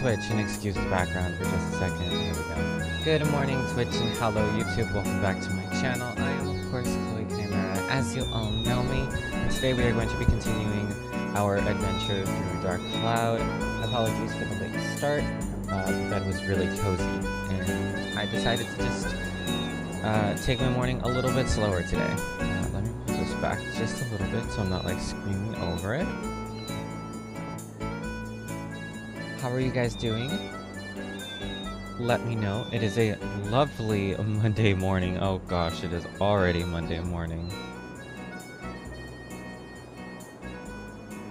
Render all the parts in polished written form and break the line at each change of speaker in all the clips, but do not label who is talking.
Twitch and excuse the background for just a second. Here we go. Good morning, Twitch, and hello, YouTube. Welcome back to my channel. I am, of course, Chloe Chimera, as you all know me. And today we are going to be continuing our adventure through Dark Cloud. Apologies for the late start. The bed was really cozy, and I decided to just take my morning a little bit slower today. Let me put this back just a little bit so I'm not like screaming over it. How are you guys doing? Let me know. It is a lovely Monday morning. Oh gosh, it is already Monday morning.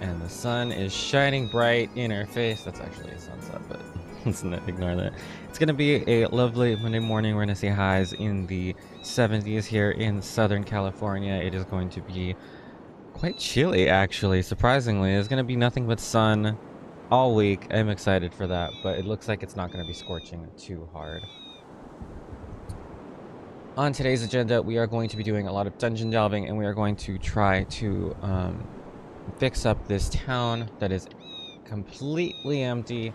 And the sun is shining bright in our face. That's actually a sunset, but let's not ignore that. It's gonna be a lovely Monday morning. We're gonna see highs in the 70s here in Southern California. It is going to be quite chilly, actually, surprisingly. It's gonna be nothing but sun all week. I'm excited for that, but it looks like it's not going to be scorching too hard. On today's agenda, we are going to be doing a lot of dungeon delving, and we are going to try to fix up this town that is completely empty.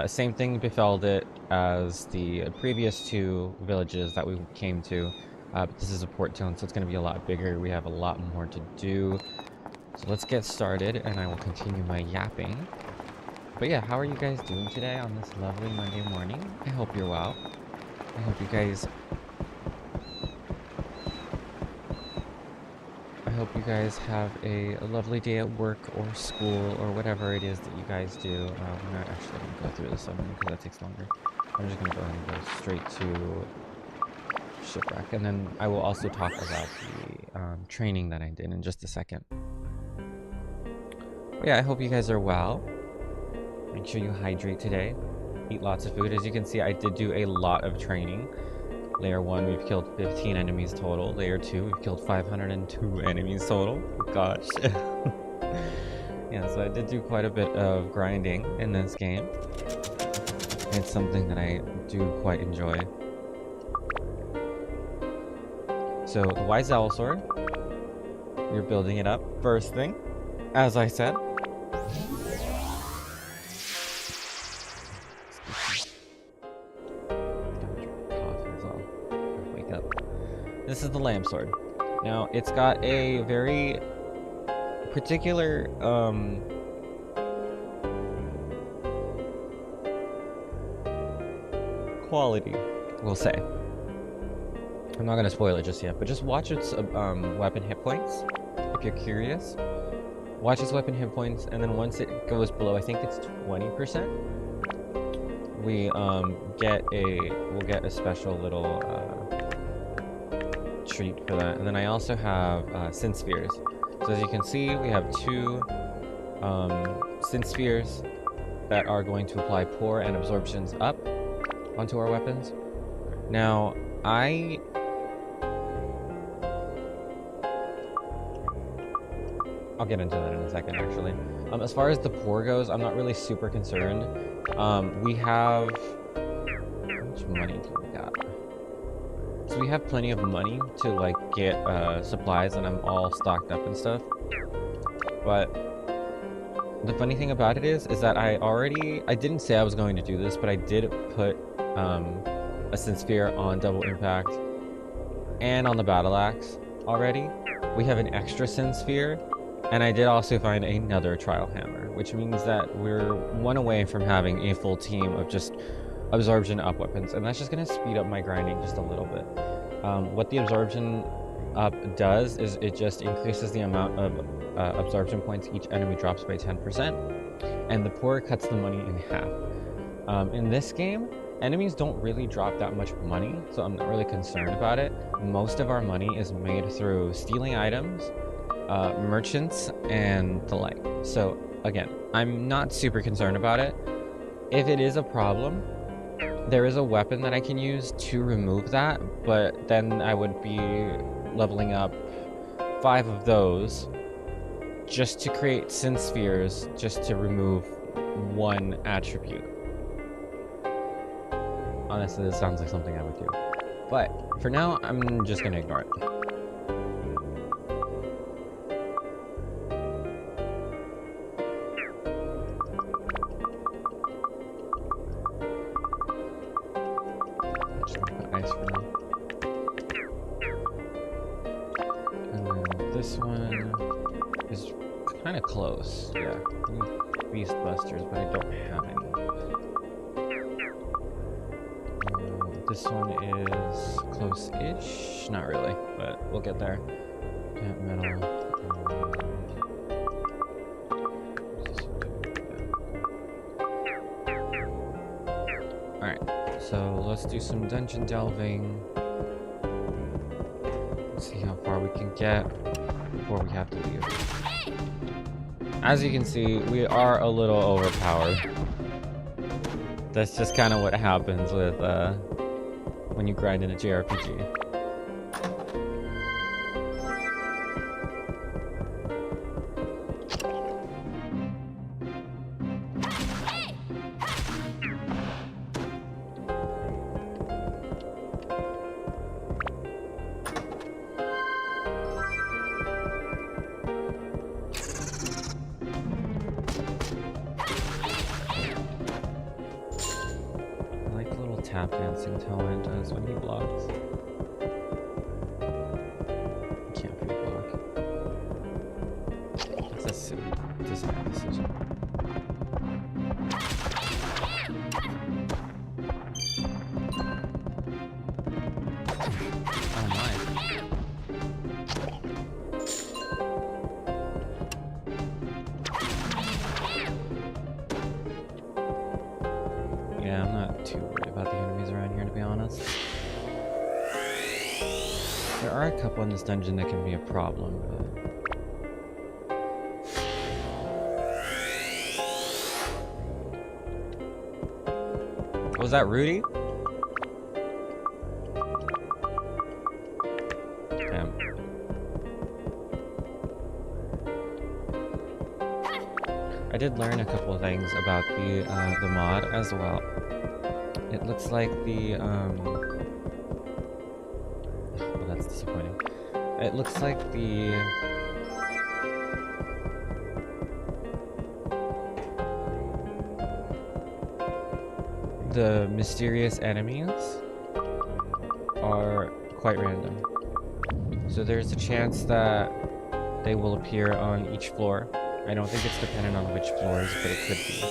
Same thing befell it as the previous two villages that we came to, but this is a port town, so it's going to be a lot bigger. We have a lot more to do. So let's get started, and I will continue my yapping. But yeah, how are you guys doing today on this lovely Monday morning? I hope you're well. I hope you guys have a lovely day at work or school or whatever it is that you guys do. We're not actually going to go through the summary because that takes longer. I'm just going to go ahead and go straight to shipwreck, and then I will also talk about the training that I did in just a second. But yeah, I hope you guys are well. Make sure you hydrate today. Eat lots of food. As you can see, I did do a lot of training. Layer 1, we've killed 15 enemies total. Layer 2, we've killed 502 enemies total. Gosh. Yeah, so I did do quite a bit of grinding in this game. It's something that I do quite enjoy. So, the Wise Owl Sword. We're building it up. First thing, as I said. This is the Lamb Sword. Now, it's got a very particular quality, we'll say. I'm not going to spoil it just yet, but just watch its weapon hit points, if you're curious. Watch its weapon hit points, and then once it goes below, I think it's 20%, we'll get a special little treat for that. And then I also have Sin Spheres. So as you can see, we have two Sin Spheres that are going to apply pour and absorptions up onto our weapons. Now, I'll get into that in a second, actually. As far as the pour goes, I'm not really super concerned. We have... How much money do we got? So we have plenty of money to like get supplies, and I'm all stocked up and stuff. But the funny thing about it is that I didn't say I was going to do this, but I did put a Sin Sphere on Double Impact and on the Battle Axe already. We have an extra Sin Sphere, and I did also find another Trial Hammer, which means that we're one away from having a full team of just absorption up weapons, and that's just going to speed up my grinding just a little bit. What the absorption up does is it just increases the amount of absorption points each enemy drops by 10%, and the pour cuts the money in half. In this game, enemies don't really drop that much money, so I'm not really concerned about it. Most of our money is made through stealing items, merchants, and the like. So again, I'm not super concerned about it. If it is a problem, there is a weapon that I can use to remove that, but then I would be leveling up 5 of those just to create Sin Spheres, just to remove one attribute. Honestly, this sounds like something I would do. But for now, I'm just going to ignore it. kind of close. Yeah, I need beast busters, but I don't have any. This one is close-ish. Not really, but we'll get there. Plant metal. Alright, so let's do some dungeon delving. Let's see how far we can get before we have to leave. As you can see, we are a little overpowered. That's just kind of what happens with when you grind in a JRPG. Tap dancing Toad does when he blocks. Can't free block. It's a silly design decision. Oh my. Yeah, I'm not too worried about the enemies around here, to be honest. There are a couple in this dungeon that can be a problem, but... Was that Rudy? Damn. I did learn a couple of things about the mod as well. It looks like the well, that's disappointing. It looks like the mysterious enemies are quite random. So there's a chance that they will appear on each floor. I don't think it's dependent on which floors, but it could be.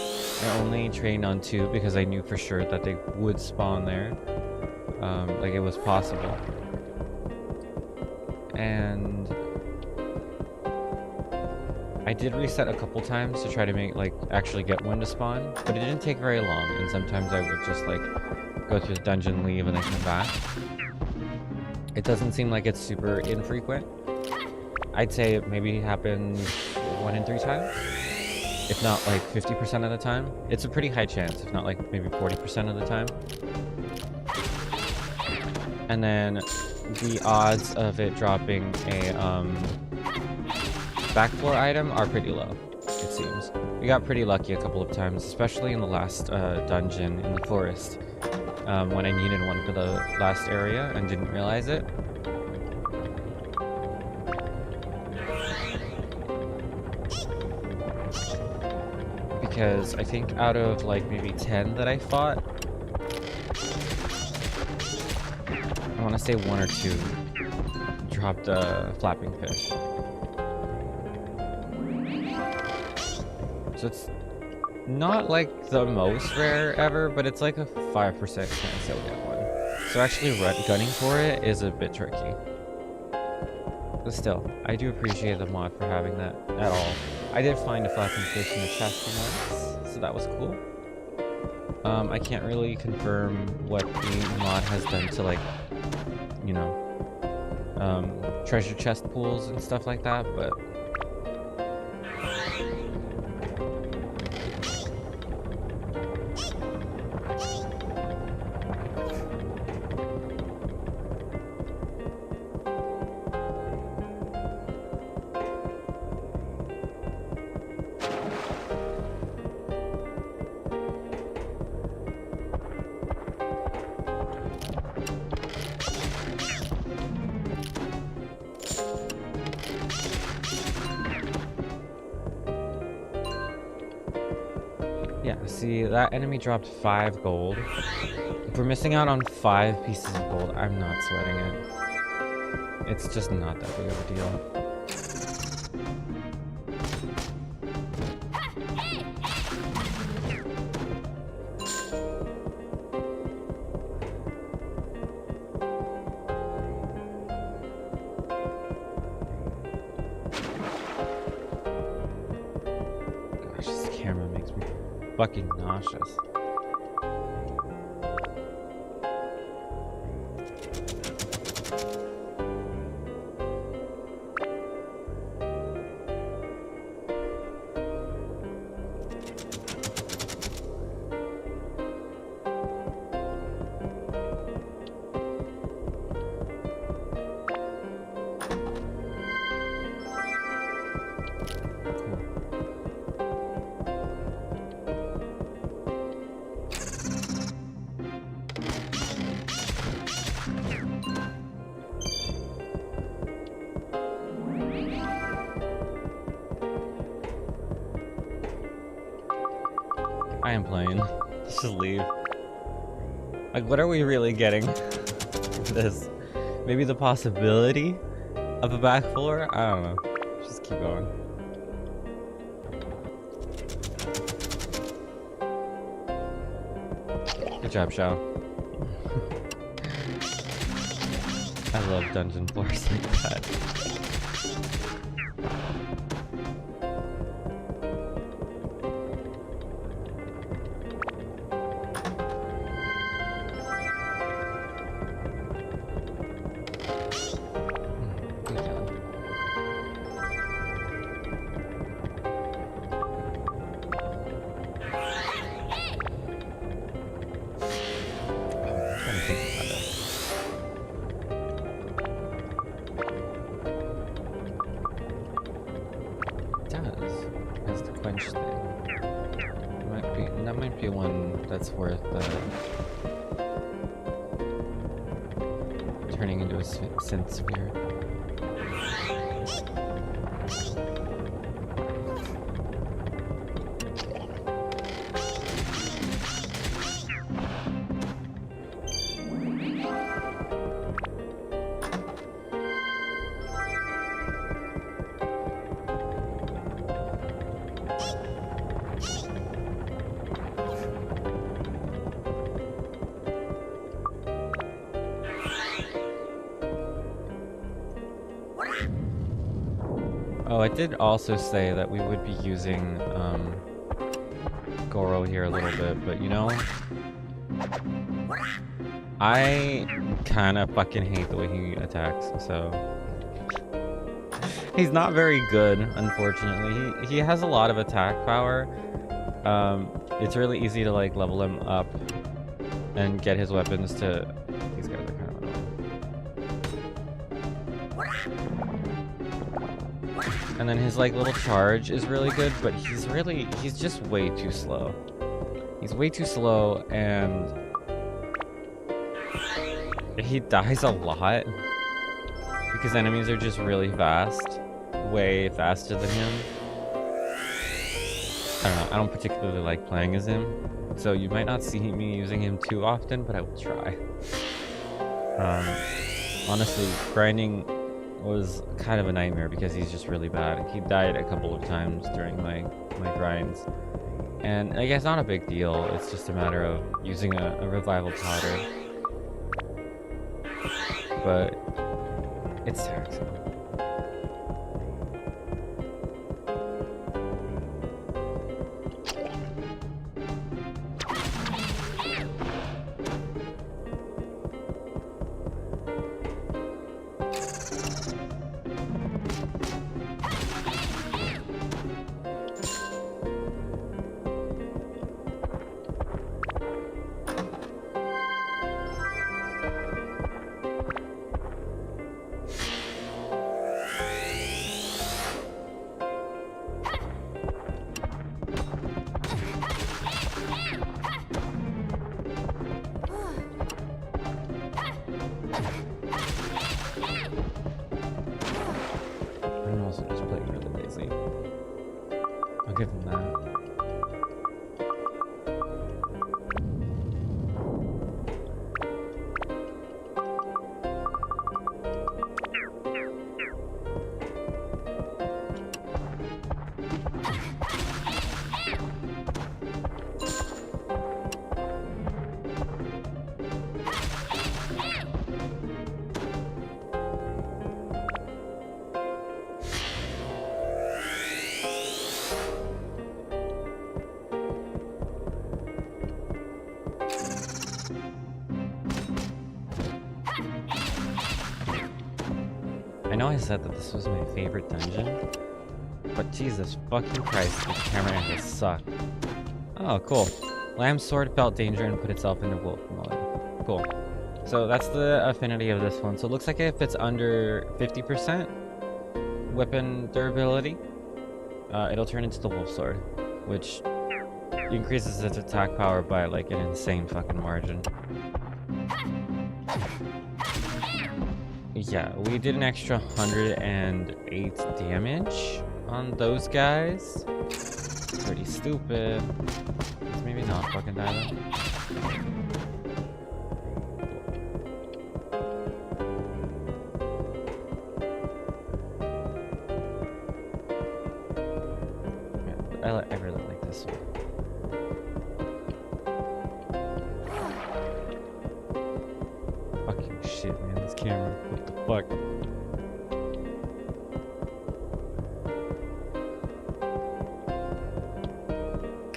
I only trained on 2 because I knew for sure that they would spawn there. Like it was possible. And I did reset a couple times to try to make, like, actually get one to spawn, but it didn't take very long, and sometimes I would just, like, go through the dungeon, leave, and then come back. It doesn't seem like it's super infrequent. I'd say it maybe happens 1 in 3 times, if not like 50% of the time. It's a pretty high chance, if not like maybe 40% of the time. And then the odds of it dropping a back floor item are pretty low, it seems. We got pretty lucky a couple of times, especially in the last dungeon in the forest, when I needed one for the last area and didn't realize it. Because I think out of like maybe 10 that I fought, I want to say 1 or 2 dropped a flapping fish. So it's not like the most rare ever, but it's like a 5% chance I'll get one. So actually gunning for it is a bit tricky. But still, I do appreciate the mod for having that at all. I did find a flapping fish in the chest once, so that was cool. I can't really confirm what the mod has done to, like, you know, treasure chest pools and stuff like that, but... yeah, see, that enemy dropped 5 gold. If we're missing out on 5 pieces of gold, I'm not sweating it. It's just not that big of a deal. fucking nauseous. I am playing. Let's just leave. Like, what are we really getting? This. Maybe the possibility of a back floor? I don't know. Just keep going. Good job, Shao. I love dungeon floors like that. That might be one that's worth turning into a synth sphere. Oh, I did also say that we would be using Goro here a little bit, but you know, I kind of fucking hate the way he attacks, so he's not very good, unfortunately. He has a lot of attack power. It's really easy to like level him up and get his weapons to. These guys are kind of annoying. And then his like little charge is really good, but he's just way too slow. He's way too slow, and he dies a lot because enemies are just really fast, way faster than him. I don't know, I don't particularly like playing as him, so you might not see me using him too often, but I will try. Honestly, grinding was kind of a nightmare because he's just really bad. He died a couple of times during my grinds, and I guess not a big deal. It's just a matter of using a revival powder, but it's taxing. know I said that this was my favorite dungeon, but Jesus fucking Christ, this camera angles suck. Oh, cool. Lamb's sword felt danger and put itself into wolf mode. Cool. So that's the affinity of this one. So it looks like if it's under 50% weapon durability, it'll turn into the wolf sword, which increases its attack power by like an insane fucking margin. Yeah, we did an extra 108 damage on those guys. Pretty stupid. Let's maybe not fucking die though. Yeah, I really like this one. Fucking shit, man, this camera. What the fuck?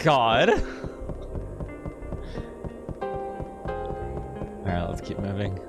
God. Alright, let's keep moving.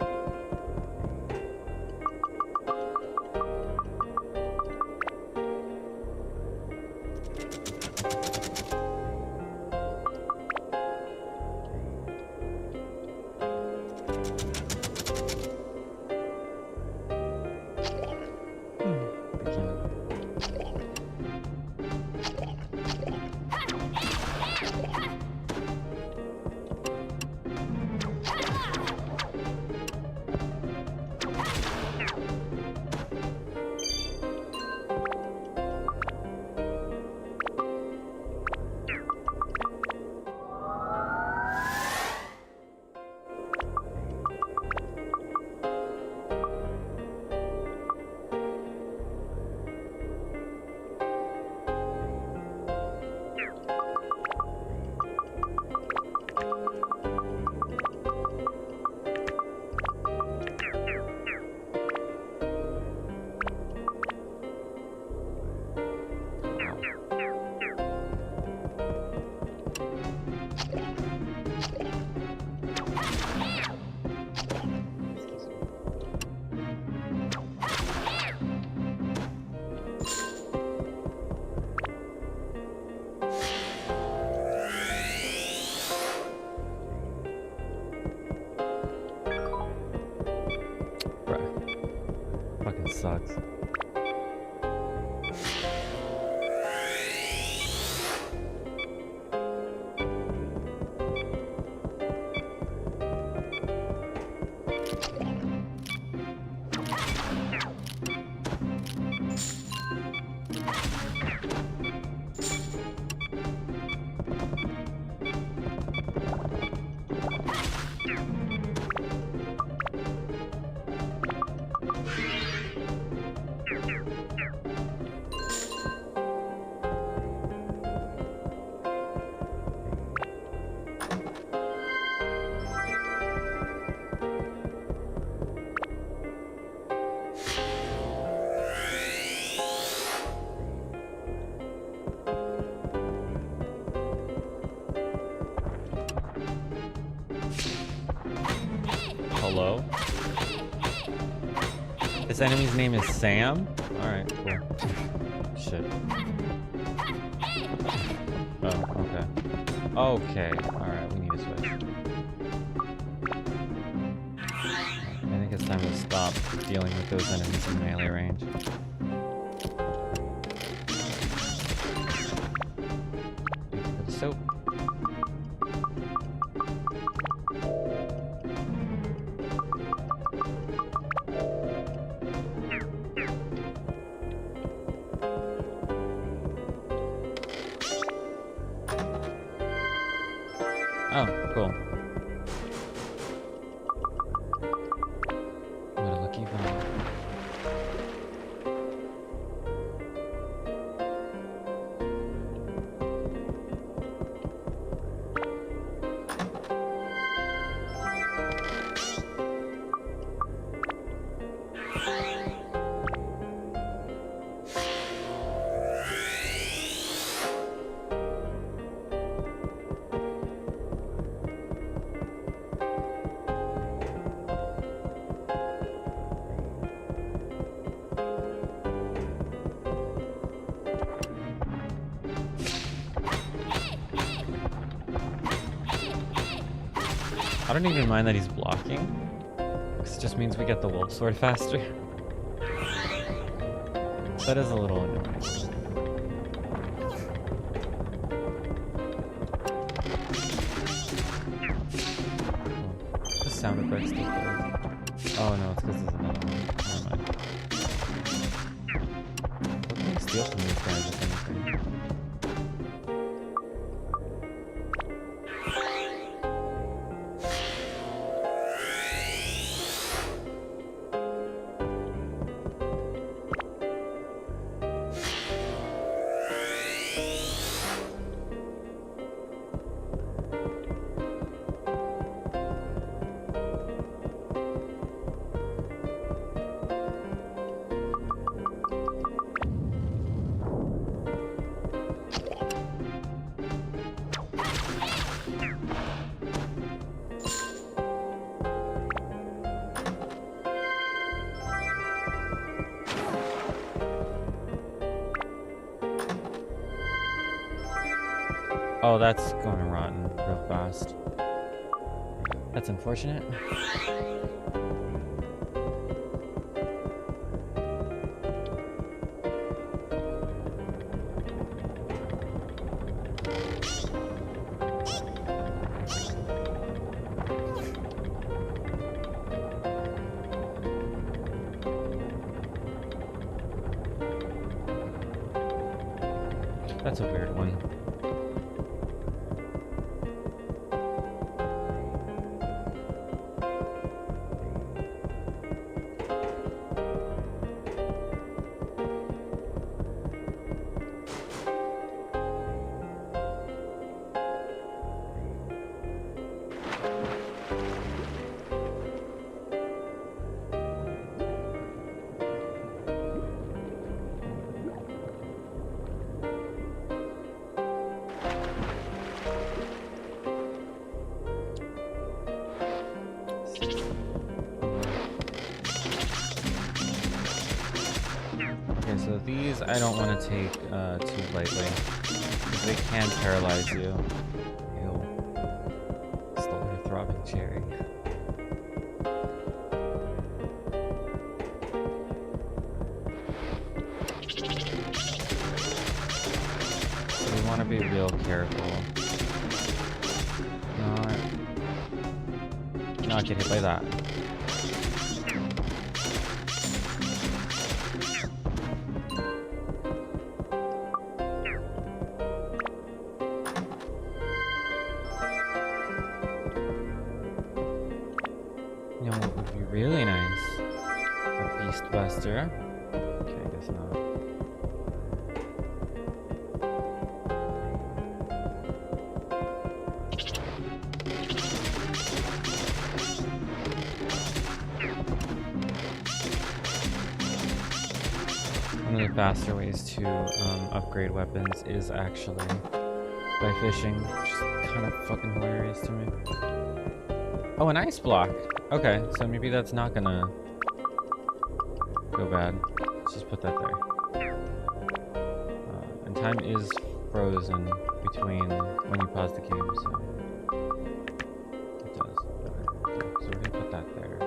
Sucks. Hello? This enemy's name is Sam? Alright, cool. Shit. Oh, okay. Okay, alright, we need to switch. I think it's time to stop dealing with those enemies in melee range. Thank you for the soap. Oh, cool. What a lucky bomb. I don't even mind that he's blocking. Because it just means we get the wolf sword faster. That is a little annoying. The sound effects still good. Oh no, it's because there's another one. Never mind. What can we steal from these guys, if anything? Oh, that's going rotten real fast. That's unfortunate. That's a weird one. So these I don't want to take too lightly, because they can paralyze you. Ew. Stole her throbbing cherry. So we want to be real careful. Not get hit by that. You know what would be really nice? A beast buster. Okay, I guess not. One of the faster ways to upgrade weapons is actually by fishing, which is kind of fucking hilarious to me. Oh, an ice block. Okay, so maybe that's not gonna go bad. Let's just put that there. And time is frozen between when you pause the game, so it does. Okay, so we're gonna put that there.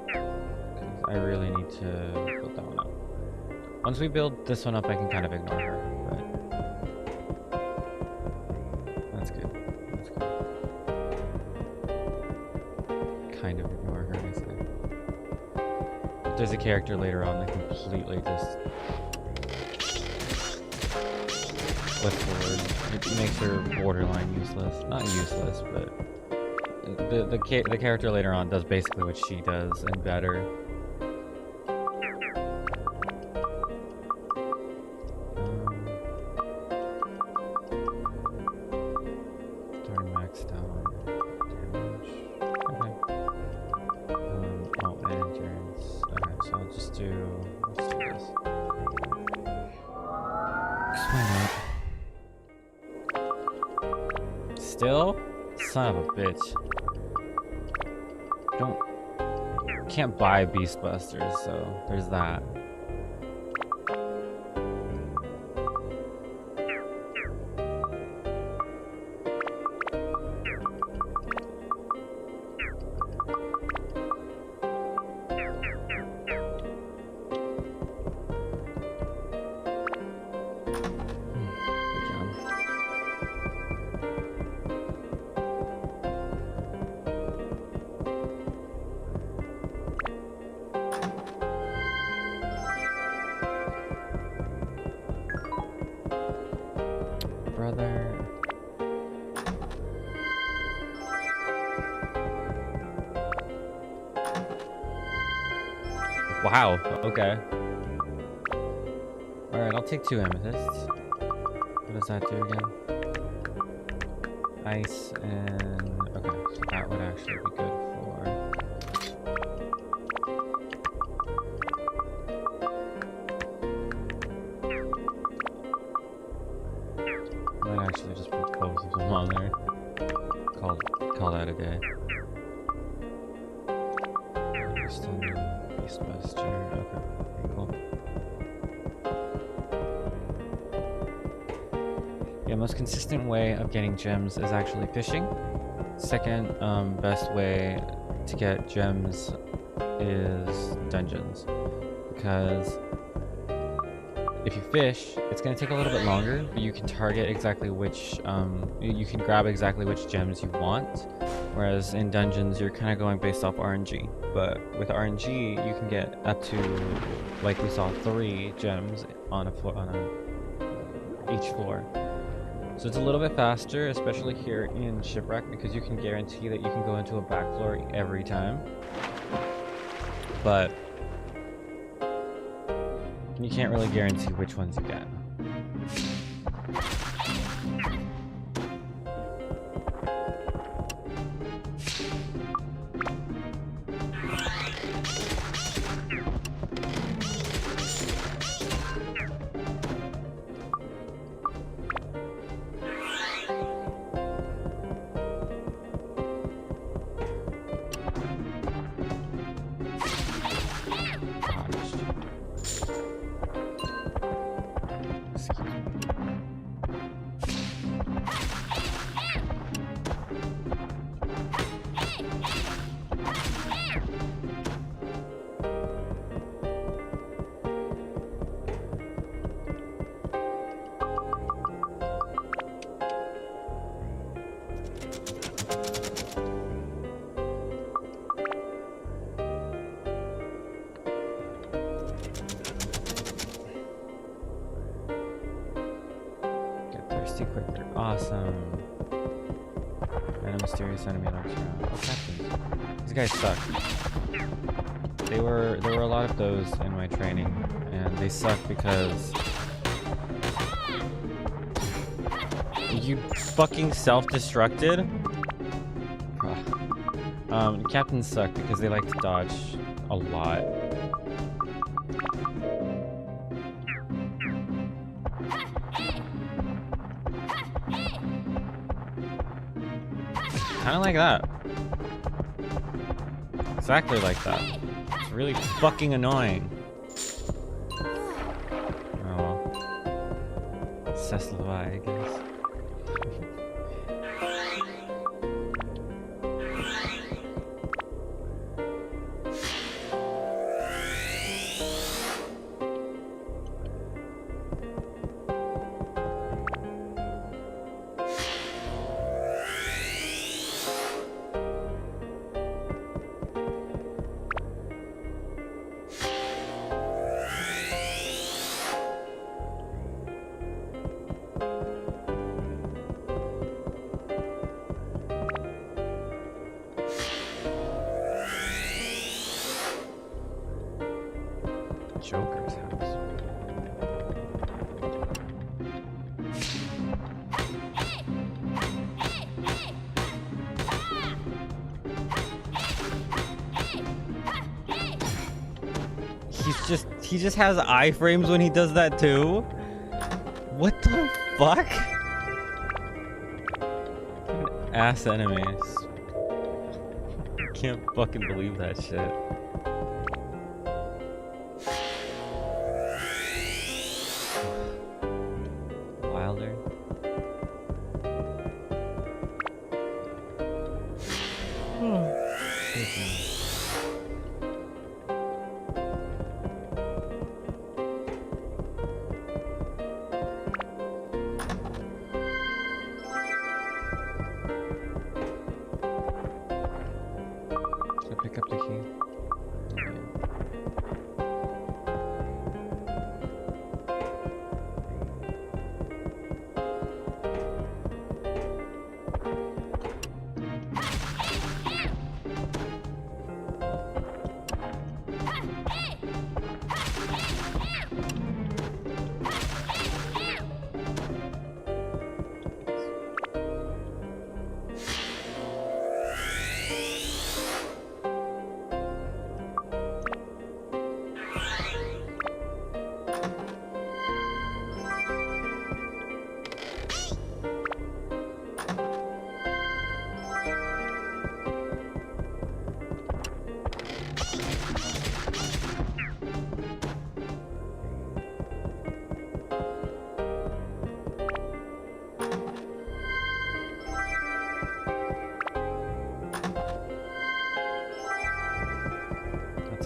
Because I really need to build that one up. Once we build this one up, I can kind of ignore her, but that's good. That's good. Kind of ignore her, I say. There's a character later on that completely just flips forward. It makes her borderline useless. Not useless, but the character later on does basically what she does and better. Starting maxed out damage. Okay. Oh, and endurance. Okay, so I'll just do. Let's do this. Why not? Still? Son of a bitch. Can't buy Beast Busters, so there's that. Wow, okay. Alright, I'll take 2 amethysts. What does that do again? Ice and... okay, so that would actually be good for... I might actually just put both of them on there. Call that a day. Still need Beast Buster. Okay, cool. Yeah, most consistent way of getting gems is actually fishing. Second best way to get gems is dungeons. Because if you fish, it's going to take a little bit longer, but you can target exactly which, you can grab exactly which gems you want. Whereas in dungeons, you're kind of going based off RNG. But with RNG, you can get up to, like we saw, 3 gems on a floor, each floor. So it's a little bit faster, especially here in Shipwreck, because you can guarantee that you can go into a back floor every time. But you can't really guarantee which ones you get. Quicker. Awesome. And a mysterious enemy lurks around. Oh, captains. These guys suck. There were a lot of those in my training, and they suck because you fucking self-destructed. Captains suck because they like to dodge a lot. Kind of like that. Exactly like that. It's really fucking annoying. Oh well. C'est la vie, I guess. Joker's house. He just has iframes when he does that too? What the fuck? Ass enemies. Can't fucking believe that shit. Wilder. Should I pick up the key?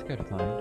a good find.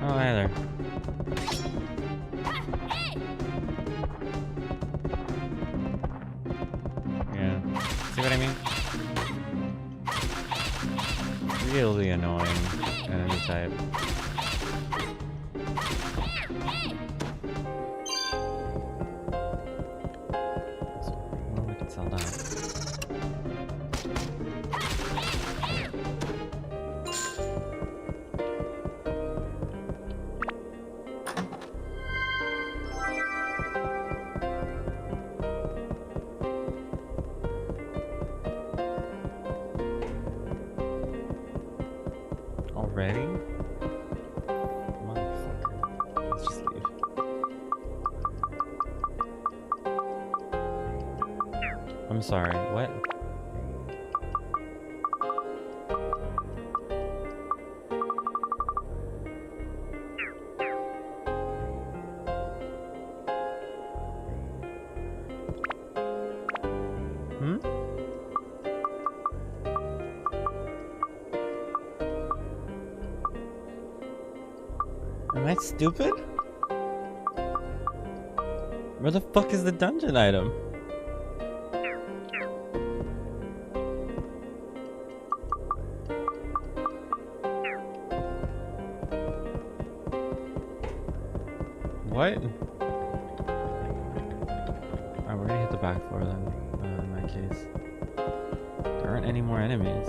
Oh, hi there. Yeah. See what I mean? Really annoying enemy type. Well, we can sell that. Already? Motherfucker. Let's just leave. I'm sorry, what? Hmm? Am I stupid? Where the fuck is the dungeon item? What? Alright, we're gonna hit the back floor then, in that case. There aren't any more enemies.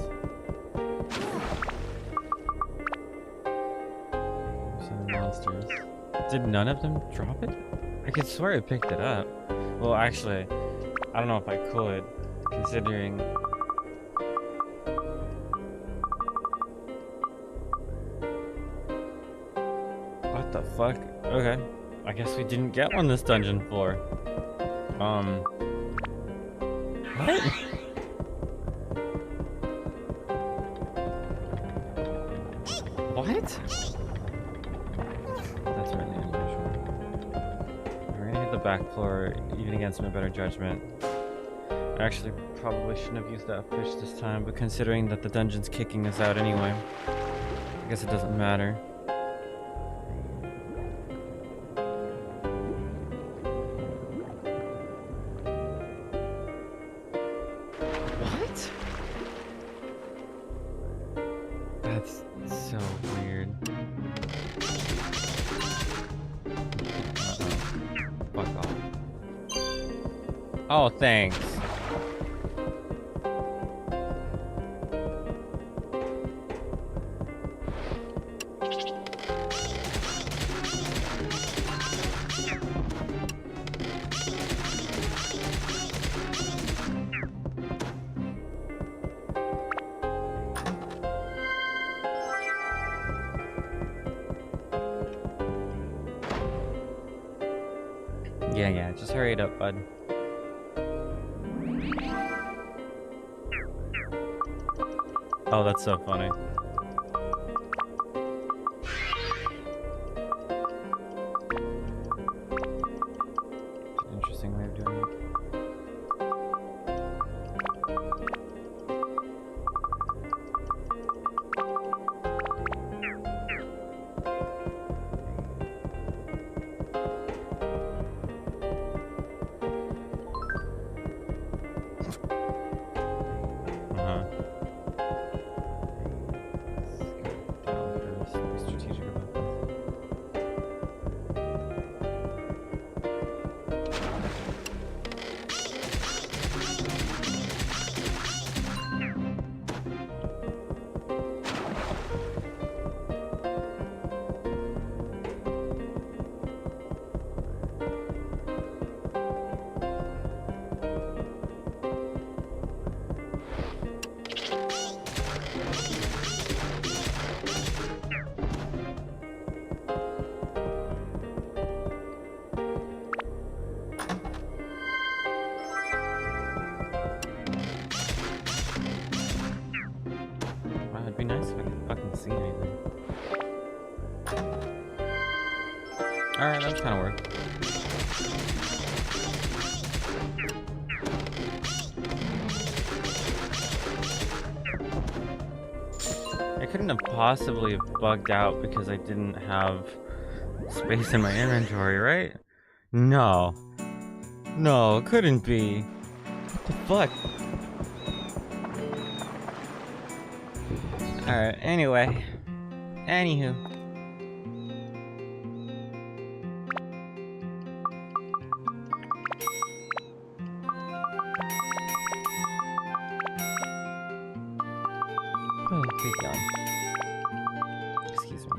Some monsters. Did none of them drop it? I could swear I picked it up. Well, actually, I don't know if I could, considering... What the fuck? Okay. I guess we didn't get one this dungeon floor. What? What? That's really unusual. We're gonna hit the back floor, even against my better judgment. I actually probably shouldn't have used that fish this time, but considering that the dungeon's kicking us out anyway, I guess it doesn't matter. That's so weird. Fuck off. Oh, thanks. Yeah, just hurry it up, bud. Oh, that's so funny. Interesting way of doing it. It'd be nice if I could fucking see anything. Alright, that just kind of worked. I couldn't have possibly bugged out because I didn't have space in my inventory, right? No. No, it couldn't be. What the fuck? Alright, anyway. Anywho. Oh, big yawn. Excuse me.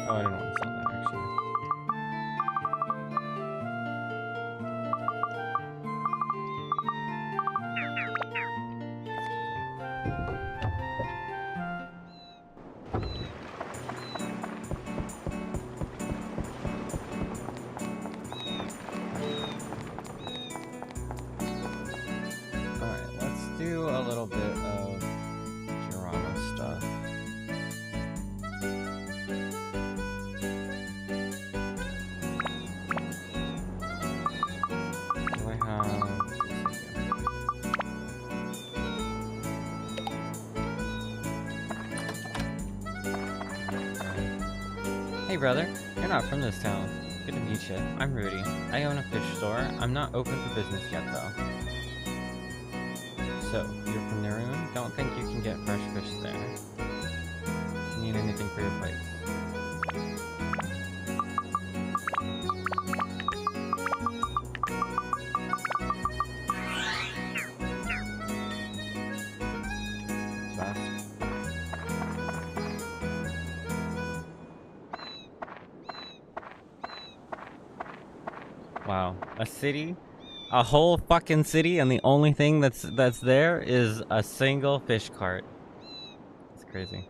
Oh, I didn't want to sell that actually. Alright, let's do a little bit of Geronimo stuff. Hey brother, you're not from this town. Good to meet you. I'm Rudy. I own a fish store. I'm not open for business yet though. So, you're from Naroon? Don't think you can get fresh fish there. Need anything for your place? Wow, a city, a whole fucking city, and the only thing that's there is a single fish cart. It's crazy.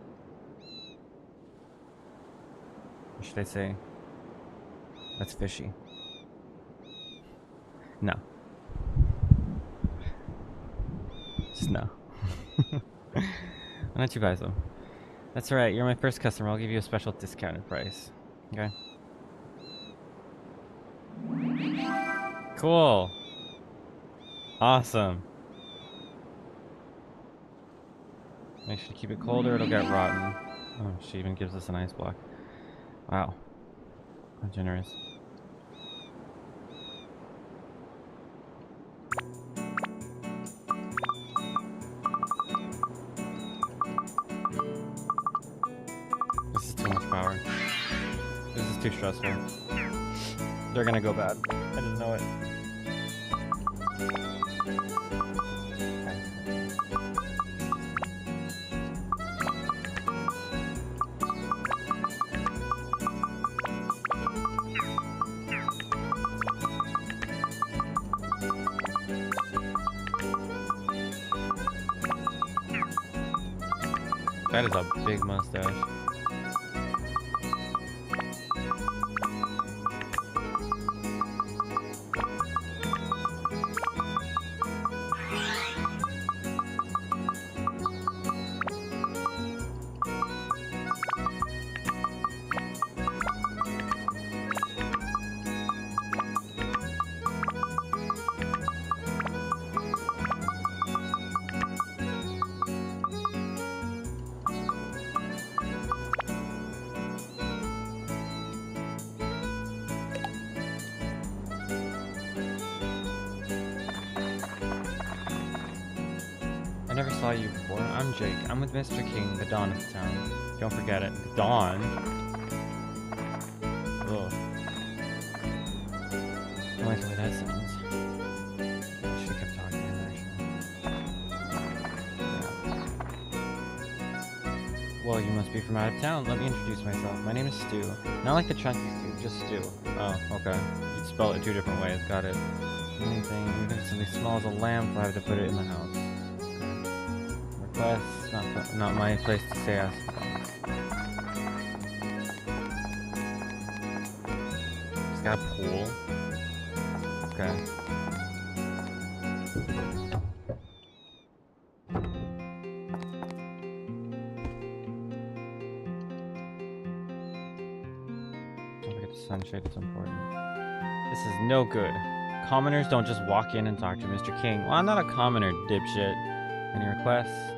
What should I say? That's fishy. No. Just no. Why don't you buy some? That's right. You're my first customer. I'll give you a special discounted price. Okay. Cool. Awesome. Make sure to keep it cold or it'll get rotten. Oh, she even gives us an ice block. Wow. How generous. This is too much power. This is too stressful. They're gonna go bad. I just know it. That is a big mustache. I never saw you before. I'm Jake. I'm with Mr. King, the Don of the town. Don't forget it. The Don? Ugh. I don't like the way that sounds. I should have kept talking, actually. Well, you must be from out of town. Let me introduce myself. My name is Stu. Not like the chunky Stu, just Stu. Oh, okay. You'd spell it 2 different ways. Got it. Anything, even if something small as a lamp, I have to put it in the house. Not my place to say, I suppose. It's got a pool. Okay. Don't forget the sunshade, it's important. This is no good. Commoners don't just walk in and talk to Mr. King. Well, I'm not a commoner, dipshit. Any requests?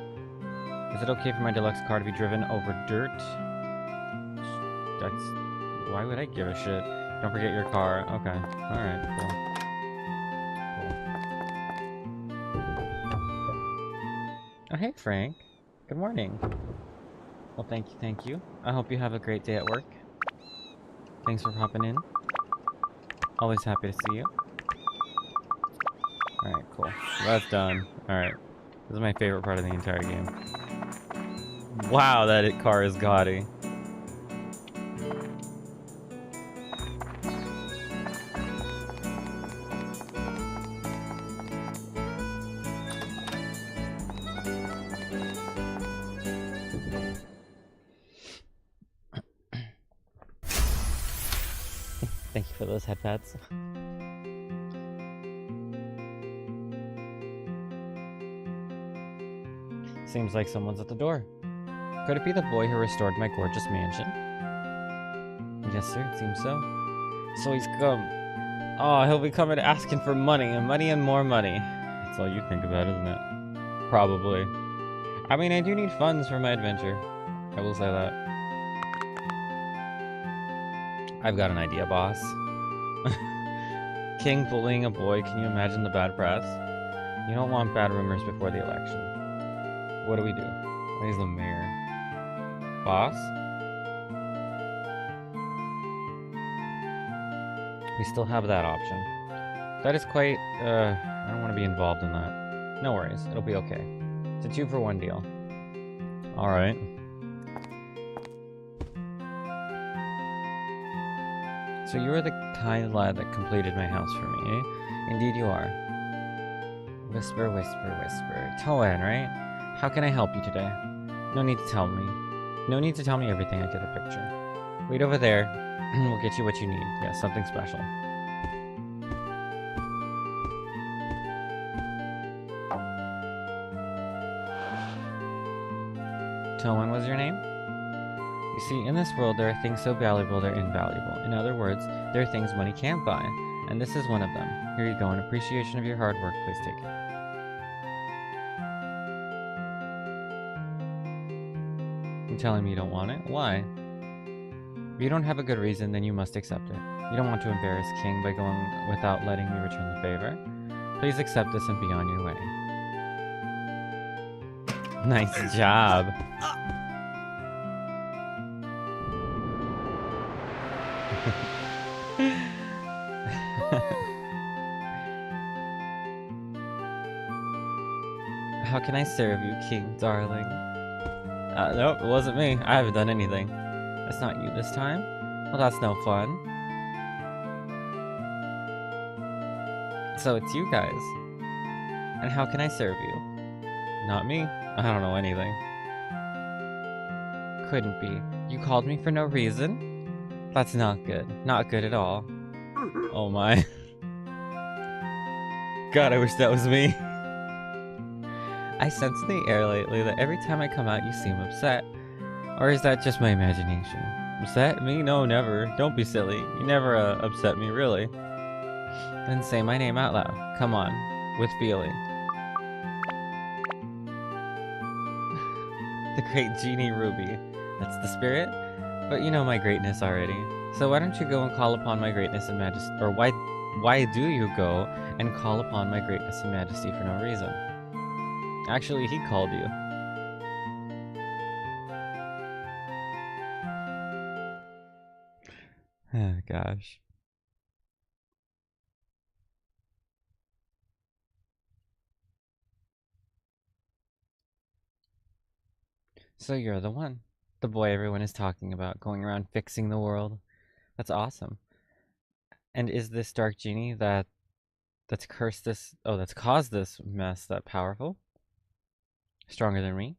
Is it okay for my deluxe car to be driven over dirt? That's... Why would I give a shit? Don't forget your car. Okay. Alright, cool. Oh, hey, Frank. Good morning. Well, thank you. I hope you have a great day at work. Thanks for popping in. Always happy to see you. Alright, cool. That's done. Alright. This is my favorite part of the entire game. Wow, that car is gaudy. Thank you for those headpads. Seems like someone's at the door. Could it be the boy who restored my gorgeous mansion? Yes, sir, it seems so. So he's come. Oh, he'll be coming asking for money, and money and more money. That's all you think about, isn't it? Probably. I mean, I do need funds for my adventure. I will say that. I've got an idea, boss. King bullying a boy, can you imagine the bad press? You don't want bad rumors before the election. What do we do? He's the mayor. Boss? We still have that option. That is quite, I don't want to be involved in that. No worries, it'll be okay. It's a 2-for-1 deal. Alright. So you are the kind lad that completed my house for me, eh? Indeed you are. Whisper, whisper, whisper. Toan, right? How can I help you today? No need to tell me. No need to tell me everything, I get the picture. Wait over there, and we'll get you what you need. Yes, something special. Toan was your name? You see, in this world, there are things so valuable they're invaluable. In other words, there are things money can't buy, and this is one of them. Here you go, in appreciation of your hard work, please take it. You telling me you don't want it? Why? If you don't have a good reason, then you must accept it. You don't want to embarrass King by going without letting me return the favor. Please accept this and be on your way. Nice job. How can I serve you, King, darling? Nope, it wasn't me. I haven't done anything. It's not you this time? Well, that's no fun. So it's you guys. And how can I serve you? Not me. I don't know anything. Couldn't be. You called me for no reason? That's not good. Not good at all. Oh my. God, I wish that was me. I sense in the air lately that every time I come out you seem upset. Or is that just my imagination? Upset? Me? No, never. Don't be silly. You never upset me, really. Then say my name out loud. Come on. With feeling. The great genie Ruby. That's the spirit? But you know my greatness already. So why don't you go and call upon my greatness and majesty? Or why do you go and call upon my greatness and majesty for no reason? Actually, he called you. Oh, gosh. So you're the one. The boy everyone is talking about, going around fixing the world. That's awesome. And is this dark genie that's caused this mess that powerful? Stronger than me?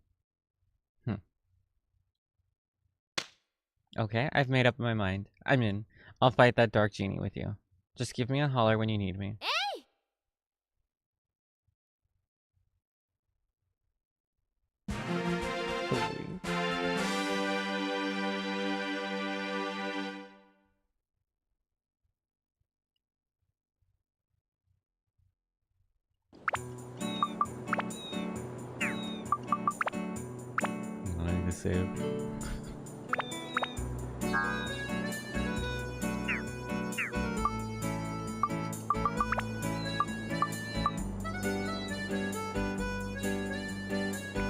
Okay, I've made up my mind. I'm in. I'll fight that dark genie with you. Just give me a holler when you need me. Hey! I need to save.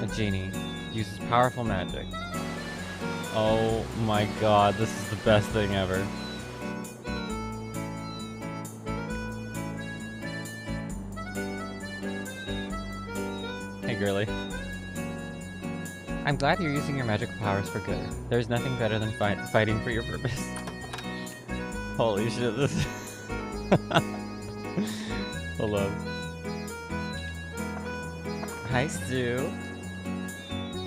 A genie uses powerful magic. Oh my god, this is the best thing ever. Hey girly. I'm glad you're using your magical powers for good. There's nothing better than fighting for your purpose. Holy shit, this is... Hold on. Hi, Stu.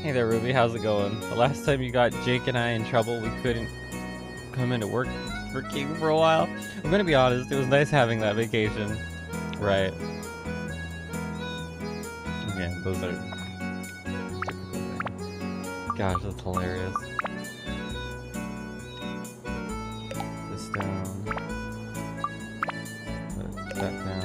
Hey there, Ruby. How's it going? The last time you got Jake and I in trouble, we couldn't come into work for King for a while. I'm gonna be honest, it was nice having that vacation. Right. Yeah, those are... Gosh, that's hilarious. This down. Put that down.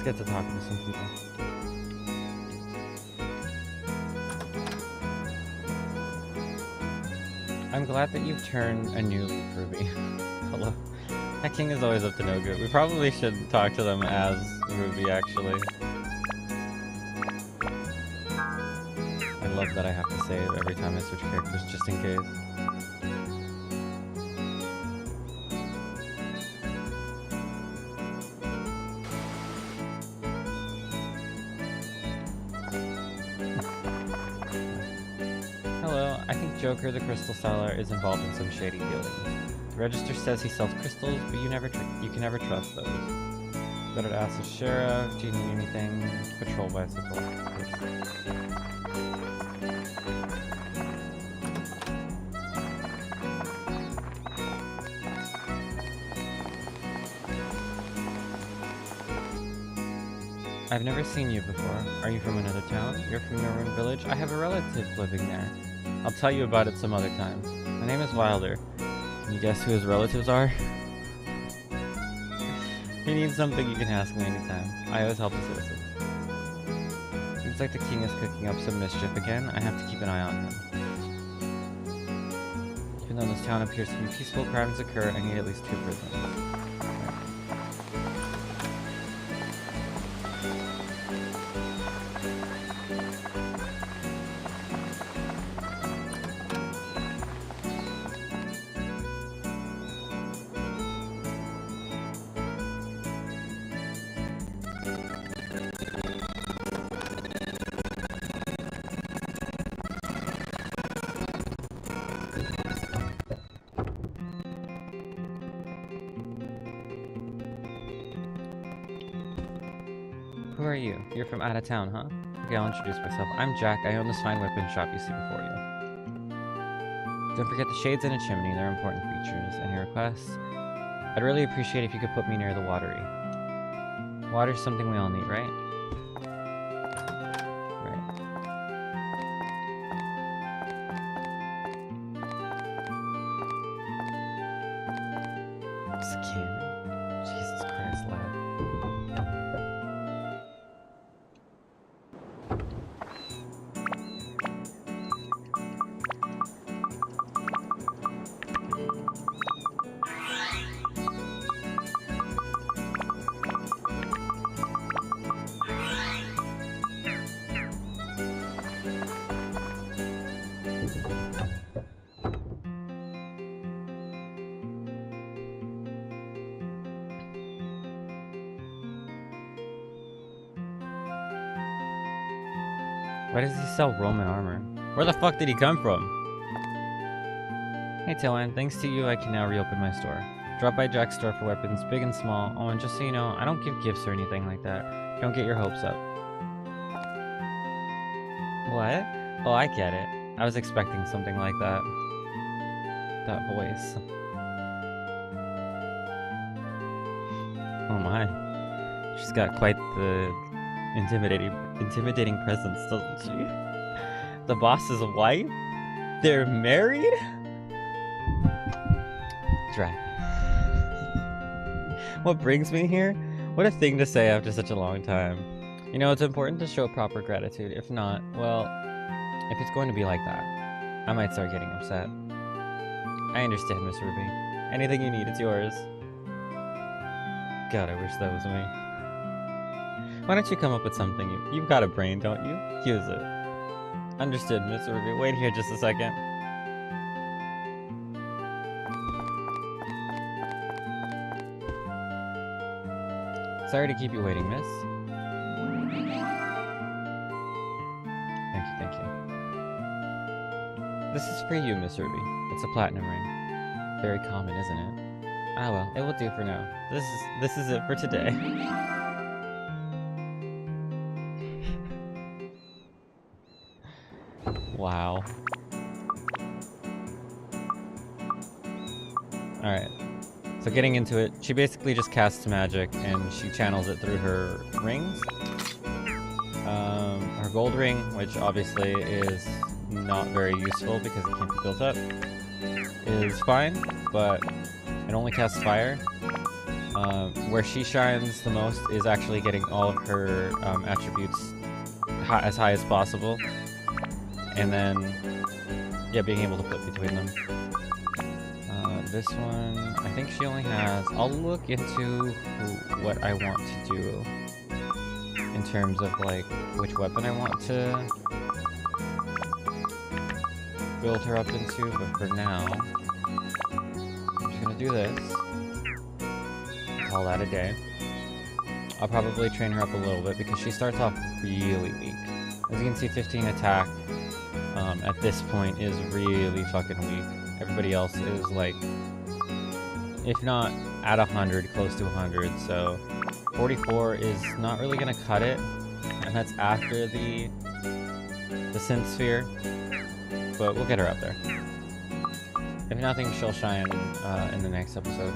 get to talk to some people. I'm glad that you've turned a new leaf, Ruby. Hello. That king is always up to no good. We probably should talk to them as Ruby, actually. I love that I have to save every time I switch characters, just in case. Hello, I think Joker the Crystal Seller is involved in some shady dealings. The register says he sells crystals, but you can never trust those. Better to ask the sheriff. Do you need anything? Patrol bicycle. I've never seen you before. Are you from another town? You're from Northern Village? I have a relative living there. I'll tell you about it some other time. My name is Wilder. Can you guess who his relatives are? If you need something, you can ask me anytime. I always help the citizens. Seems like the king is cooking up some mischief again. I have to keep an eye on him. Even though this town appears to be peaceful, crimes occur. I need at least 2 prisoners. Who are you? You're from out of town, huh? Okay, I'll introduce myself. I'm Jack. I own this fine weapon shop you see before you. Don't forget the shades and a chimney. They're important features. Any requests? I'd really appreciate if you could put me near the watery. Water's something we all need, right? Right. Skin. Jesus Christ, lad. Why does he sell Roman armor? Where the fuck did he come from? Hey Tillan, thanks to you I can now reopen my store. Drop by Jack's store for weapons, big and small. Oh, and just so you know, I don't give gifts or anything like that. Don't get your hopes up. What? Oh, I get it. I was expecting something like that. That voice. Oh my. She's got quite the intimidating presence, doesn't she? The boss's wife? They're married? Dry. What brings me here? What a thing to say after such a long time. You know, it's important to show proper gratitude. If not, well, if it's going to be like that, I might start getting upset. I understand, Miss Ruby. Anything you need, it's yours. God, I wish that was me. Why don't you come up with something? You've got a brain, don't you? Use it. Understood, Miss Ruby. Wait here just a second. Sorry to keep you waiting, miss. Thank you. This is for you, Miss Ruby. It's a platinum ring. Very common, isn't it? Ah well, it will do for now. This is it for today. Wow. Alright. So getting into it, she basically just casts magic and she channels it through her rings. Her gold ring, which obviously is not very useful because it can't be built up, is fine, but it only casts fire. Where she shines the most is actually getting all of her attributes as high as possible. And then, yeah, being able to flip between them. This one, I think she only has... I'll look into what I want to do in terms of, like, which weapon I want to build her up into, but for now, I'm just gonna do this. Call that a day. I'll probably train her up a little bit because she starts off really weak. As you can see, 15 attack at this point is really fucking weak. Everybody else is like, if not at 100, close to 100, so 44 is not really gonna cut it, and that's after the synth sphere, but we'll get her up there. If nothing, she'll shine in the next episode.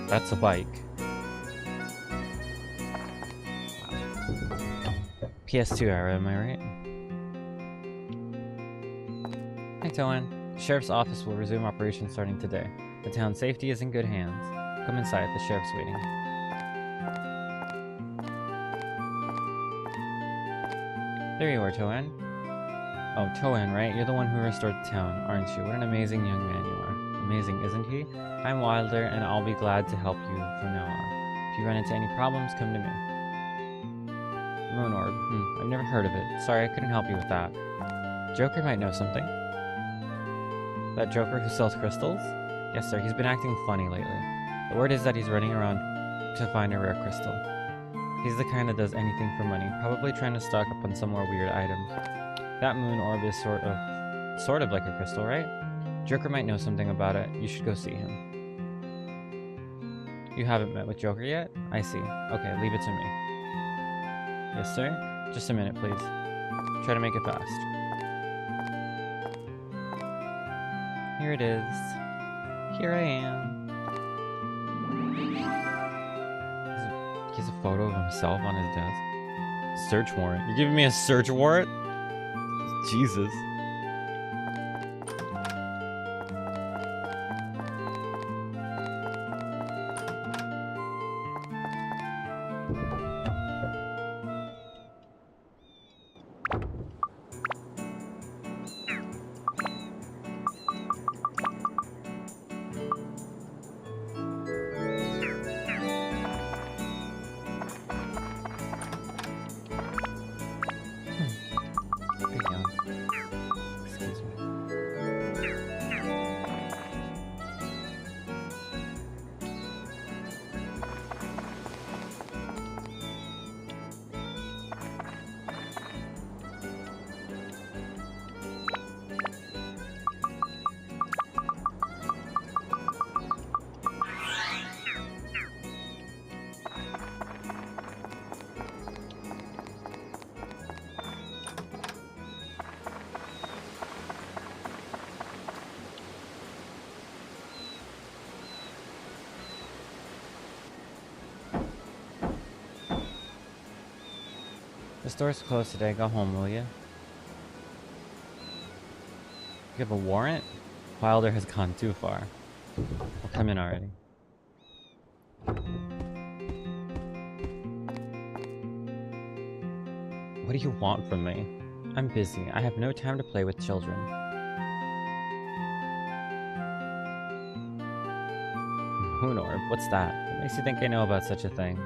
That's a bike. PS2 era, am I right? Hi, Toan. The sheriff's office will resume operations starting today. The town's safety is in good hands. Come inside, the sheriff's waiting. There you are, Toan. Oh, Toan, right? You're the one who restored the town, aren't you? What an amazing young man you are. Amazing, isn't he? I'm Wilder, and I'll be glad to help you from now on. If you run into any problems, come to me. Moon Orb. I've never heard of it. Sorry, I couldn't help you with that. Joker might know something. That Joker who sells crystals? Yes, sir. He's been acting funny lately. The word is that he's running around to find a rare crystal. He's the kind that does anything for money, probably trying to stock up on some more weird items. That Moon Orb is sort of like a crystal, right? Joker might know something about it. You should go see him. You haven't met with Joker yet? I see. Okay, leave it to me. Yes, sir? Just a minute, please. Try to make it fast. Here it is. Here I am. He has a photo of himself on his desk. Search warrant. You're giving me a search warrant? Jesus. The store's closed today. Go home, will you? You have a warrant? Wilder has gone too far. Well, come in already. What do you want from me? I'm busy. I have no time to play with children. Moon Orb? What's that? What makes you think I know about such a thing?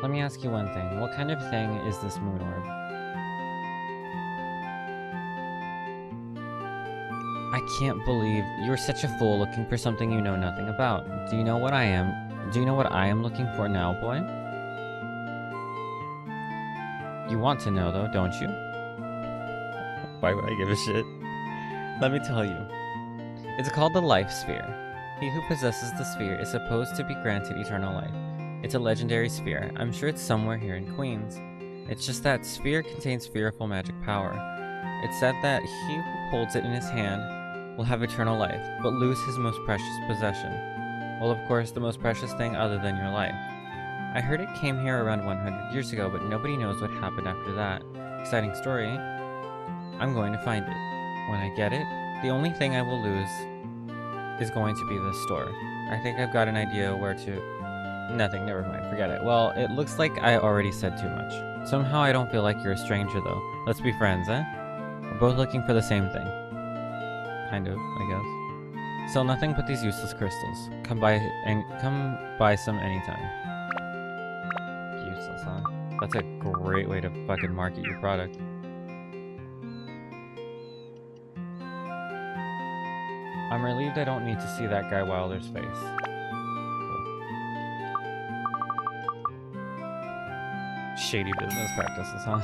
Let me ask you one thing. What kind of thing is this Moon Orb? I can't believe you're such a fool looking for something you know nothing about. Do you know what I am? Do you know what I am looking for now, boy? You want to know, though, don't you? Why would I give a shit? Let me tell you. It's called the Life Sphere.
He who possesses the sphere is supposed to be granted eternal life. It's a legendary sphere. I'm sure it's somewhere here in Queens. It's just that sphere contains fearful magic power. It's said that he who holds it in his hand will have eternal life, but lose his most precious possession. Well, of course, the most precious thing other than your life. I heard it came here around 100 years ago, but nobody knows what happened after that. Exciting story. I'm going to find it. When I get it, the only thing I will lose is going to be this store. I think I've got an idea where to... Nothing, never mind, forget it. Well, it looks like I already said too much. Somehow I don't feel like you're a stranger, though. Let's be friends, eh? We're both looking for the same thing. Kind of, I guess. Sell nothing but these useless crystals. Come buy some anytime. Useless, huh? That's a great way to fucking market your product. I'm relieved I don't need to see that guy Wilder's face. Cool. Shady business practices, huh?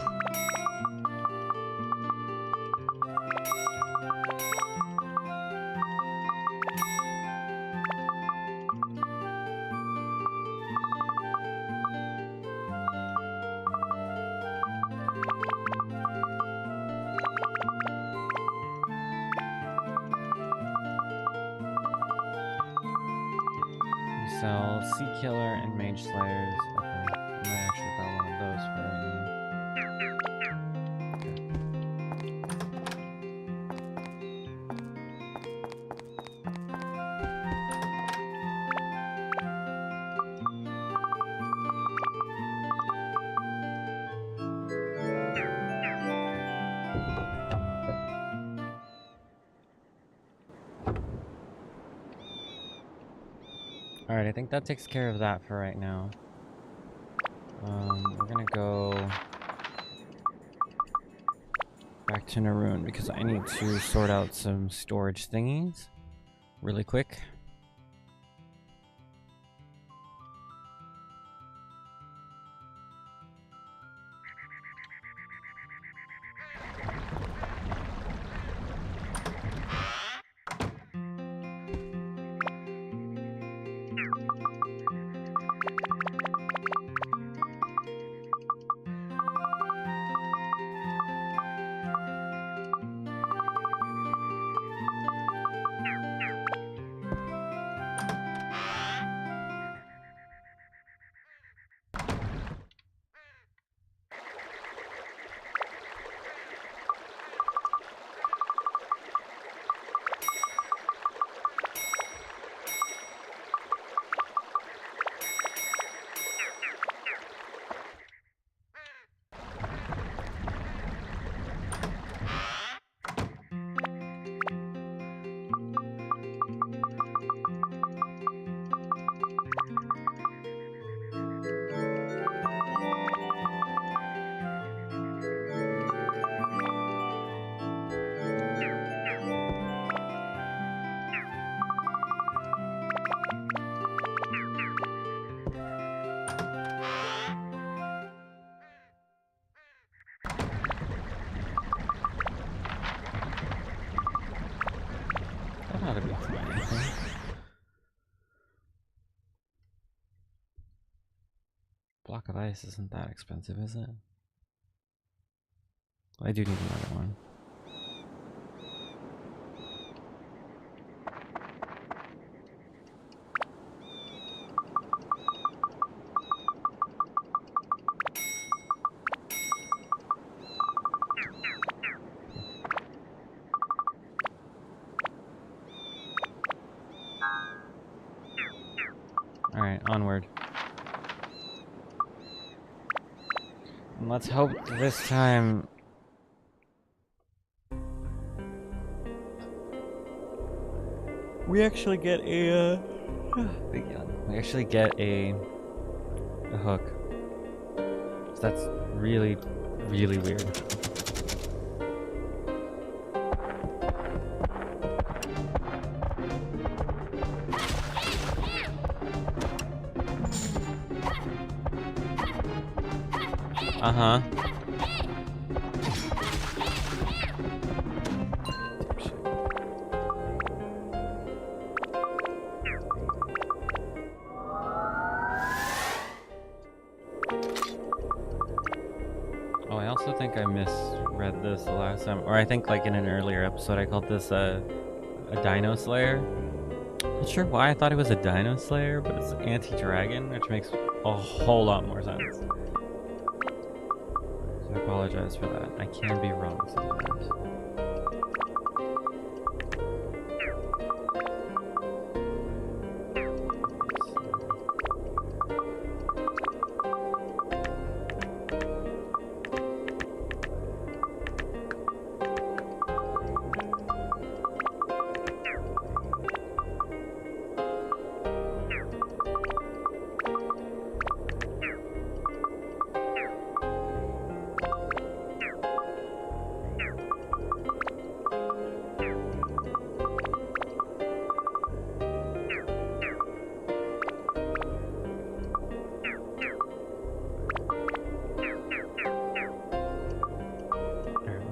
Sell Sea Killer and Mage Slayers. Okay. I might actually buy one of those for right now. Alright, I think that takes care of that for right now. We're gonna go back to Naroon because I need to sort out some storage thingies really quick. Not a big thing. Block of ice isn't that expensive, is it? I do need another one. Alright, onward. And let's hope this time... we actually get a... big yawn. We actually get a hook. So that's really, really weird. Uh-huh. Oh, I also think I misread this the last time, or I think like in an earlier episode I called this a Dino Slayer. Not sure why I thought it was a Dino Slayer, but it's anti-dragon, which makes a whole lot more sense. So I apologize for that. I can be wrong sometimes.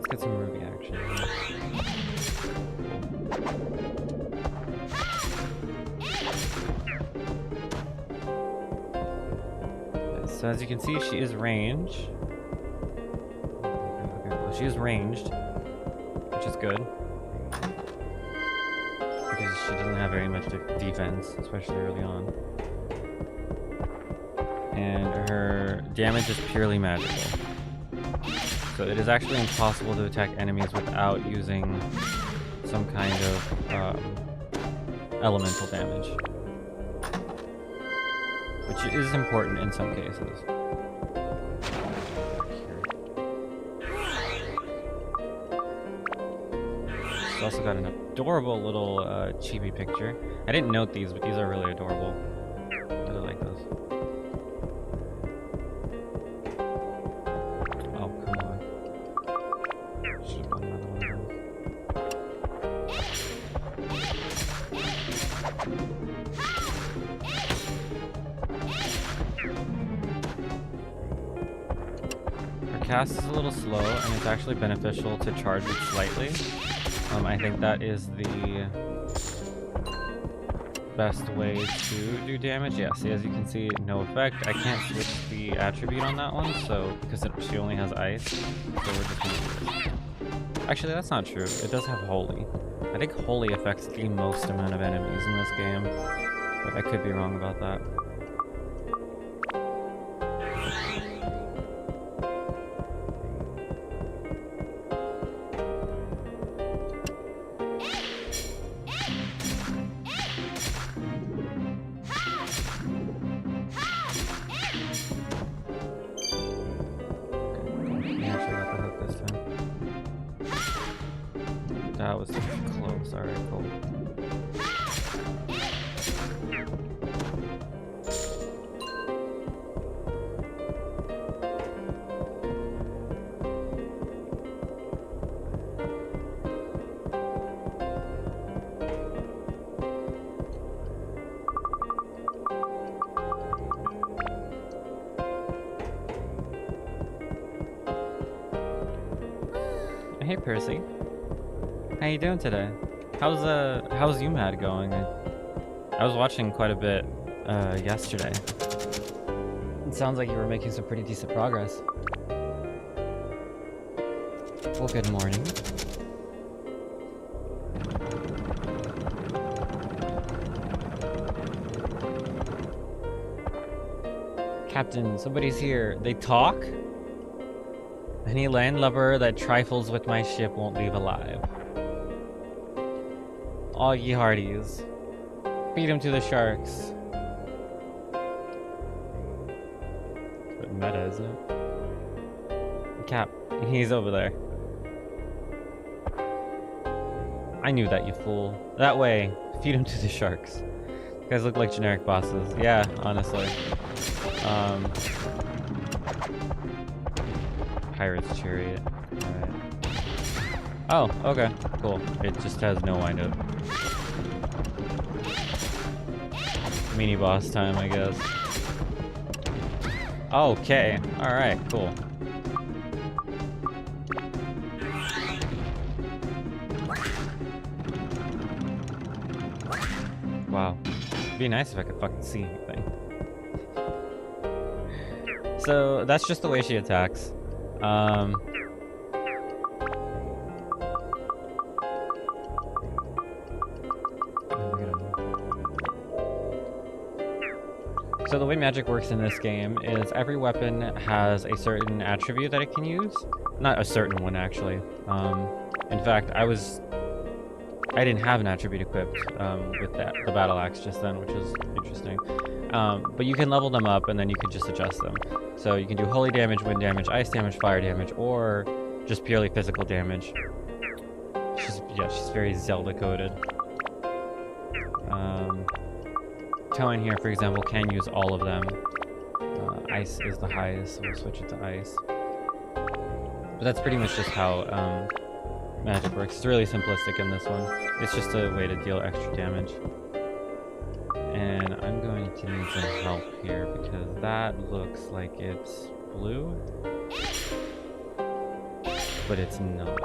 Get some Ruby action. So as you can see, she is ranged. Okay, well, she is ranged, which is good. Because she doesn't have very much defense, especially early on. And her damage is purely magical. So it is actually impossible to attack enemies without using some kind of elemental damage, which is important in some cases. She's also got an adorable little chibi picture. I didn't note these, but these are really adorable. I really like those. Cast is a little slow, and it's actually beneficial to charge it slightly. I think that is the best way to do damage. Yeah, see, as you can see, no effect. I can't switch the attribute on that one, so because she only has ice, so we're just gonna do this. Actually, that's not true. It does have holy. I think holy affects the most amount of enemies in this game, but I could be wrong about that. That was close. Alright, cool. Hey, Percy. How you doing today? How's UMAD going? I was watching quite a bit yesterday.
It sounds like you were making some pretty decent progress. Well, good morning. Captain, somebody's here. They talk? Any landlubber that trifles with my ship won't leave alive. All ye hearties, feed him to the sharks. But meta, isn't it? Cap, he's over there. I knew that, you fool. That way, feed him to the sharks. You guys look like generic bosses. Yeah, honestly. Pirate's Chariot. Alright. Oh, okay, cool. It just has no wind up. Mini boss time, I guess. Okay, alright, cool. Wow. It'd be nice if I could fucking see anything. So, that's just the way she attacks. So the way magic works in this game is every weapon has a certain attribute that it can use. Not a certain one, actually. In fact, I didn't have an attribute equipped with the battle axe just then, which is interesting. But you can level them up, and then you can just adjust them. So you can do holy damage, wind damage, ice damage, fire damage, or just purely physical damage. She's very Zelda coded. Toan here, for example, can use all of them. Ice is the highest, so we'll switch it to ice. But that's pretty much just how magic works. It's really simplistic in this one. It's just a way to deal extra damage. And I'm going to need some help here because that looks like it's blue, but it's not.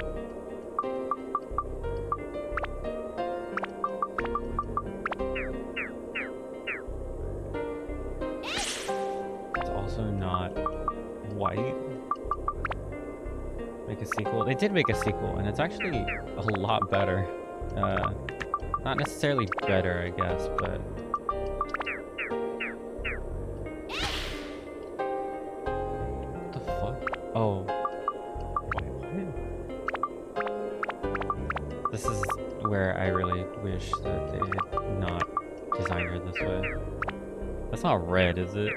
It's also not white. Make a sequel. They did make a sequel, and it's actually a lot better. Not necessarily better, I guess, but... What the fuck? Oh. Wait, what? This is where I really wish that they had not designed her this way. That's not red, is it?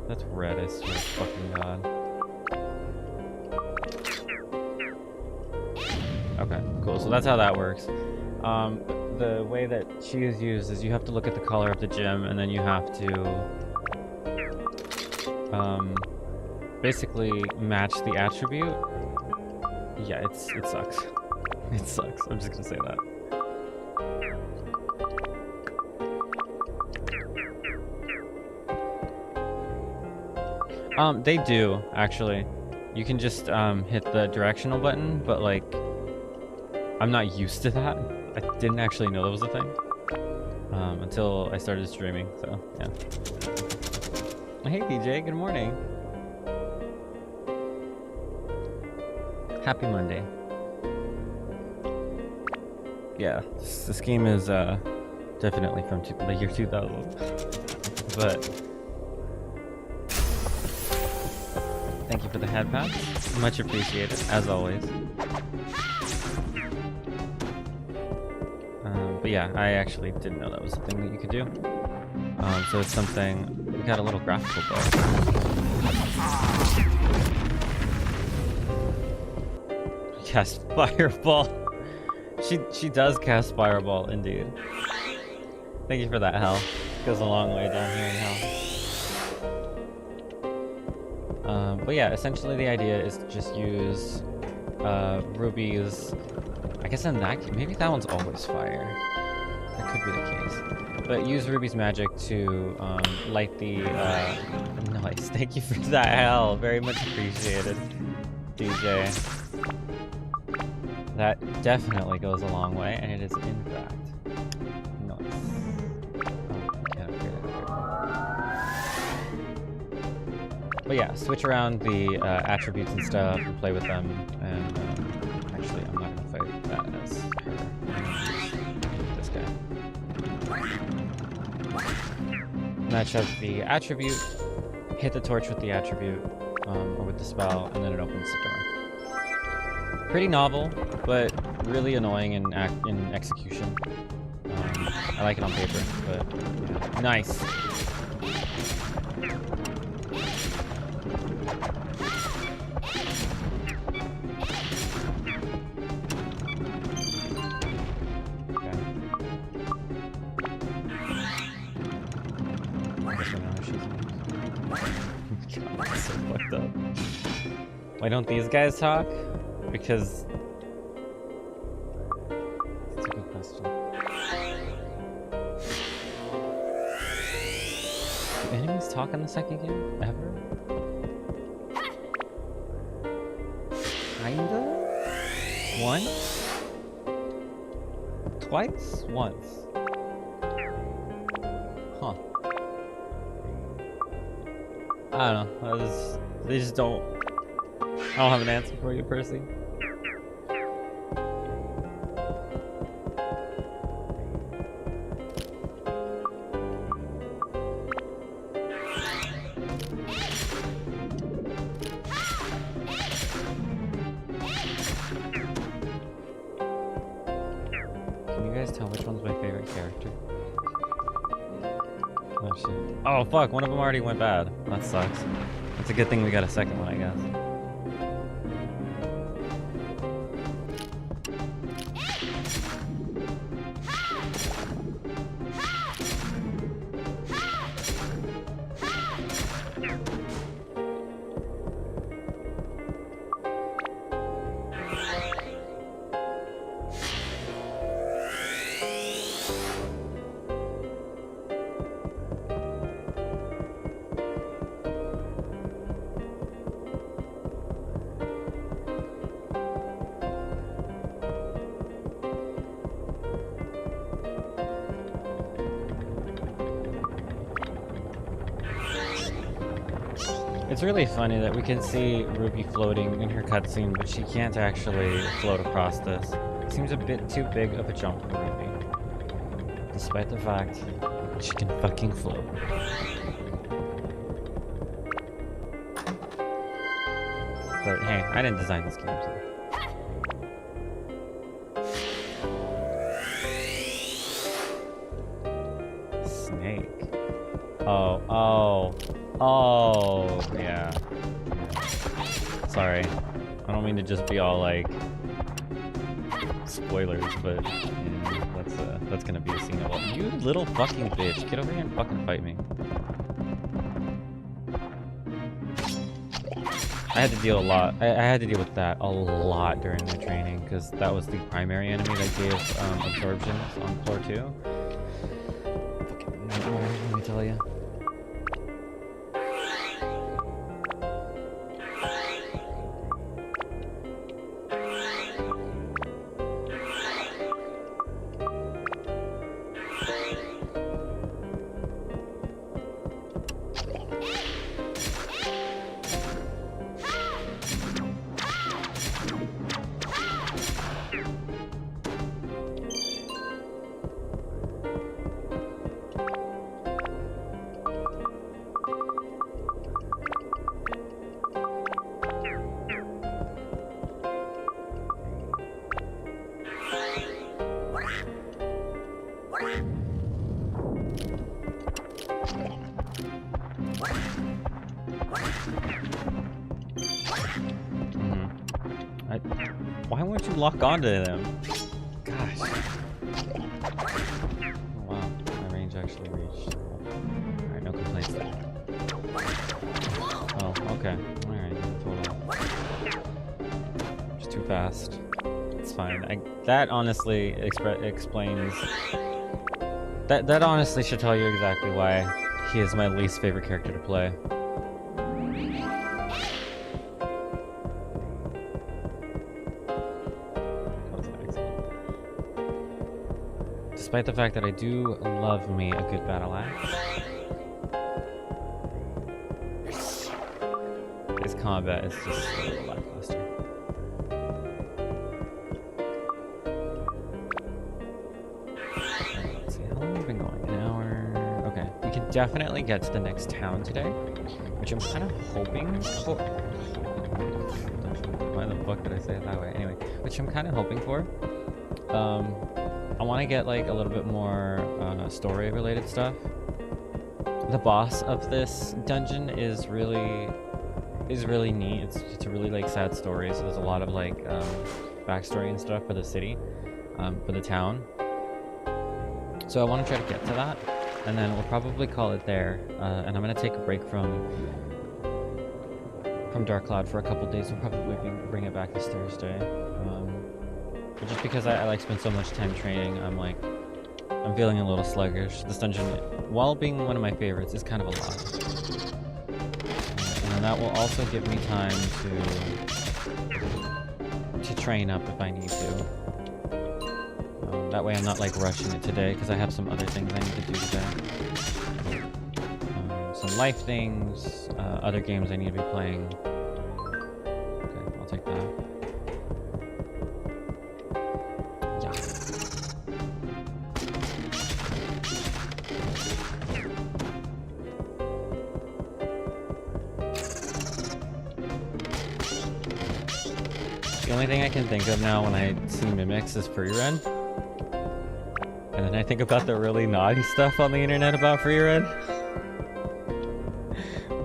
That's red, I swear to fucking god. Okay, cool. So that's how that works. The way that she is used is you have to look at the color of the gem, and then you have to basically match the attribute. Yeah, it sucks. It sucks. I'm just gonna say that. They do, actually. You can just hit the directional button, but like, I'm not used to that. I didn't actually know that was a thing until I started streaming, so yeah. Hey DJ, good morning. Happy Monday. Yeah, this game is definitely from the year 2000, but thank you for the head pass. Much appreciated, as always. But yeah, I actually didn't know that was a thing that you could do. So it's something, we got a little graphical bug. Cast Fireball. She does cast Fireball, indeed. Thank you for that, Hell. Goes a long way down here in Hell. But yeah, essentially the idea is to just use Ruby's... I guess in that case, maybe that one's always fire. That could be the case. But use Ruby's magic to light the... Nice, thank you for that, Hell. Very much appreciated, DJ. That definitely goes a long way, and it is in fact nice. Oh, I can't upgrade it. But yeah, switch around the attributes and stuff, and play with them, and actually I'm not gonna fight that as her. This guy. Match up the attribute, hit the torch with the attribute, or with the spell, and then it opens the door. Pretty novel, but really annoying in execution. I like it on paper, but yeah. Nice. Okay. I guess I know how she's God, that's so fucked up. Why don't these guys talk? Because it's a good question. Do enemies talk in the second game? Ever? Kinda? Once? Twice? Once. Huh. I don't know. They just don't
I'll have an answer for you, Percy. Can you guys tell which one's my favorite character? Oh shit. Oh fuck, one of them already went bad. That sucks. It's a good thing we got a second one, I guess. It's really funny that we can see Ruby floating in her cutscene, but she can't actually float across this. It seems a bit too big of a jump for Ruby, despite the fact she can fucking float. But hey, I didn't design this game, so. Snake. Oh, yeah. Sorry. I don't mean to just be all like spoilers, but yeah, that's gonna be a scene of all. You little fucking bitch, get over here and fucking fight me. I had to deal a lot. I had to deal with that a lot during my training because that was the primary enemy that gave absorptions on floor 2. Fucking nightmare, let me tell you. Why won't you lock onto them? Gosh. Oh wow, my range actually reached. Alright, no complaints there. Oh, okay. Alright, totally. Just too fast. It's fine. That honestly explains... That honestly should tell you exactly why he is my least favorite character to play. Despite the fact that I do love me a good battle axe, his combat is just a little lackluster. Let's see, how long have we been going? An hour? Okay, we can definitely get to the next town today, which I'm kind of hoping for. Why the fuck did I say it that way? Anyway, which I'm kind of hoping for. I want to get like a little bit more story related stuff. The boss of this dungeon is really neat. It's a really like sad story, so there's a lot of like backstory and stuff for the city, for the town. So I want to try to get to that, and then we'll probably call it there. And I'm gonna take a break from Dark Cloud for a couple days. We'll probably bring it back this Thursday. But just because I like spend so much time training, I'm feeling a little sluggish. This dungeon, while being one of my favorites, is kind of a lot. And that will also give me time to train up if I need to. That way I'm not like rushing it today, because I have some other things I need to do today. Some life things, other games I need to be playing. Okay. The only thing I can think of now when I see mimics is free run. And then I think about the really naughty stuff on the internet about free run.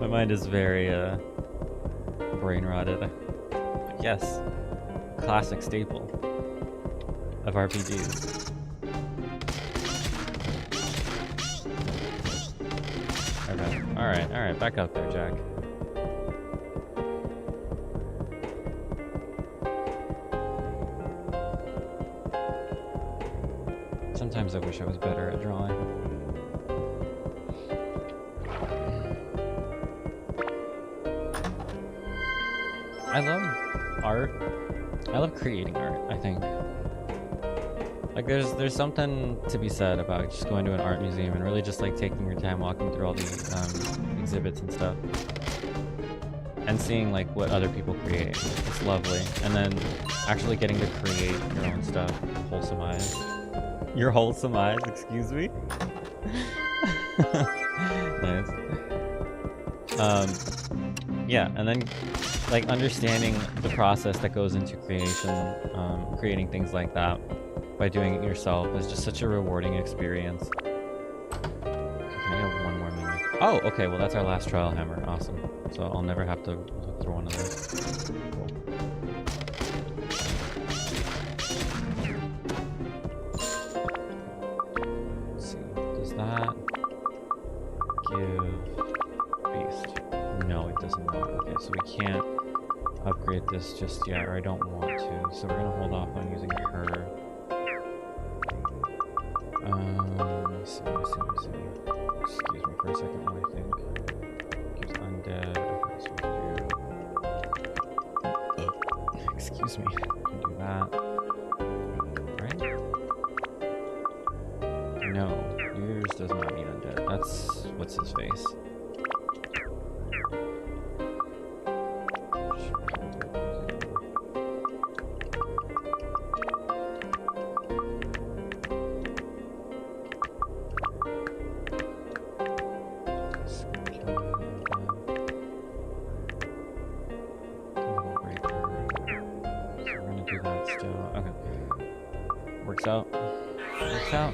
My mind is very brain rotted. But yes, classic staple of RPGs. Okay, alright, back up there, Jack. Sometimes I wish I was better at drawing. I love art. I love creating art, I think. Like there's something to be said about just going to an art museum and really just like taking your time walking through all these exhibits and stuff. And seeing like what other people create. It's lovely. And then actually getting to create your own stuff. Wholesome eyes. Your wholesome eyes, excuse me? Nice. Yeah, and then like understanding the process that goes into creation, creating things like that by doing it yourself is just such a rewarding experience. Okay, can I have one more minute? Oh, okay, well that's our last trial hammer. Awesome. So I'll never have to look through one of those. Cool. Let's see. Does that give beast? No, it does not. Okay, so we can't upgrade this just yet, or I don't want to. So we're gonna hold off on using her. Let me see. Excuse me for a second while I think. Gives undead. Okay, so we do. Excuse me. We can do that. Right? No, yours does not need undead. That's what's his face. Works out.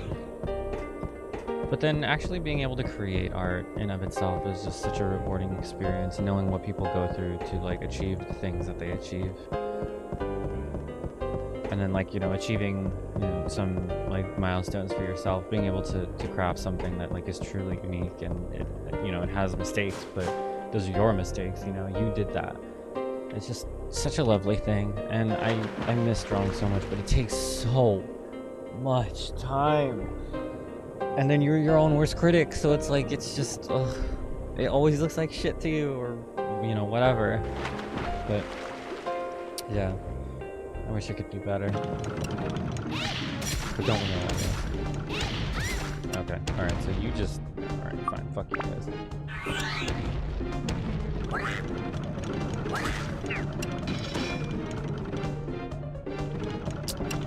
But then actually being able to create art in of itself is just such a rewarding experience, knowing what people go through to like achieve the things that they achieve. And then like, you know, achieving, you know, some like milestones for yourself, being able to craft something that like is truly unique and it, you know, it has mistakes, but those are your mistakes, you know, you did that. It's just such a lovely thing, and I miss drawing so much, but it takes so much time. And then you're your own worst critic, so it's like, it's just, ugh, it always looks like shit to you, or, you know, whatever. But, yeah, I wish I could do better. But don't we know, I guess. Okay, alright, so you just, alright, fine, fuck you guys.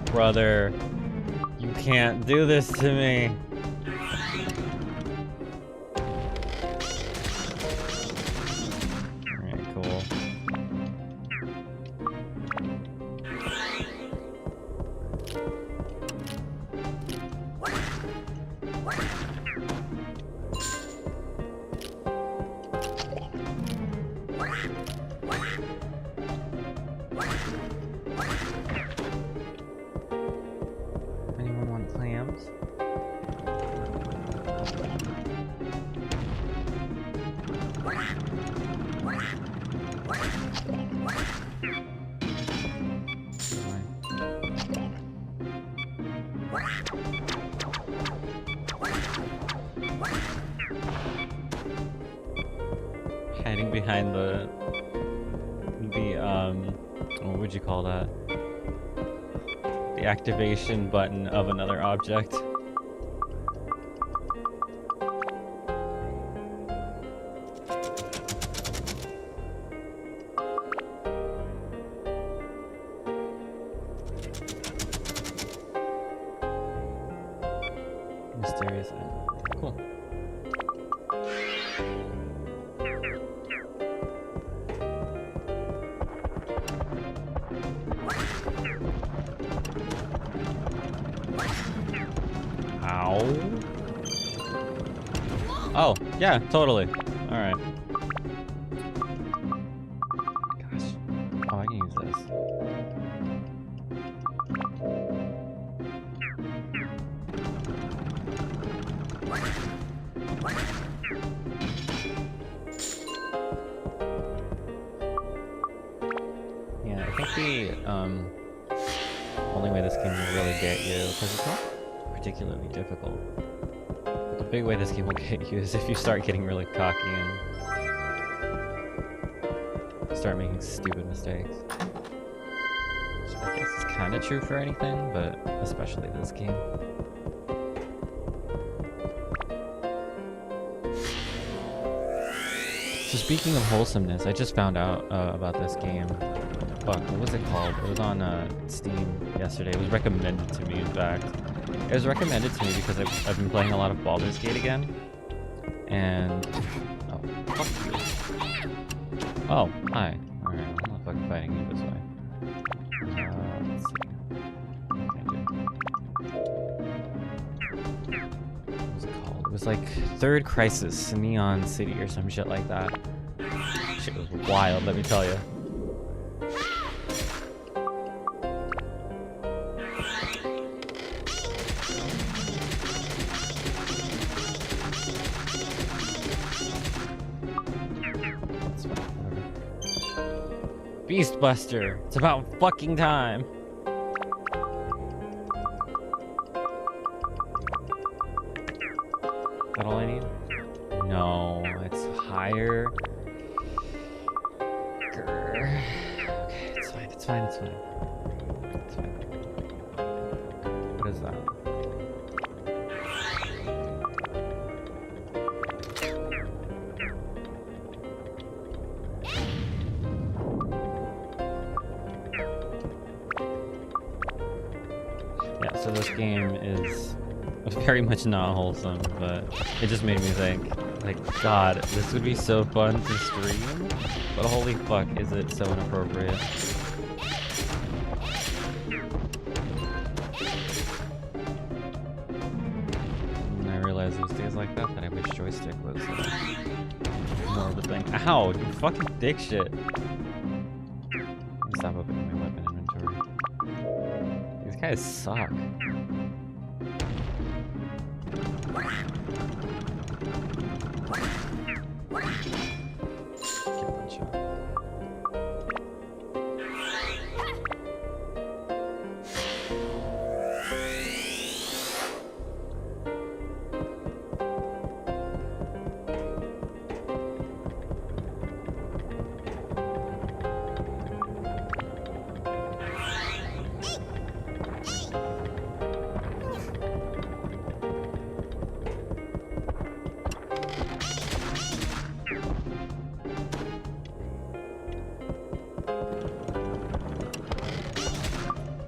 Brother, you can't do this to me. Alright, cool. Anyone want clams? Hiding behind the what would you call that? The activation button of another object. Mysterious island. Cool. Oh, yeah, totally. Alright. Gosh. Oh, I can use this. Yeah, I think the only way this game will really get you, because it's not particularly difficult. The big way this game will get you is if you start getting really cocky and start making stupid mistakes. Which I guess is kind of true for anything, but especially this game. So speaking of wholesomeness, I just found out about this game. Fuck, what was it called? It was on Steam yesterday. It was recommended to me, in fact. It was recommended to me because I've been playing a lot of Baldur's Gate again. And... oh, fuck you. Oh, hi. Alright, I'm not fucking fighting you this way. Let's see. What can I do? What was it called? It was like Third Crisis Neon City or some shit like that. Shit was wild, let me tell you. Beastbuster! It's about fucking time! Is that all I need? No, it's higher. Grr. Okay, it's fine, it's fine, it's fine. It's fine. What is that? So this game is very much not wholesome, but it just made me think, like, God, this would be so fun to stream, but holy fuck, is it so inappropriate. And I realized those days like that I wish joystick was more of a thing. Ow, you fucking dick shit. Stop opening my weapon inventory. These guys suck. Get one shot.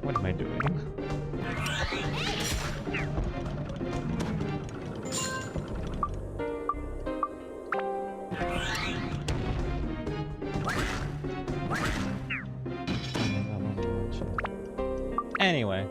What am I doing? Anyway.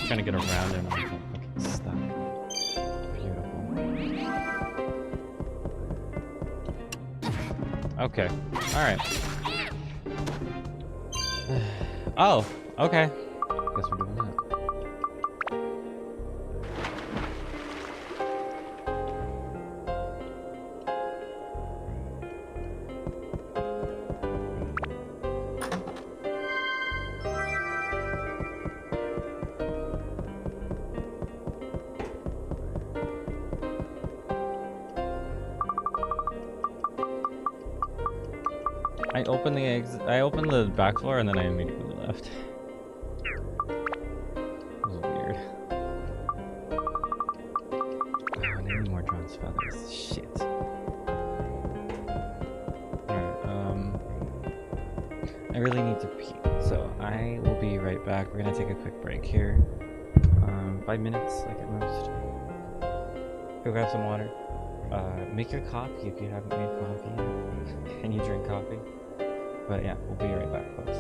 trying to get around him. I'm fucking stuck. Beautiful. Okay. Alright. Oh, okay. Guess we're doing that. I opened the back floor and then I immediately left. It was weird. Oh, I need more John's feathers. Shit. Alright, I really need to pee, so I will be right back. We're gonna take a quick break here. 5 minutes, like at most. Go grab some water. Make your coffee if you haven't made coffee. And you drink coffee. But yeah, we'll be right back, folks.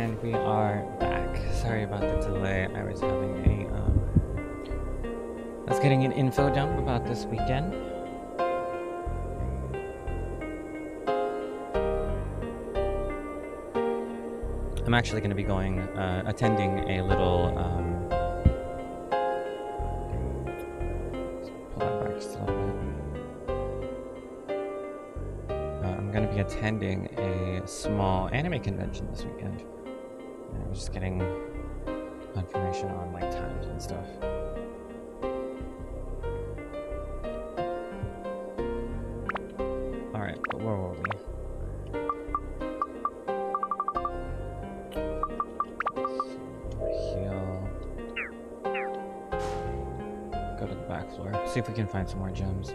And we are back. Sorry about the delay. I was having I was getting an info dump about this weekend. I'm actually going to be attending a little, pull that back just a little bit. I'm going to be attending a small anime convention this weekend. And I was just getting information on like times and stuff. Alright, but where were we? Go to the back floor. See if we can find some more gems.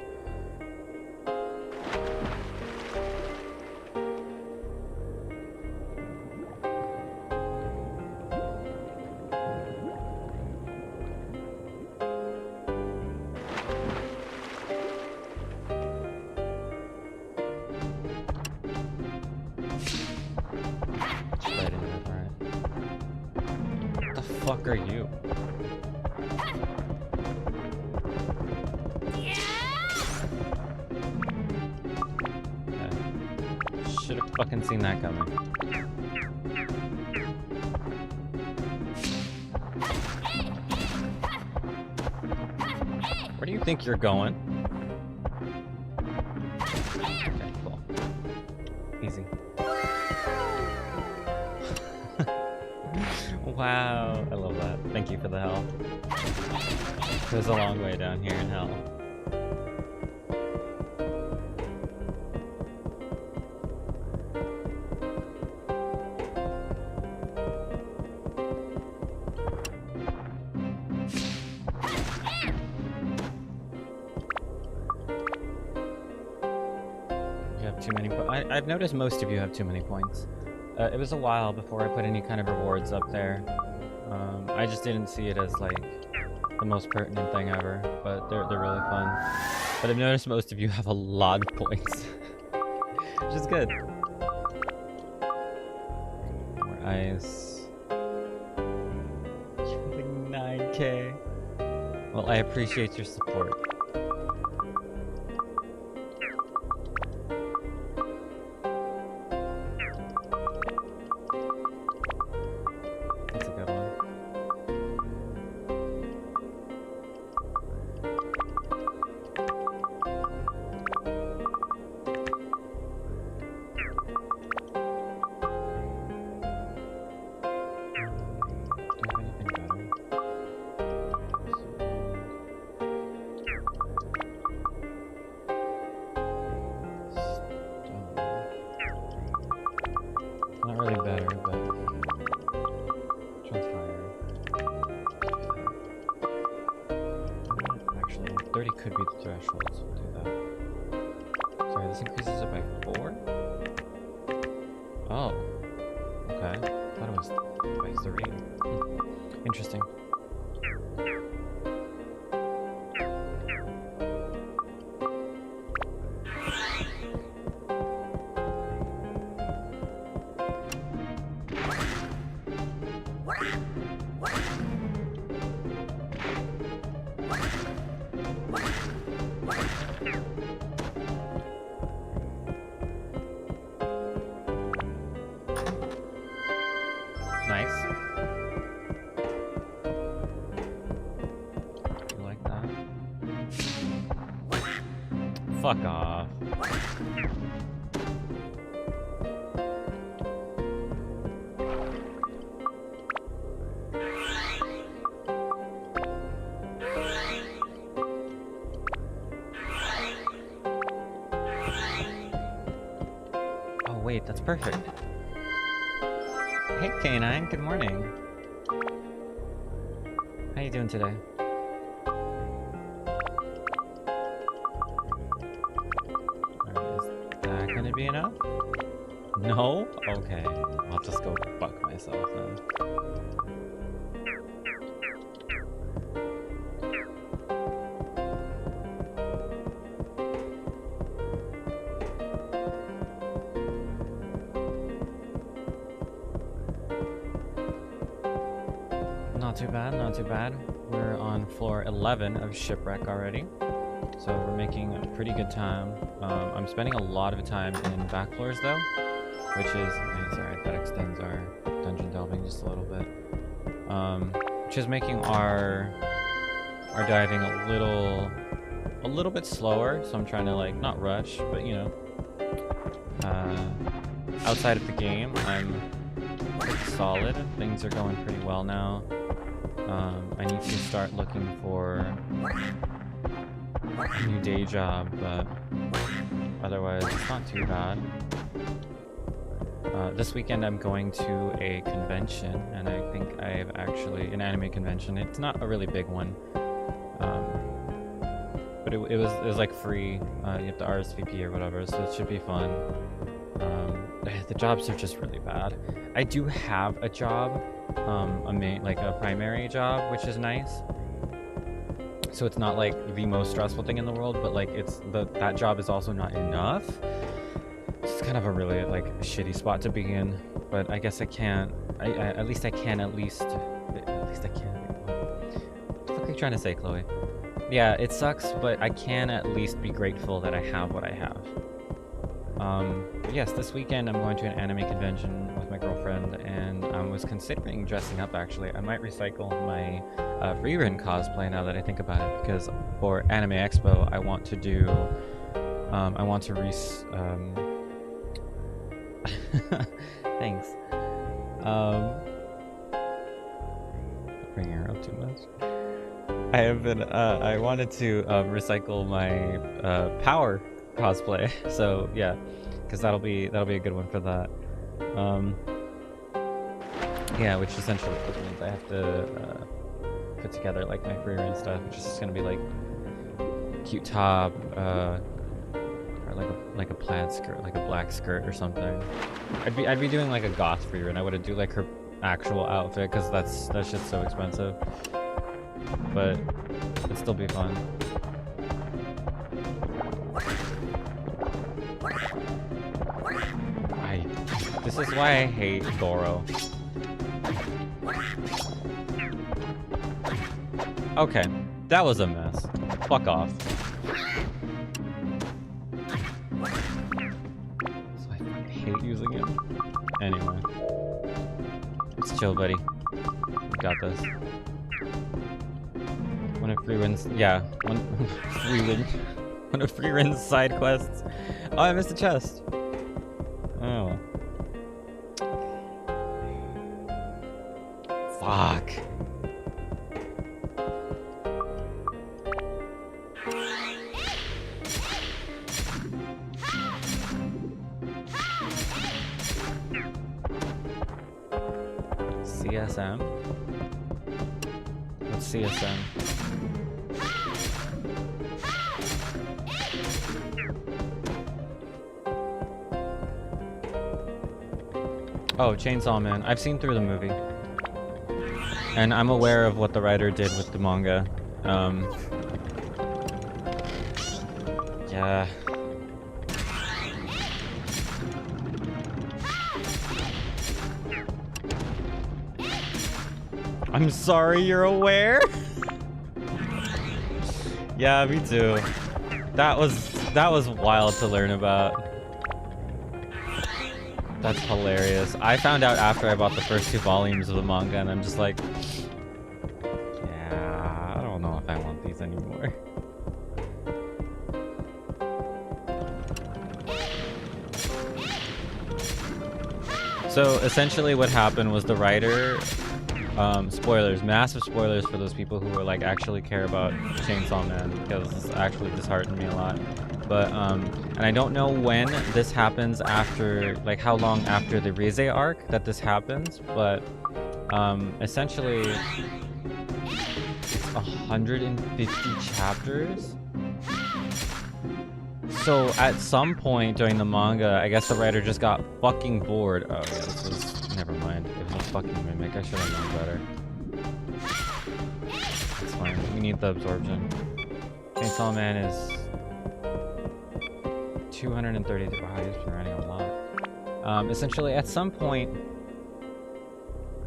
Right into it, alright. What the fuck are you? Should have fucking seen that coming. Where do you think you're going? Okay, cool. Easy. Wow, I love that. Thank you for the help. There's a long way down here in hell. Too many I've noticed most of you have too many points. It was a while before I put any kind of rewards up there. I just didn't see it as like the most pertinent thing ever, but they're really fun. But I've noticed most of you have a lot of points, which is good. More ice. Like 9K. Well, I appreciate your support. Not really better, but which one's higher? Actually, 30 could be the threshold, so we'll do that. Sorry, this increases it by 4? Oh. Okay. I thought it was by 3. Interesting. Nice. You like that? Fuck off. Oh wait, that's perfect. Hey K9, good morning. How you doing today? Alright, is that gonna be enough? No? Okay, I'll just go fuck myself then. not too bad, not too bad. We're on floor 11 of Shipwreck already, so we're making a pretty good time. I'm spending a lot of time in back floors though, which is nice. Alright, that extends our dungeon delving just a little bit. Which is making our diving a little bit slower, so I'm trying to like not rush, but you know, outside of the game, I'm pretty solid. Things are going pretty well now. I need to start looking for a new day job, but otherwise it's not too bad. This weekend I'm going to a convention, and I think I've actually, an anime convention. It's not a really big one, but it was like free. You have to RSVP or whatever, so it should be fun. The jobs are just really bad. I do have a job, a primary job, which is nice. So it's not like the most stressful thing in the world, but like that job is also not enough. It's kind of a really like shitty spot to be in, but I guess I can't. At least I can. What the fuck are you trying to say, Chloe? Yeah, it sucks, but I can at least be grateful that I have what I have. But yes, this weekend I'm going to an anime convention with my girlfriend, and I was considering dressing up actually. I might recycle my Frieren cosplay now that I think about it, because for Anime Expo I want to do, thanks. Bringing her up too much. I wanted to recycle my Power cosplay, so yeah, because that'll be a good one for that. Yeah, which essentially means I have to put together like my career and stuff, which is just gonna be like cute top, or like a plaid skirt, like a black skirt or something. I'd be doing like a goth for her, and I would do like her actual outfit, because that shit's so expensive. But it'd still be fun. This is why I hate Goro. Okay, that was a mess. Fuck off. So I hate using it. Anyway. It's chill, buddy. We got this. One of Freeren's, yeah, one of Freeren's side quests. Oh, I missed a chest. Oh. Fuck. CSM? What's CSM? Oh, Chainsaw Man. I've seen through the movie. And I'm aware of what the writer did with the manga. Yeah. I'm sorry you're aware? Yeah, me too. That was wild to learn about. That's hilarious. I found out after I bought the first 2 volumes of the manga, and I'm just like, yeah, I don't know if I want these anymore. So essentially what happened was the writer, spoilers, massive spoilers for those people who like actually care about Chainsaw Man, because this actually disheartened me a lot. But and I don't know when this happens, after like how long after the Rize arc that this happens, but essentially it's 150 chapters. So at some point during the manga, I guess the writer just got fucking bored. Oh yeah, this was, never mind. It was a fucking mimic. I should have known better. It's fine. We need the absorption. Chainsaw Man is 230. Wow, he's been writing a lot. Essentially, at some point,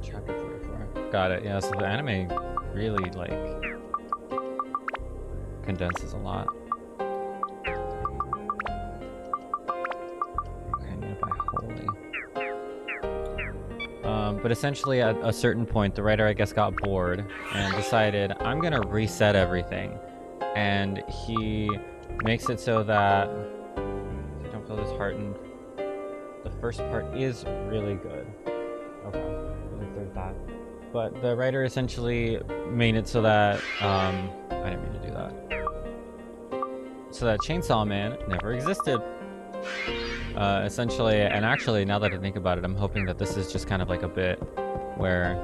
chapter 44.
Got it. Yeah, so the anime really, like, condenses a lot. Okay, I need to buy Holy. But essentially, at a certain point, the writer, I guess, got bored and decided, I'm gonna reset everything. And he makes it so that you don't feel disheartened. The first part is really good. Okay, I think there's that. But the writer essentially made it so that, I didn't mean to do that. So that Chainsaw Man never existed. Essentially, and actually, now that I think about it, I'm hoping that this is just kind of like a bit where,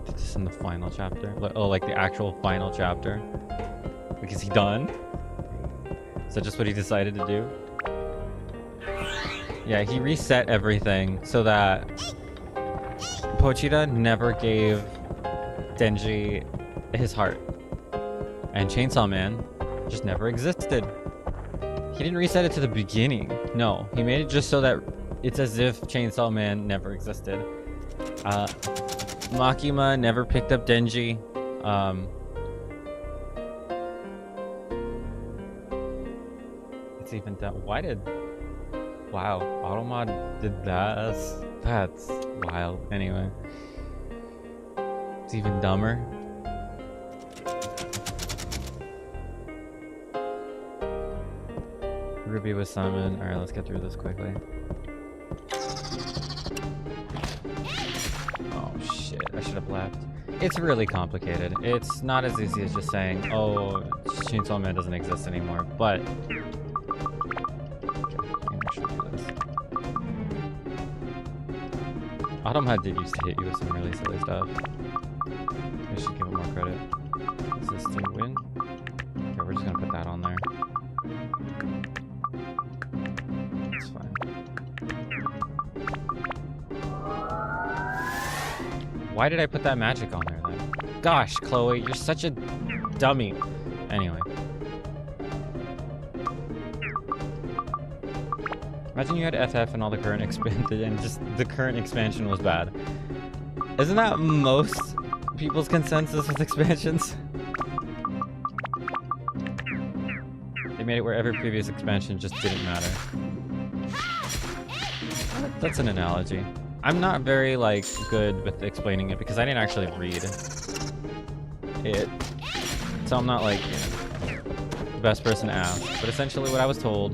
this is in the final chapter. Oh, like the actual final chapter. Like, is he done? Is that just what he decided to do? Yeah, he reset everything so that Pochita never gave Denji his heart. And Chainsaw Man just never existed. He didn't reset it to the beginning. No, he made it just so that it's as if Chainsaw Man never existed. Makima never picked up Denji. It's even that. Why did... Wow, Automod did that? That's wild. Anyway. It's even dumber. Ruby was summoned. Alright, let's get through this quickly. Oh shit, I should have left. It's really complicated. It's not as easy as just saying, oh, Chainsaw Man doesn't exist anymore, but... Automod did used to hit you with some really silly stuff. I should give it more credit. Resistant win? Okay, we're just gonna put that on there. That's fine. Why did I put that magic on there then? Gosh, Chloe, you're such a dummy. Anyway. Imagine you had FF and all the current expanded and just the current expansion was bad. Isn't that most people's consensus with expansions? They made it where every previous expansion just didn't matter. That's an analogy. I'm not very, like, good with explaining it because I didn't actually read it. So I'm not, like, you know, the best person to ask. But essentially what I was told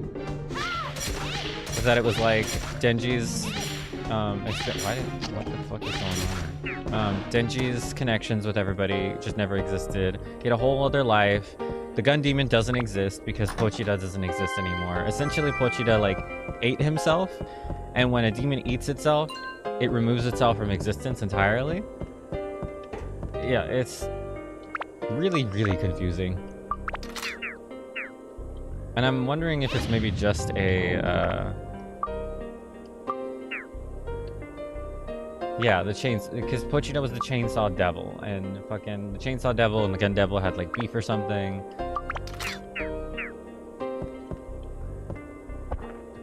was that it was like Denji's, what the fuck is going on? Denji's connections with everybody just never existed. He had a whole other life. The gun demon doesn't exist because Pochita doesn't exist anymore. Essentially, Pochita, like, ate himself, and when a demon eats itself, it removes itself from existence entirely. Yeah, it's really, really confusing. And I'm wondering if it's maybe just a, yeah, the chains, because Pochita was the chainsaw devil, and fucking the chainsaw devil and the gun devil had like beef or something.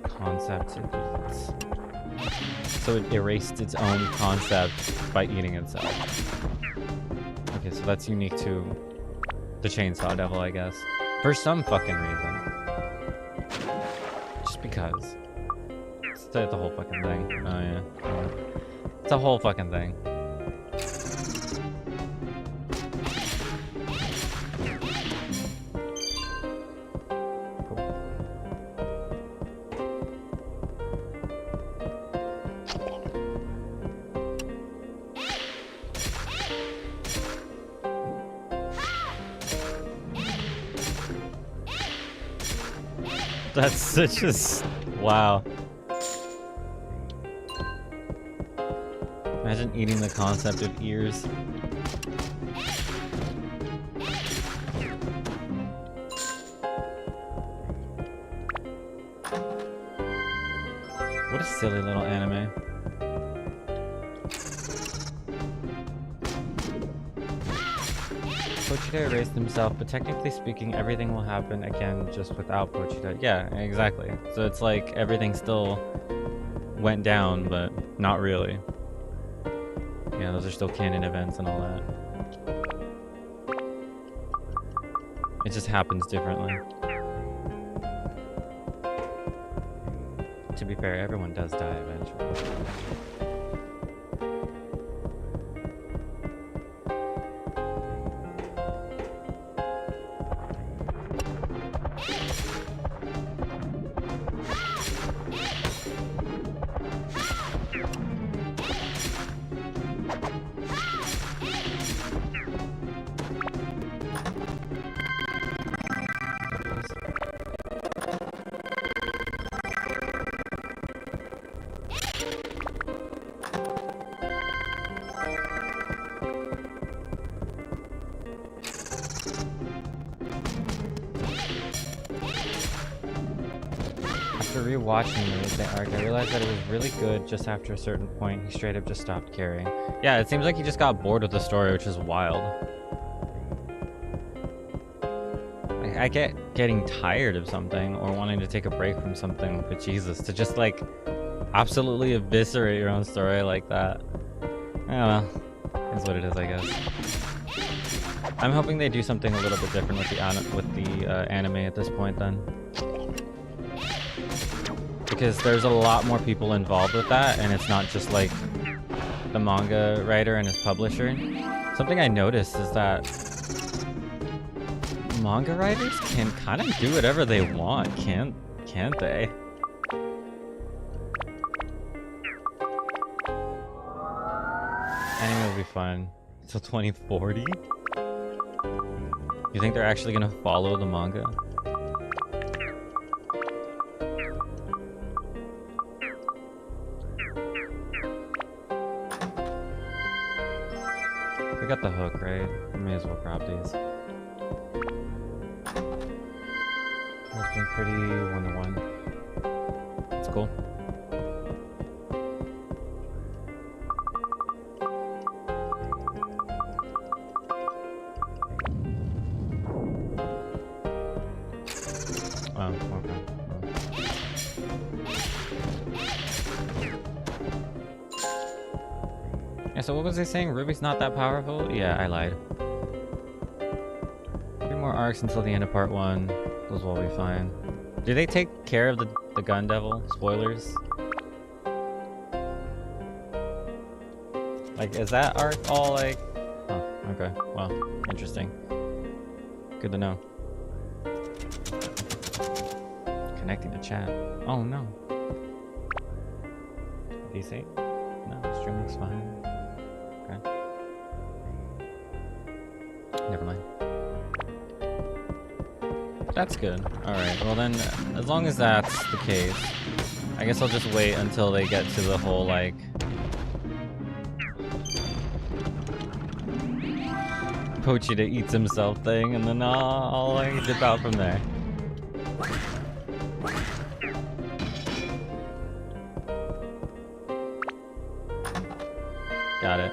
The concept, so it erased its own concept by eating itself. Okay, so that's unique to the chainsaw devil, I guess, for some fucking reason. Just because. It's the whole fucking thing. Oh yeah. It's a whole fucking thing. Cool. That's such a... wow. Imagine eating the concept of ears. What a silly little anime. Pochita erased himself, but technically speaking, everything will happen again just without Pochita. Yeah, exactly. So it's like everything still went down, but not really.
Yeah, those are still canon events and all that. It just happens differently. To be fair, everyone does die eventually. After rewatching the recent arc, I realized that it was really good just after a certain point. He straight up just stopped caring. Yeah, it seems like he just got bored with the story, which is wild. I get getting tired of something or wanting to take a break from something, but Jesus, to just like absolutely eviscerate your own story like that. Oh well, is what it is, I guess. I'm hoping they do something a little bit different with the anime at this point then. Because there's a lot more people involved with that, and it's not just like the manga writer and his publisher. Something I noticed is that manga writers can kind of do whatever they want, can't they? Anime will be fun until 2040. You think they're actually gonna follow the manga? We got the hook, right? We may as well grab these. It's been pretty one-to-one. It's cool. Oh, okay. Yeah, so what was he saying? Ruby's not that powerful? Yeah, I lied. 3 more arcs until the end of part 1. Those will be fine. Do they take care of the gun devil? Spoilers? Like, is that arc all like... Oh, okay. Well, interesting. Good to know. Connecting to chat. Oh no. DC? No, stream looks fine. Okay. Never mind. That's good. Alright, well then, as long as that's the case, I guess I'll just wait until they get to the whole, like... Pochita eats himself thing, and then I'll like, dip out from there. Got it.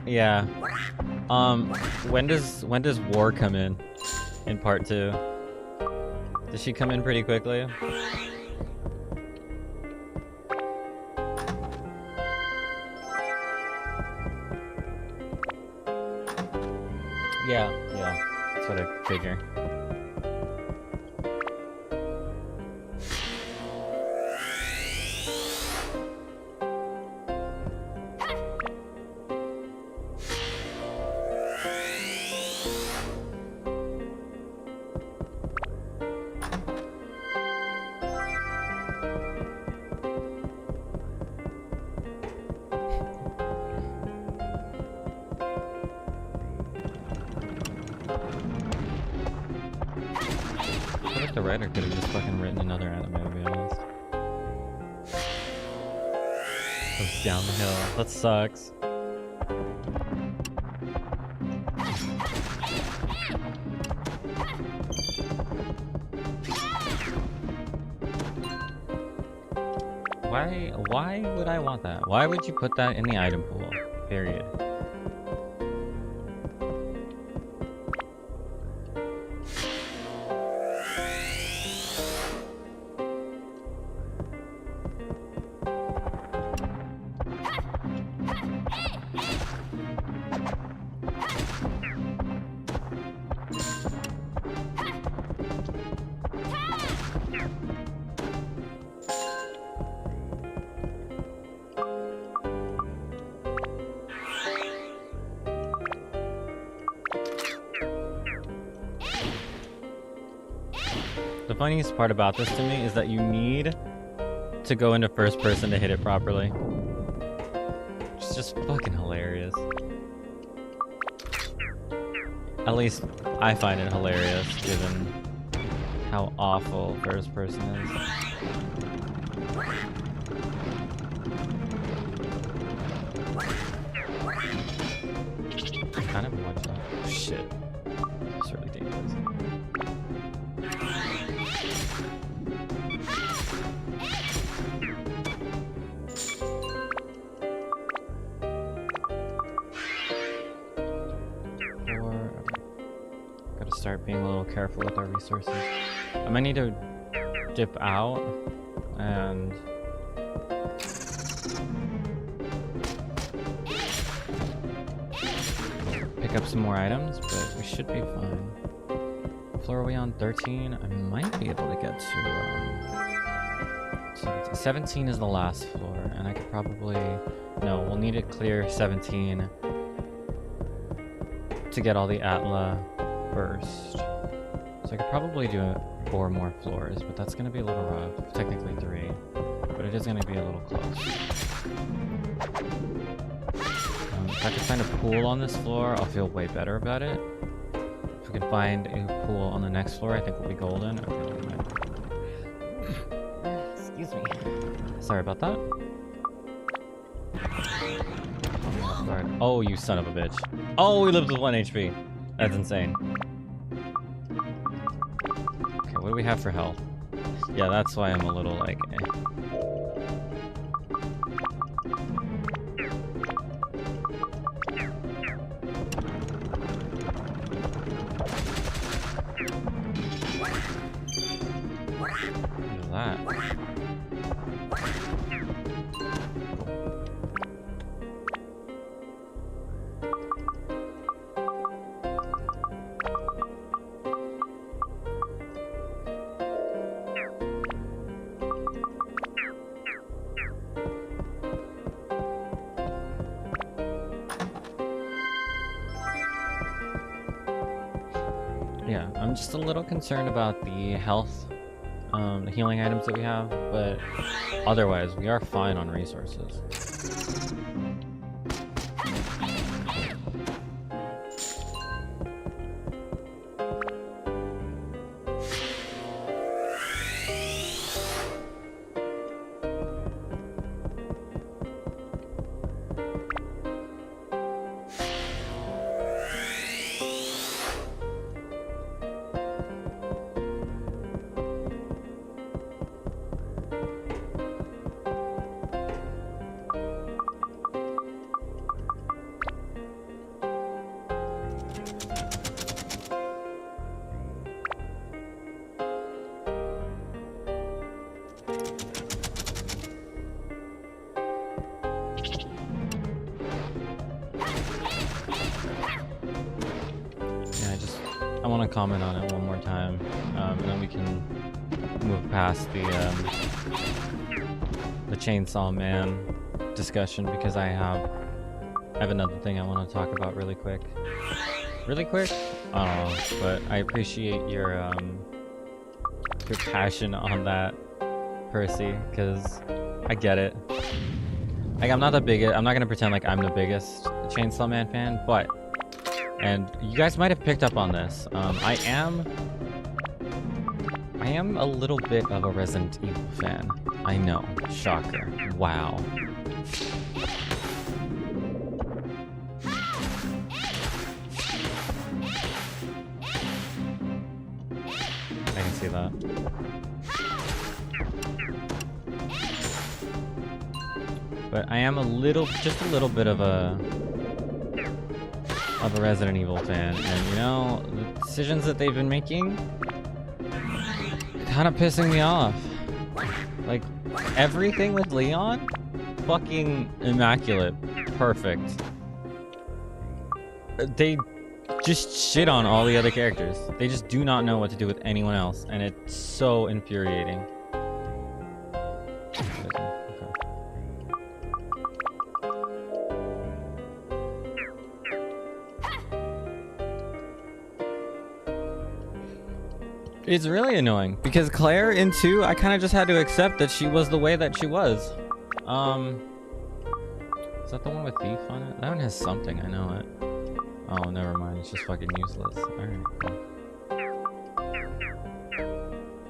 Yeah. When does War come in part 2? Does she come in pretty quickly? Yeah, that's what I figure. The writer could have just fucking written another anime, to be honest. Goes down the hill. That sucks. Why would I want that? Why would you put that in the item pool? Period. The funniest part about this to me is that you need to go into first person to hit it properly. It's just fucking hilarious. At least I find it hilarious given how awful first person is. Kind of one shot. Oh, shit. It's really dangerous. Gotta start being a little careful with our resources. I might need to dip out and pick up some more items, but we should be fine. What floor are we on? 13? I might be able to get to 17 is the last floor, and I could probably... No, we'll need to clear 17 to get all the Atla first. So I could probably do 4 more floors, but that's going to be a little rough. Technically 3, but it is going to be a little close. If I can find a pool on this floor, I'll feel way better about it. If we can find a pool on the next floor, I think we'll be golden. Okay, excuse me. Sorry about that. Oh, you son of a bitch. Oh, he lives with 1 HP. That's insane. Okay, what do we have for health? Yeah, that's why I'm a little like... What is that? Yeah, I'm just a little concerned about the health, the healing items that we have, but otherwise we are fine on resources. I want to comment on it one more time, and then we can move past the Chainsaw Man discussion, because I have another thing I want to talk about really quick. Really quick? I don't know, but I appreciate your passion on that, Percy, because I get it. Like, I'm not the biggest, I'm not gonna pretend like I'm the biggest Chainsaw Man fan, but, and you guys might have picked up on this, I am a little bit of a Resident Evil fan. I know, shocker. Wow. I can see that. But I am just a little bit of a Resident Evil fan, and you know, the decisions that they've been making kind of pissing me off. Like, everything with Leon, fucking immaculate, perfect. They just shit on all the other characters. They just do not know what to do with anyone else, and it's so infuriating. It's really annoying because Claire in 2, I kind of just had to accept that she was the way that she was. Is that the one with Thief on it? That one has something, I know it. Oh, never mind. It's just fucking useless. Alright, cool.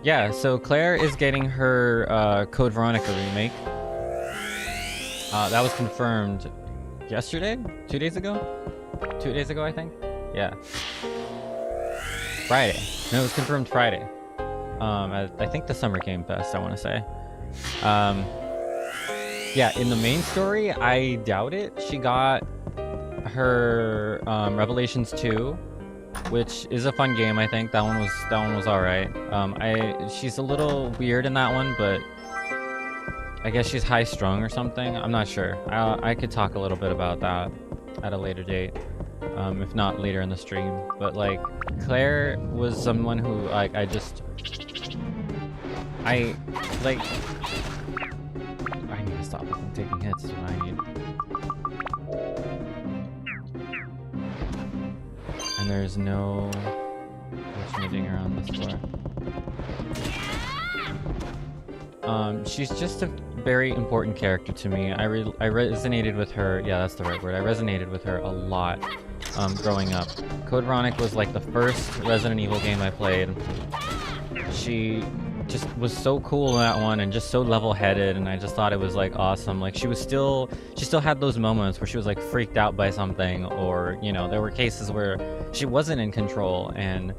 Yeah, so Claire is getting her Code Veronica remake. That was confirmed yesterday? 2 days ago? 2 days ago, I think? Yeah. Friday. No, it was confirmed Friday. I think the Summer Game Fest, I want to say. Yeah, in the main story, I doubt it. She got her Revelations 2, which is a fun game. I think that one was all right. She's a little weird in that one, but I guess she's high strung or something. I'm not sure. I could talk a little bit about that at a later date, if not later in the stream. But like, Claire was someone who like I need to stop from taking hits. Is what I need. And there's no knitting around this floor. She's just a very important character to me. I resonated with her. Yeah, that's the right word. I resonated with her a lot growing up. Code Veronica was like the first Resident Evil game I played. She just was so cool in that one and just so level-headed, and I just thought it was like awesome. Like she still had those moments where she was like freaked out by something, or you know, there were cases where she wasn't in control, and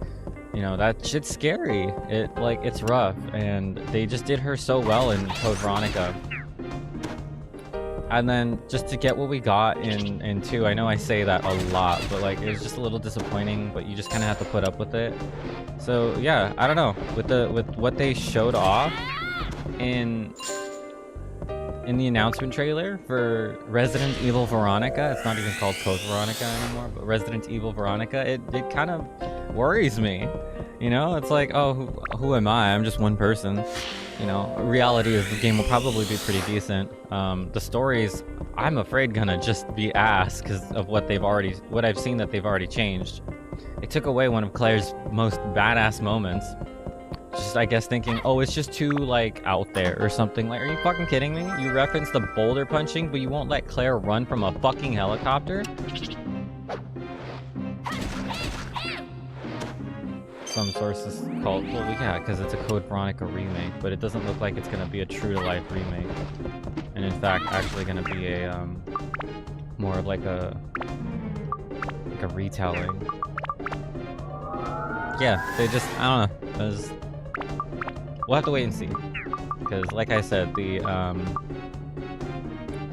you know, that shit's scary. It's rough, and they just did her so well in Code Veronica. And then just to get what we got in 2, I know I say that a lot, but like it was just a little disappointing, but you just kind of have to put up with it. So yeah, I don't know, with what they showed off in the announcement trailer for Resident Evil Veronica, it's not even called Code Veronica anymore, but Resident Evil Veronica, it kind of worries me. You know, it's like, oh, who am I? I'm just one person. You know, reality is the game will probably be pretty decent. The stories, I'm afraid, gonna just be ass because of what I've seen that they've already changed. They took away one of Claire's most badass moments. Just, I guess, thinking, oh, it's just too, like, out there or something. Like, are you fucking kidding me? You reference the boulder punching, but you won't let Claire run from a fucking helicopter? Some sources call it, well, yeah, because it's a Code Veronica remake, but it doesn't look like it's going to be a true-to-life remake. And in fact, actually going to be a, more of like a retelling. Yeah, they just, I don't know, we'll have to wait and see. Because, like I said, the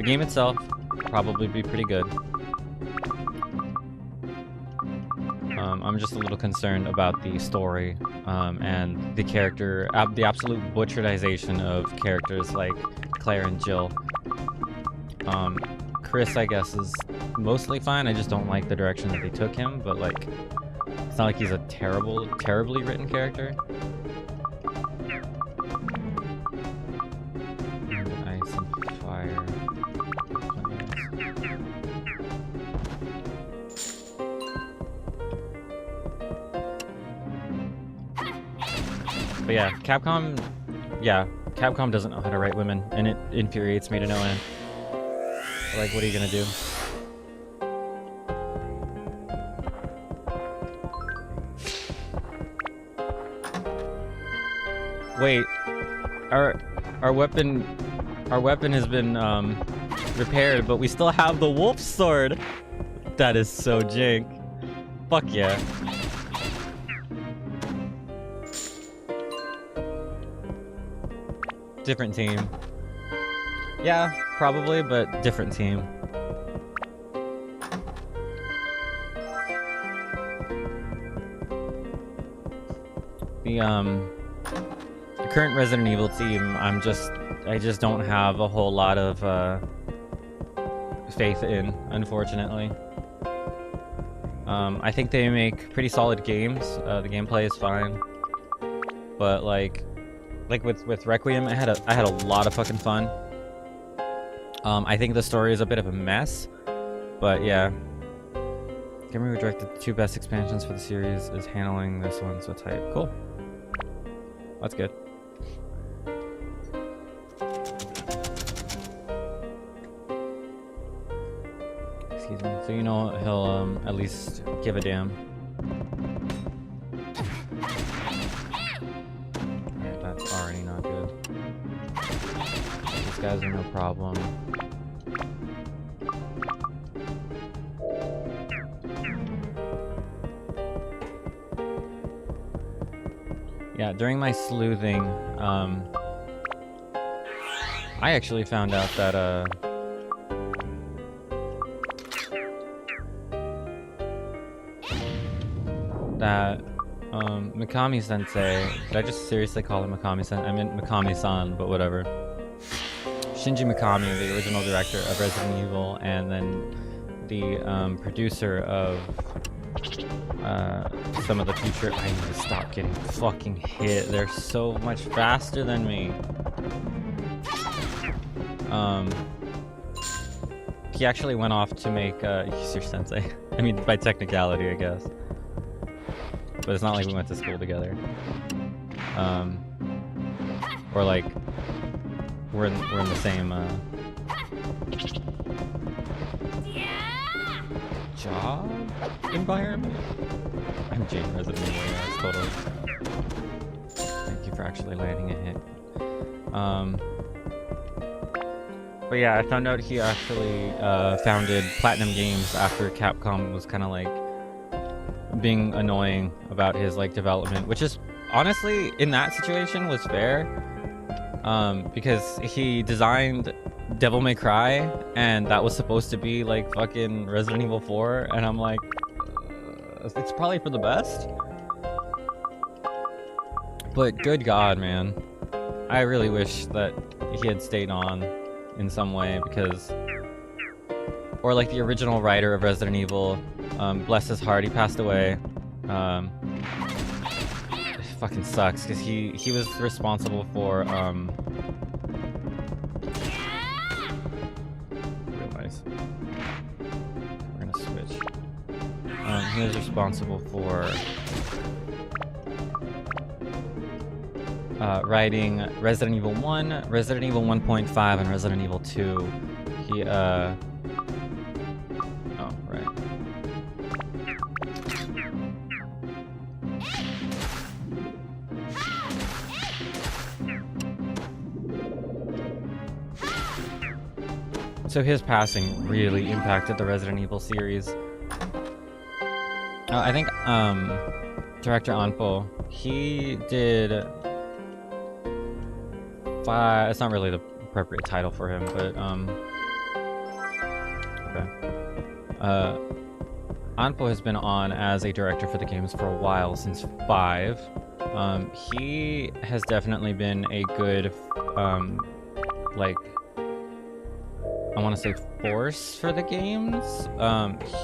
game itself will probably be pretty good. I'm just a little concerned about the story and the character, the absolute butcherization of characters like Claire and Jill. Chris, I guess, is mostly fine. I just don't like the direction that they took him, but like, it's not like he's a terribly written character. Ice and fire. But yeah, Capcom doesn't know how to write women, and it infuriates me to no end. Like, what are you gonna do? Wait, our weapon has been repaired, but we still have the wolf sword. That is so jank. Fuck yeah. Different team. Yeah, probably, but different team. The current Resident Evil team, I just don't have a whole lot of faith in, unfortunately. I think they make pretty solid games. The gameplay is fine, but like with Requiem, I had a lot of fucking fun. I think the story is a bit of a mess, but yeah. Gamer who directed the 2 best expansions for the series is handling this one so tight. Cool.
That's good. Excuse me. So you know he'll at least give a damn. Alright, that's already not good. These guys are no problem. Yeah, during my sleuthing, I actually found out that Mikami Sensei, did I just seriously call him Mikami Sensei? I meant Mikami-san, but whatever. Shinji Mikami, the original director of Resident Evil, and then the producer of some of the future. I need to stop getting fucking hit. They're so much faster than me. He actually went off to make he's your sensei. I mean, by technicality, I guess. But it's not like we went to school together. Or like we're in the same job environment. I'm Jane Resident Evil, yes, totally. Thank you for actually landing a hit. But yeah, I found out he actually founded Platinum Games after Capcom was kind of like being annoying about his like development, which is honestly in that situation was fair, because he designed Devil May Cry and that was supposed to be like fucking Resident Evil 4, and I'm like, it's probably for the best. But good God, man, I really wish that he had stayed on in some way, because, or like the original writer of Resident Evil, bless his heart, he passed away. It fucking sucks because he was responsible for realize we're gonna switch. He was responsible for writing Resident Evil 1, Resident Evil 1.5, and Resident Evil 2. He oh, right. So his passing really impacted the Resident Evil series. I think director Anpo, he did it's not really the appropriate title for him, but okay. Anpo has been on as a director for the games for a while, since 5. He has definitely been a good like, I want to say force for the games.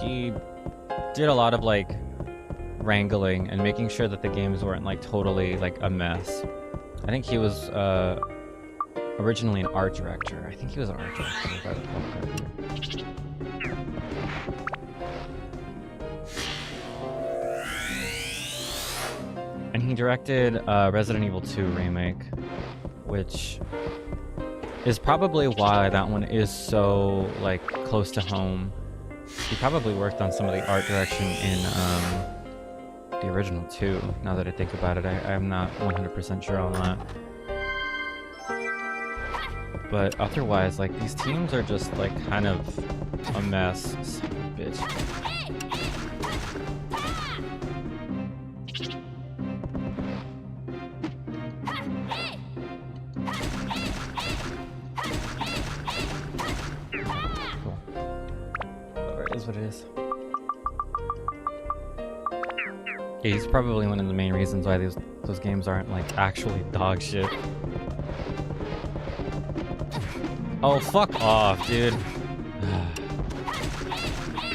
He did a lot of like wrangling and making sure that the games weren't like totally like a mess. I think he was originally an art director. I think he was an art director, if I recall correctly. And he directed Resident Evil 2 Remake, which is probably why that one is so like close to home. He probably worked on some of the art direction in the original 2, now that I think about it. I'm not 100% sure on that. But otherwise, like, these teams are just like kind of a mess. Son of a bitch. Cool. Whatever, it is what it is. Yeah, he's probably one of the main reasons why those games aren't like actually dog shit. Oh, fuck off, dude.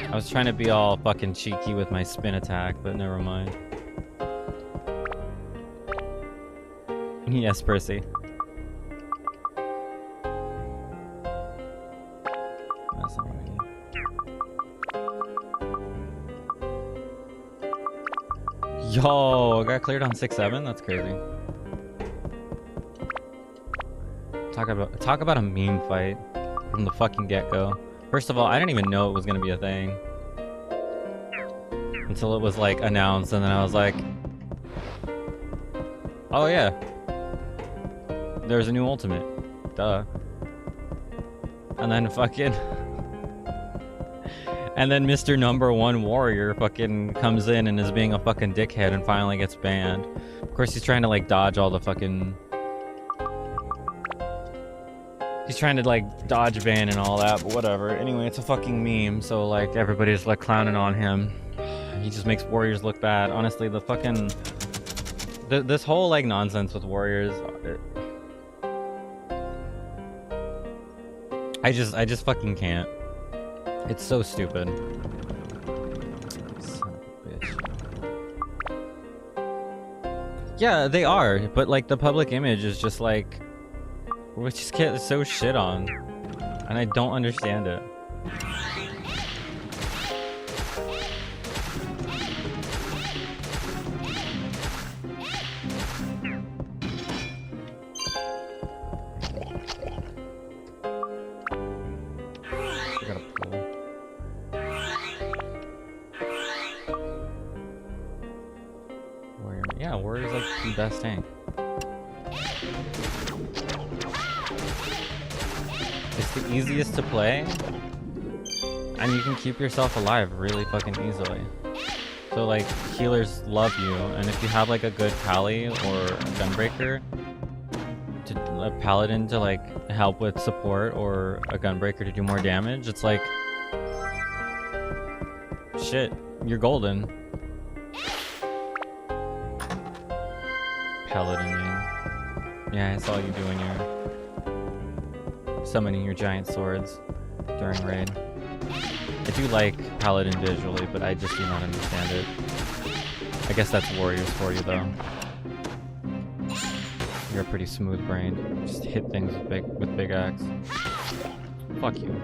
I was trying to be all fucking cheeky with my spin attack, but never mind. Yes, Percy. That's not what I need. Yo, I got cleared on 6-7? That's crazy.
Talk about a meme fight from the fucking get-go. First of all, I didn't even know it was gonna be a thing until it was like announced, and then I was like, oh yeah, there's a new ultimate, duh. And then fucking and then Mr. Number One Warrior fucking comes in and is being a fucking dickhead and finally gets banned. Of course he's trying to like dodge all the fucking, he's trying to like dodge ban and all that, but whatever. Anyway, it's a fucking meme, so like everybody's like clowning on him. He just makes warriors look bad. Honestly, the fucking this whole like nonsense with warriors, I just fucking can't. It's so stupid. Son of a bitch. Yeah, they are, but like the public image is just like, we just get so shit on, and I don't understand it. I got a pool. Warrior, yeah, Warrior's like the best tank. It's the easiest to play, and you can keep yourself alive really fucking easily. So like, healers love you, and if you have like a good pally or a gunbreaker, a paladin to like help with support, or a gunbreaker to do more damage, it's like, shit, you're golden. Paladin, man. Yeah, I saw you doing your summoning your giant swords during raid. I do like paladin visually, but I just do not understand it. I guess that's warriors for you though. You're pretty smooth-brained. Just hit things with big axe. Fuck you.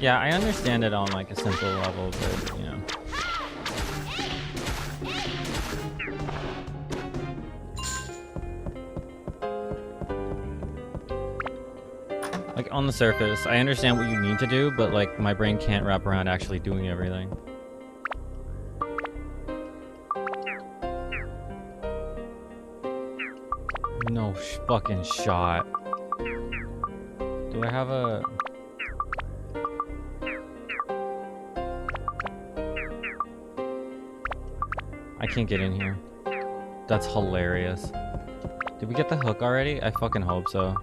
Yeah, I understand it on like a simple level, but you know. Like on the surface, I understand what you need to do, but like my brain can't wrap around actually doing everything. No fucking shot. Do I have a... I can't get in here. That's hilarious. Did we get the hook already? I fucking hope so.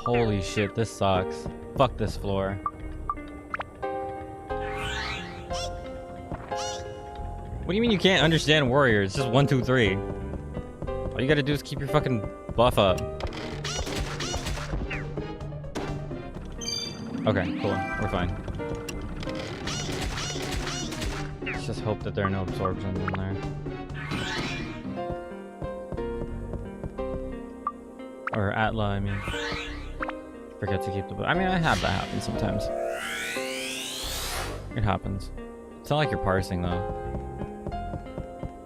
Holy shit, this sucks. Fuck this floor. What do you mean you can't understand warriors? It's just 1, 2, 3. All you gotta do is keep your fucking buff up. Okay, cool. We're fine. Let's just hope that there are no absorptions in there. Or Atla, I mean. Forget to keep the... I mean, I have that happen sometimes. It happens. It's not like you're parsing, though.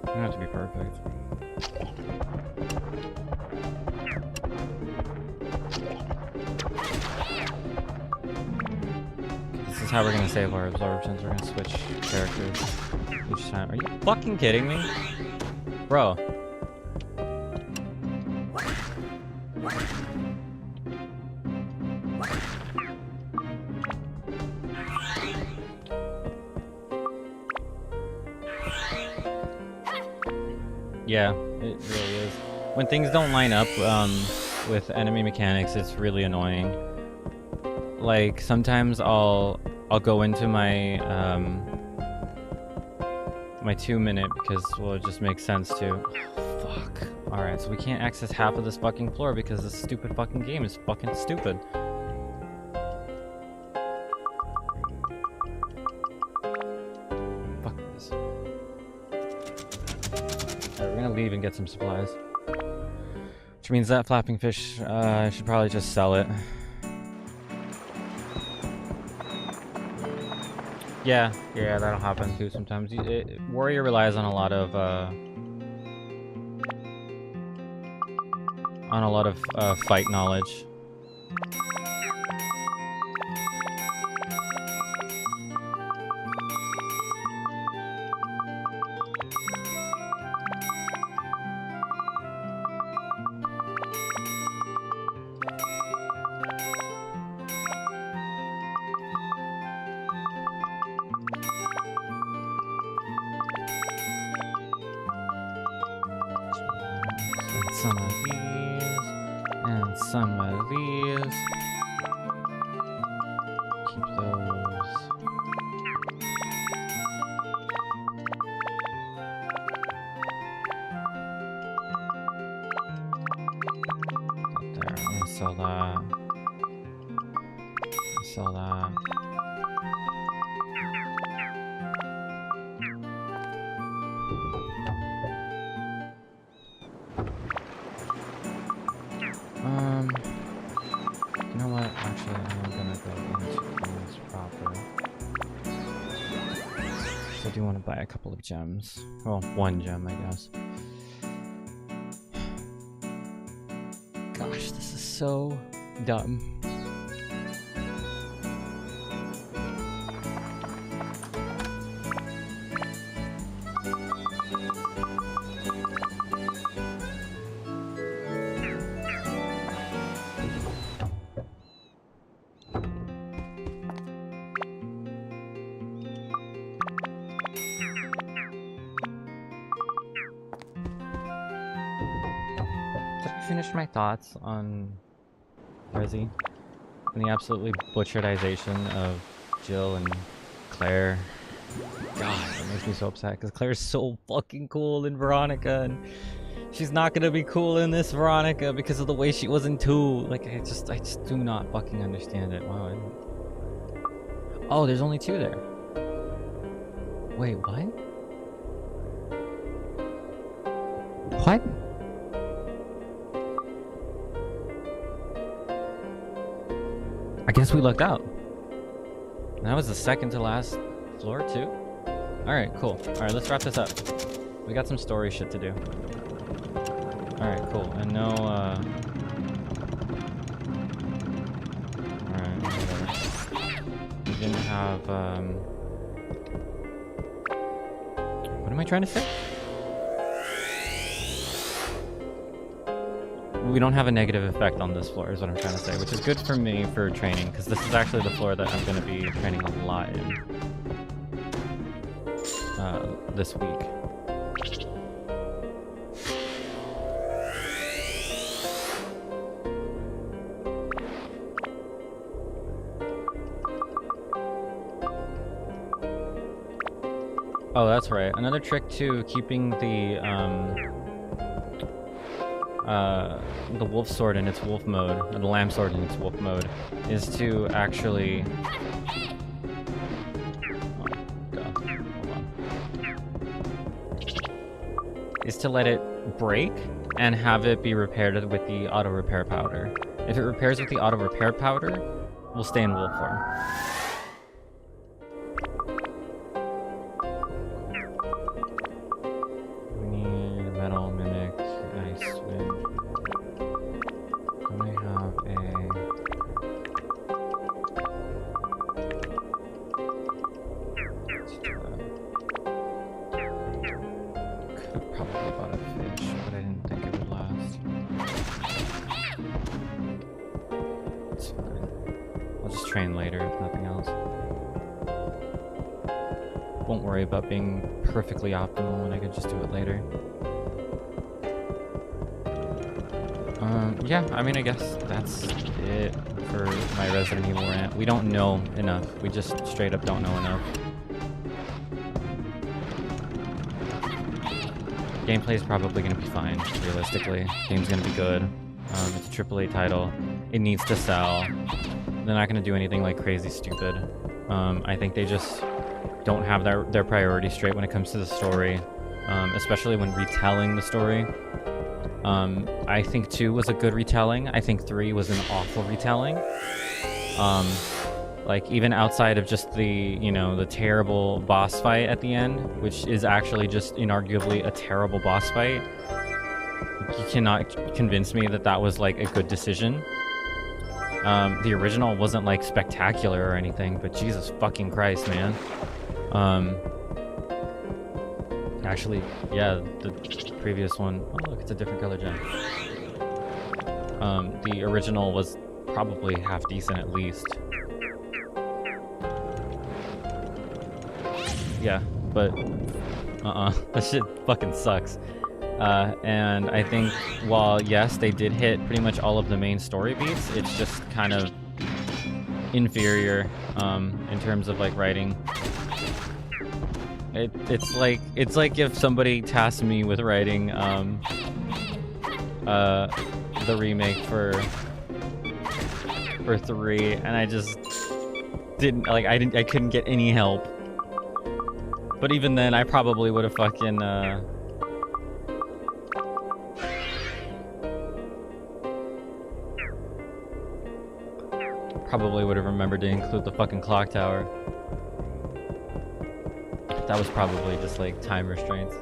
You don't have to be perfect. This is how we're gonna save our absorptions. We're gonna switch characters each time. Are you fucking kidding me? Bro. Yeah, it really is. When things don't line up with enemy mechanics, it's really annoying. Like sometimes I'll go into my my 2-minute because, well, it just makes sense to. Oh, fuck. All right, so we can't access half of this fucking floor because this stupid fucking game is fucking stupid. Fuck this. Alright, we're gonna leave and get some supplies. Which means that flapping fish, I should probably just sell it. Yeah, that'll happen too sometimes. Warrior relies on a lot of fight knowledge. Some of these, and some of these. Keep those. Got there. I'm gonna sell that. Sell that. You know what? Actually, I'm gonna go into this proper. So I do want to buy a couple of gems. Well, one gem, I guess. Gosh, this is so dumb. Finish my thoughts on Resi and the absolutely butcheredization of Jill and Claire. God, that makes me so upset because Claire's so fucking cool in Veronica, and she's not gonna be cool in this Veronica because of the way she was in 2. Like, I just do not fucking understand it. Wow. Oh, there's only 2 there. Wait, what? What? I guess we lucked out. That was the second to last floor too. All right, cool. All right, let's wrap this up. We got some story shit to do. All right, cool. And no, all right, whatever. We didn't have, what am I trying to say? We don't have a negative effect on this floor is what I'm trying to say, which is good for me for training, because this is actually the floor that I'm going to be training a lot in this week. Oh, that's right. Another trick to keeping the wolf sword in its wolf mode, or the lamb sword in its wolf mode, is to actually... Oh, God. Hold on. Is to let it break and have it be repaired with the auto repair powder. If it repairs with the auto repair powder, we'll stay in wolf form. About being perfectly optimal when I could just do it later. Yeah, I mean, I guess that's it for my Resident Evil rant. We don't know enough. We just straight up don't know enough. Gameplay is probably going to be fine, realistically. Game's going to be good. It's a AAA title. It needs to sell. They're not going to do anything like crazy stupid. I think they just don't have their priorities straight when it comes to the story, especially when retelling the story. I think 2 was a good retelling. I think 3 was an awful retelling. Like, even outside of just the, you know, the terrible boss fight at the end, which is actually just inarguably a terrible boss fight, you cannot convince me that that was, like, a good decision. The original wasn't, like, spectacular or anything, but Jesus fucking Christ, man. Actually, yeah, the previous one... Oh, look, it's a different color gem. The original was probably half decent at least. Yeah, but... that shit fucking sucks. And I think while, yes, they did hit pretty much all of the main story beats, it's just kind of inferior in terms of, like, writing. It's like if somebody tasked me with writing the remake for 3, and I just didn't, like, I couldn't get any help. But even then, I probably would have fucking probably would have remembered to include the fucking clock tower. That was probably just, like, time restraints.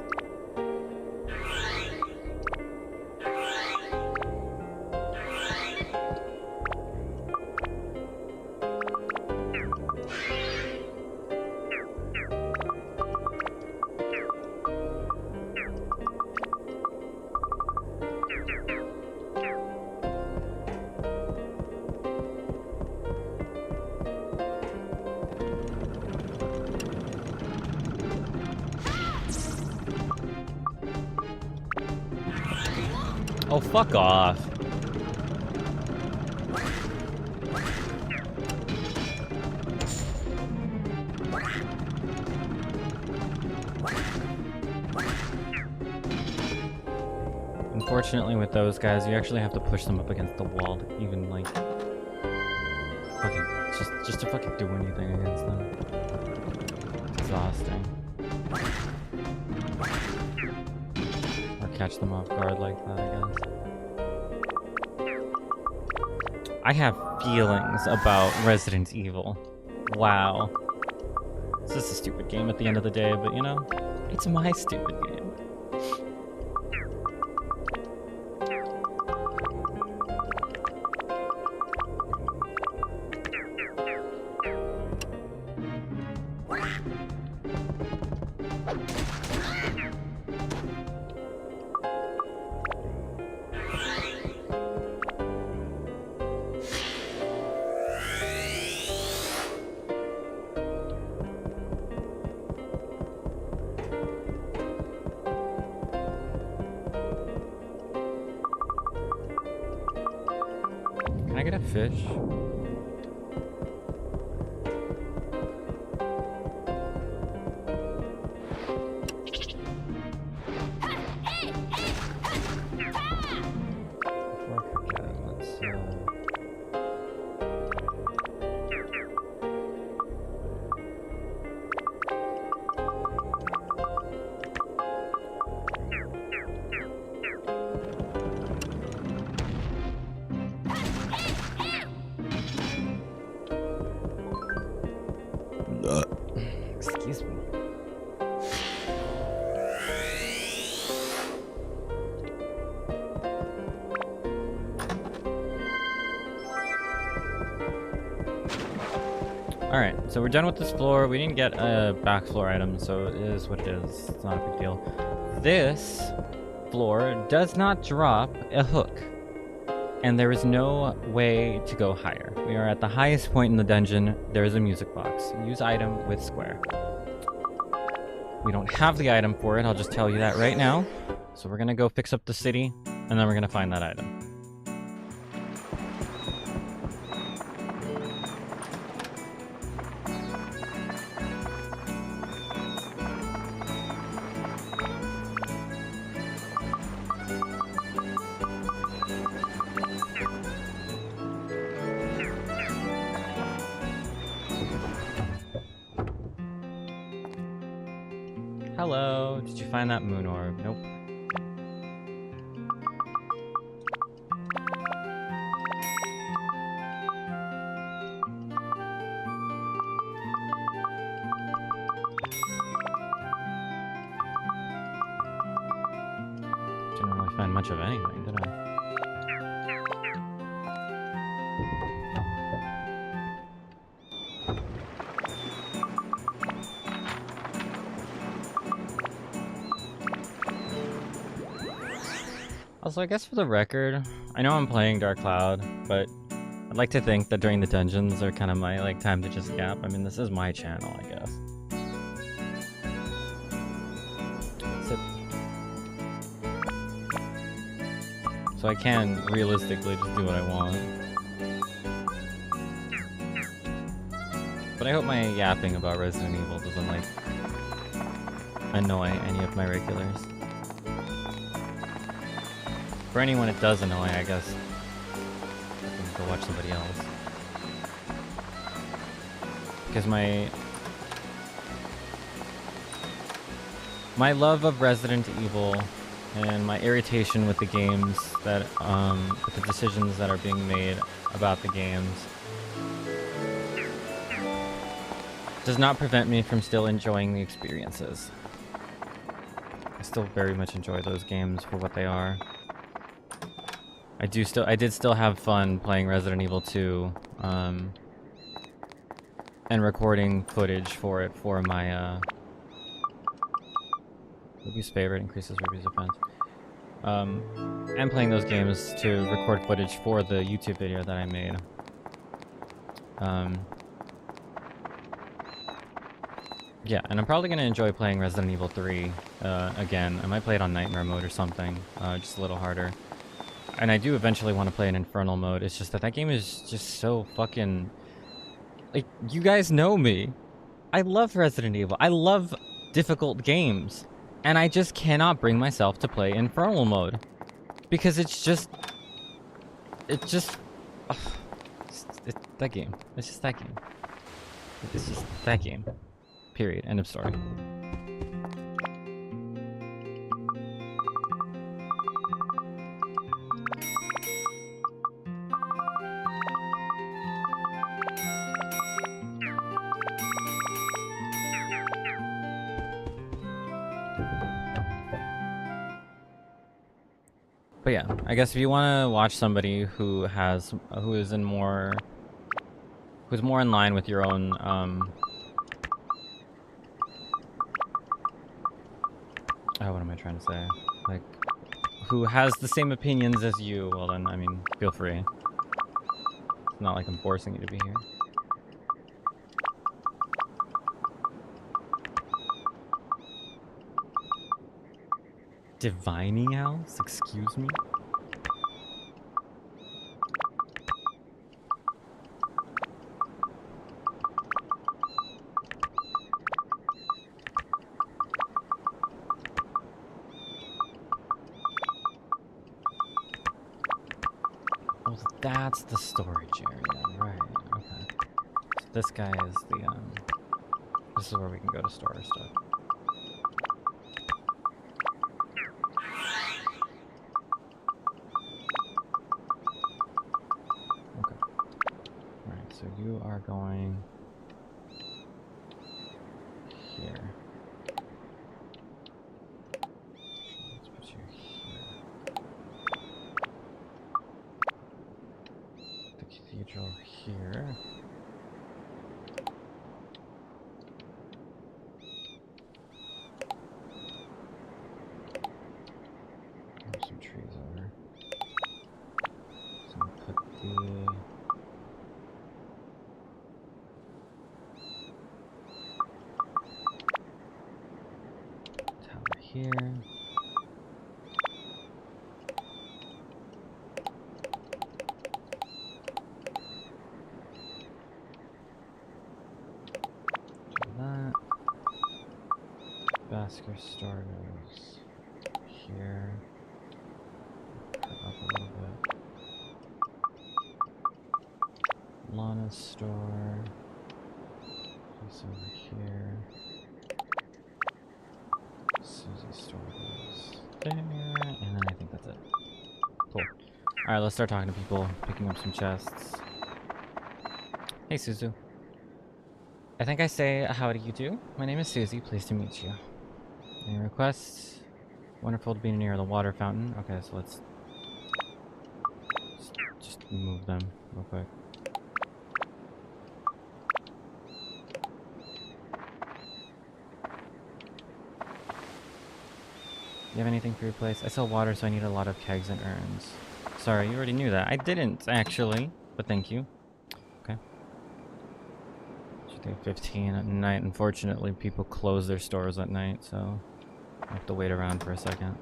Oh, fuck off. Unfortunately, with those guys, you actually have to push them up against the wall to even, like, fucking, just to fucking do anything against them. It's exhausting. Or catch them off guard like that, I guess. I have feelings about Resident Evil. Wow. It's just a stupid game at the end of the day, but, you know, it's my stupid game. Can I get a fish? Before I forget, let's excuse me. Alright, so we're done with this floor. We didn't get a back floor item, so it is what it is. It's not a big deal. This floor does not drop a hook, and there is no way to go higher. We are at the highest point in the dungeon. There is a music box. Use item with square. We don't have the item for it, I'll just tell you that right now. So we're gonna go fix up the city, and then we're gonna find that item. Hello, did you find that moon orb? Nope. find much of anything, did I? Also, I guess for the record, I know I'm playing Dark Cloud, but I'd like to think that during the dungeons are kind of my like time to just gap. I mean, this is my channel, I guess. So I can realistically just do what I want. But I hope my yapping about Resident Evil doesn't like annoy any of my regulars. For anyone it does annoy, I guess I can go watch somebody else. Because my love of Resident Evil and my irritation with the games that, with the decisions that are being made about the games does not prevent me from still enjoying the experiences. I still very much enjoy those games for what they are. I did still have fun playing Resident Evil 2, and recording footage for it for my, Ruby's favorite increases Ruby's offense. And playing those games to record footage for the YouTube video that I made. Yeah, and I'm probably going to enjoy playing Resident Evil 3 again. I might play it on Nightmare mode or something, just a little harder. And I do eventually want to play an Infernal mode. It's just that that game is just so fucking... Like, you guys know me. I love Resident Evil. I love difficult games. And I just cannot bring myself to play Infernal mode. Because it's just... It's just... It's that game. It's just that game. It's just that game. Period. End of story. But yeah, I guess if you want to watch somebody who's more in line with your own what am I trying to say? Like, who has the same opinions as you, well then, I mean, feel free. It's not like I'm forcing you to be here. Divining House? Excuse me? Oh, that's the storage area, right, okay. So this guy is the, this is where we can go to store our stuff. So you are going here. Let's put you here. The cathedral here. Move some trees over. So we'll put the here. Do that. Basker Star goes here. Cut up a little bit. Lana's store. Place over here. Susie's store goes there, and then I think that's it. Cool. Alright, let's start talking to people, picking up some chests. Hey, Suzu. I think I say, how do you do? My name is Susie, pleased to meet you. Any requests? Wonderful to be near the water fountain. Okay, so let's just move them real quick. You have anything for your place? I sell water, so I need a lot of kegs and urns. Sorry, you already knew that. I didn't, actually, but thank you. Okay. Should do 15 at night. Unfortunately, people close their stores at night, so I have to wait around for a second.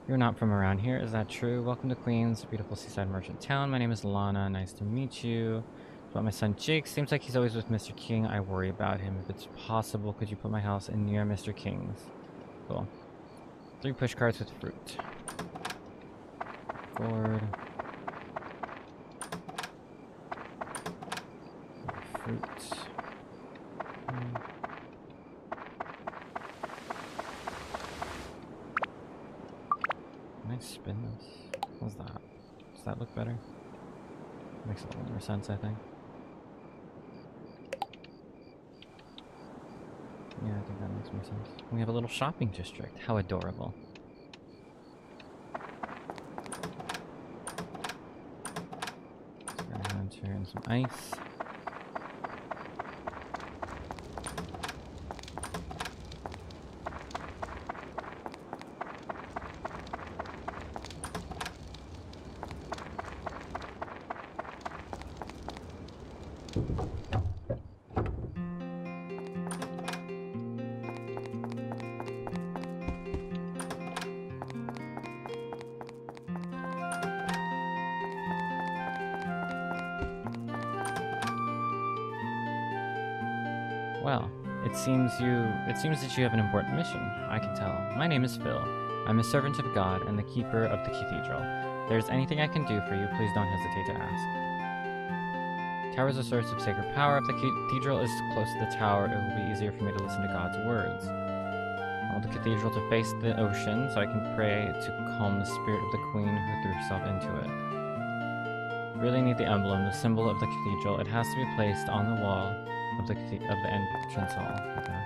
You're not from around here, is that true? Welcome to Queens, a beautiful seaside merchant town. My name is Lana, nice to meet you. About my son Jake, seems like he's always with Mr. King. I worry about him. If it's possible, could you put my house in near Mr. King's? Cool. 3 push carts with fruit. Gourd. Fruit. Can I spin this? What's that? Does that look better? Makes a little more sense, I think. Yeah, I think that makes more sense. We have a little shopping district. How adorable. Let's go ahead and in some ice. Well, it seems that you have an important mission. I can tell. My name is Phil. I'm a servant of God and the keeper of the cathedral. If there's anything I can do for you, please don't hesitate to ask. Tower is a source of sacred power. If the cathedral is close to the tower, it will be easier for me to listen to God's words. I want the cathedral to face the ocean so I can pray to calm the spirit of the queen who threw herself into it. Really need the emblem, the symbol of the cathedral. It has to be placed on the wall of the entrance hall. Okay.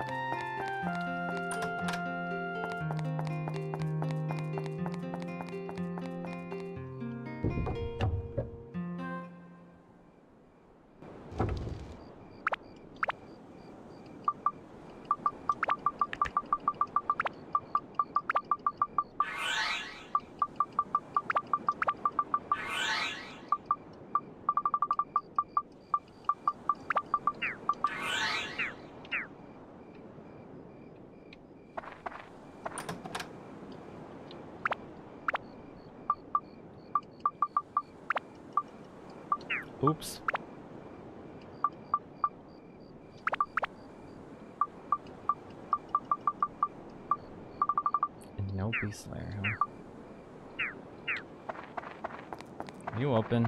Oops. And no beast lair, huh? You open.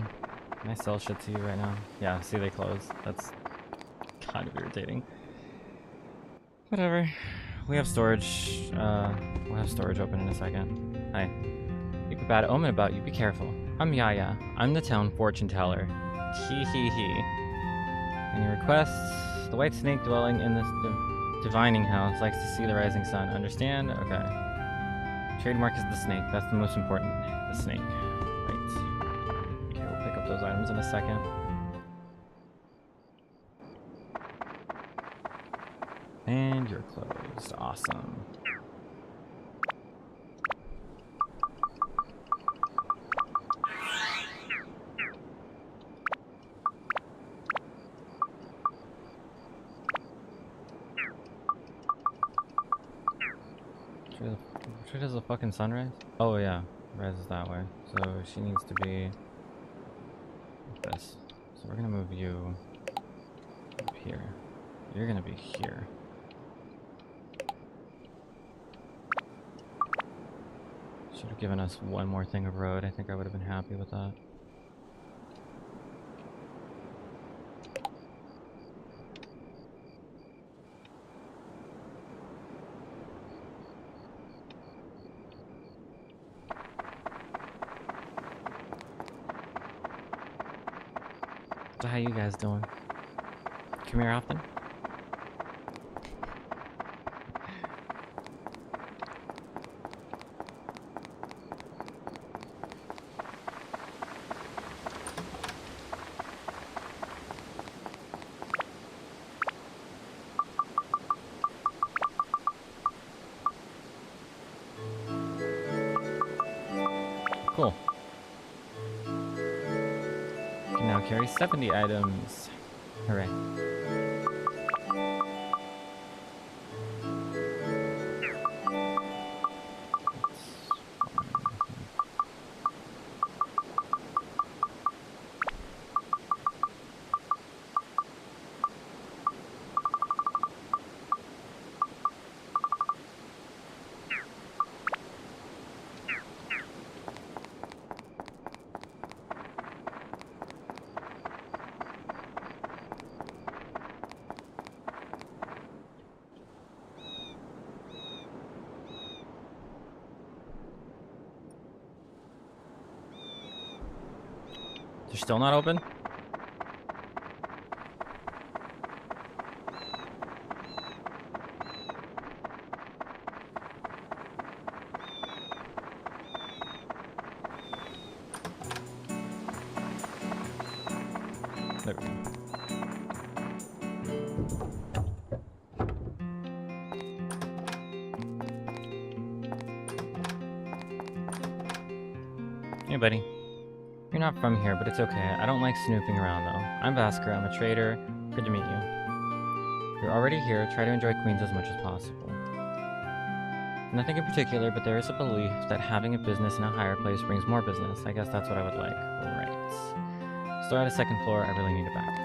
Can I sell shit to you right now? Yeah, see they close. That's kind of irritating. Whatever. We have storage. We'll have storage open in a second. Hi. You have a bad omen about you. Be careful. I'm Yaya. I'm the town fortune teller. Hee hee hee. Any requests? The white snake dwelling in this divining house likes to see the rising sun. Understand? Okay. Trademark is the snake. That's the most important. The snake. Right. Okay, we'll pick up those items in a second. And you're closed. Awesome. Which does the fucking sunrise? Oh yeah, rises that way. So she needs to be like this. So we're gonna move you up here. You're gonna be here. Should have given us one more thing of road. I think I would have been happy with that. So how you guys doing? Come here often? Can now carry 70 items. Hooray. They're still not open? There we go. Hey, buddy. You're not from here, but it's okay. I don't like snooping around, though. I'm Vasker. I'm a trader. Good to meet you. You're already here. Try to enjoy Queens as much as possible. Nothing in particular, but there is a belief that having a business in a higher place brings more business. I guess that's what I would like. Right. Store at a second floor. I really need it back.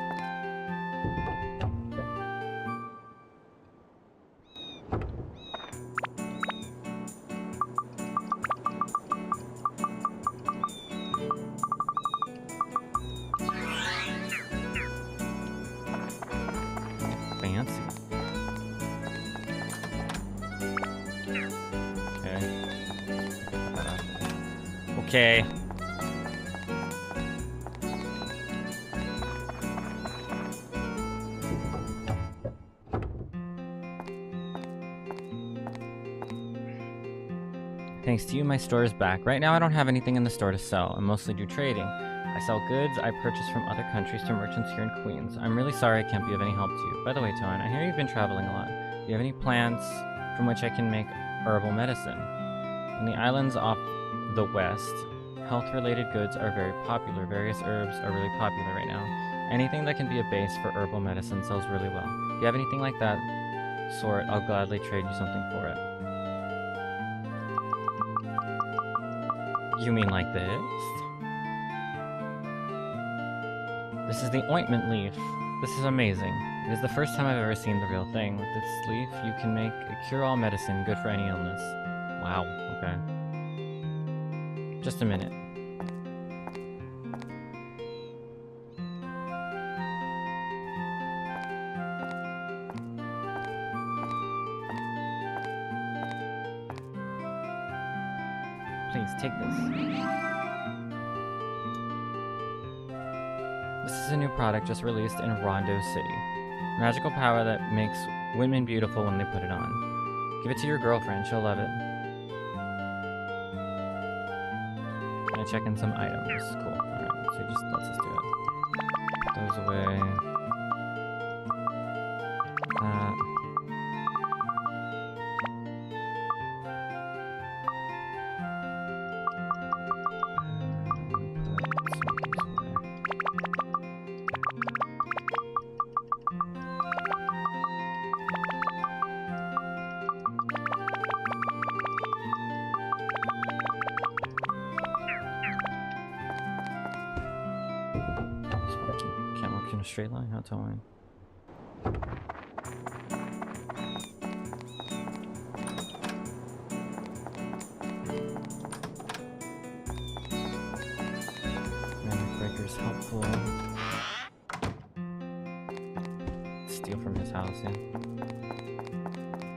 Fancy. Okay. Thanks to you, my store is back. Right now, I don't have anything in the store to sell. I mostly do trading. I sell goods I purchase from other countries to merchants here in Queens. I'm really sorry I can't be of any help to you. By the way, Toan, I hear you've been traveling a lot. Do you have any plants from which I can make herbal medicine? In the islands off the west, health-related goods are very popular. Various herbs are really popular right now. Anything that can be a base for herbal medicine sells really well. If you have anything like that sort, I'll gladly trade you something for it. You mean like this? This is the ointment leaf. This is amazing. It is the first time I've ever seen the real thing. With this leaf, you can make a cure-all medicine good for any illness. Wow, okay. Just a minute. Please, take this. This is a new product just released in Rondo City. Magical power that makes women beautiful when they put it on. Give it to your girlfriend, she'll love it. Gonna check in some items. Cool. Alright, so just let's just do it. Put those away. That. Can't walk in a straight line, not telling. Manic breaker's helpful. Steal from his house, yeah.